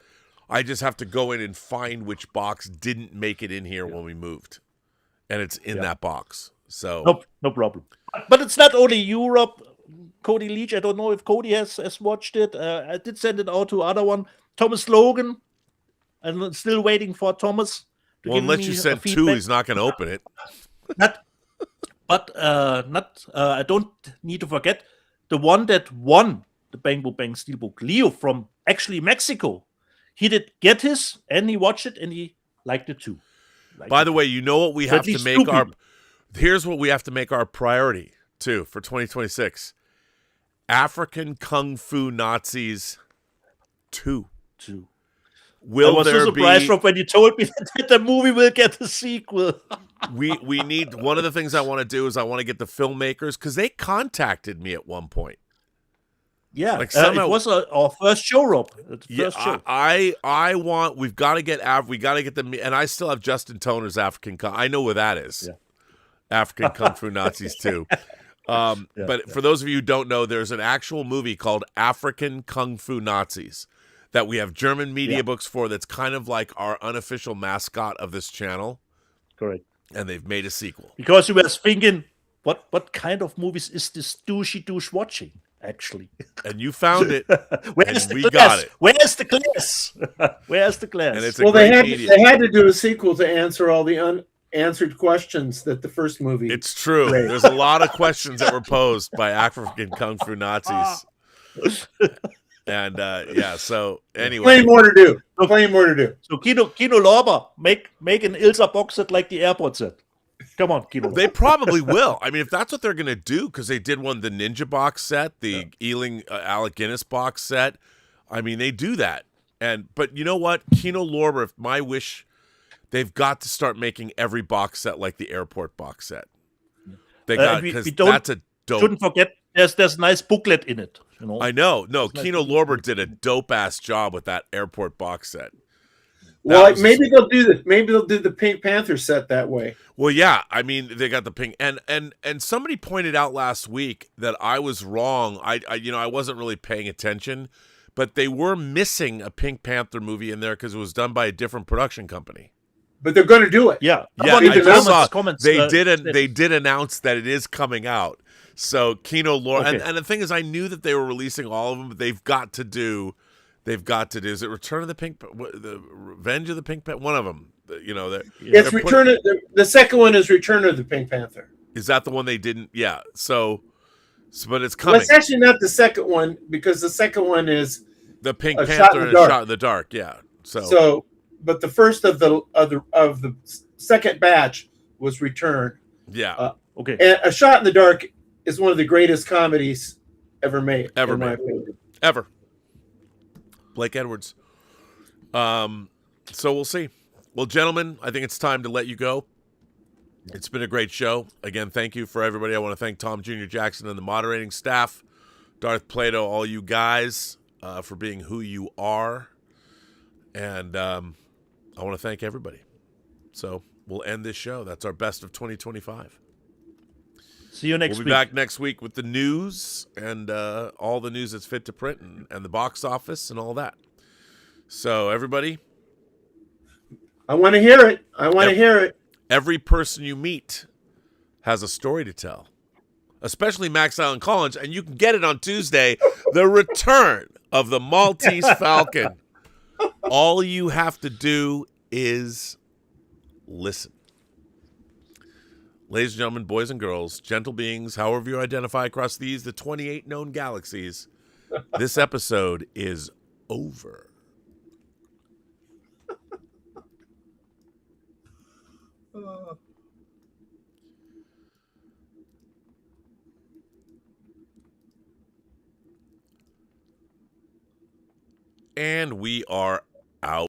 I just have to go in and find which box didn't make it in here when we moved, and it's in that box. So no problem. But it's not only Europe. Cody Leach. I don't know if Cody has watched it. I did send it out to other one. Thomas Logan. I'm still waiting for Thomas. Unless you send 2, he's not going to open it. I don't need to forget the one that won the Bang Boom Bang Steelbook, Leo from actually Mexico. He did get his, and he watched it, and he liked it too. By the way, you know what we have to make here's what we have to make our priority too for 2026. African Kung Fu Nazis 2. I was so surprised from when you told me that the movie will get a sequel. we need, one of the things I want to do is I want to get the filmmakers, because they contacted me at one point. Yeah, like it was our first show, Rob. Show. We've got to get them, and I still have Justin Toner's African. I know where that is. Yeah. African Kung Fu Nazis 2. But for those of you who don't know, there's an actual movie called African Kung Fu Nazis that we have German media books for. That's kind of like our unofficial mascot of this channel. Correct. And they've made a sequel. Because you were thinking, what kind of movies is this douche watching? Actually, and you found it. Where's the glass? Got it. Where's the glass? Where's the glass? And it's they had to do a sequel to answer all the answered questions that the first movie. It's true. Right. There's a lot of questions that were posed by African Kung Fu Nazis. And yeah, so anyway. Plenty more to do. Plenty more to do. So Kino Lorber, make an Ilsa box set like the airport set. Come on, Kino. They probably will. I mean, if that's what they're going to do, because they did one, the Ninja box set, the Ealing Alec Guinness box set. I mean, they do that. But you know what? Kino Lorber, if my wish, they've got to start making every box set like the airport box set. They got, because that's a dope. Shouldn't forget, there's a nice booklet in it. You know? I know. No, Kino Lorber did a dope ass job with that airport box set. Well, maybe they'll do this. Maybe they'll do the Pink Panther set that way. Well, yeah. I mean, they got the pink, and somebody pointed out last week that I was wrong. I wasn't really paying attention, but they were missing a Pink Panther movie in there because it was done by a different production company. But they're going to do it. Yeah. I just saw Comments, they did announce that it is coming out. So Kino Lorber, Okay. and the thing is, I knew that they were releasing all of them, but they've got to do. Is it Return of the Pink? The Revenge of the Pink Panther? One of them. It's Return of the second one is Return of the Pink Panther. Is that the one they didn't? Yeah. So but it's coming. Well, it's actually not the second one because the second one is the Pink A Panther Shot in the and Dark. Shot in the Dark. Yeah. So, but the first of the second batch was Return. Yeah. Okay. And A Shot in the Dark is one of the greatest comedies ever made. Ever in my made. opinion. Ever. Blake Edwards. So we'll see. Well, gentlemen, I think it's time to let you go. It's been a great show. Again, thank you for everybody. I want to thank Tom Jr. Jackson and the moderating staff, Darth Plato, all you guys for being who you are. And I want to thank everybody. So we'll end this show. That's our best of 2025. See you next We'll week. be back next week with the news and all the news that's fit to print and the box office and all that. So, everybody. I want to hear it. I want to hear it. Every person you meet has a story to tell, especially Max Allen Collins, and you can get it on Tuesday, the return of the Maltese Falcon. All you have to do is listen. Ladies and gentlemen, boys and girls, gentle beings, however you identify across the 28 known galaxies, this episode is over. And we are out.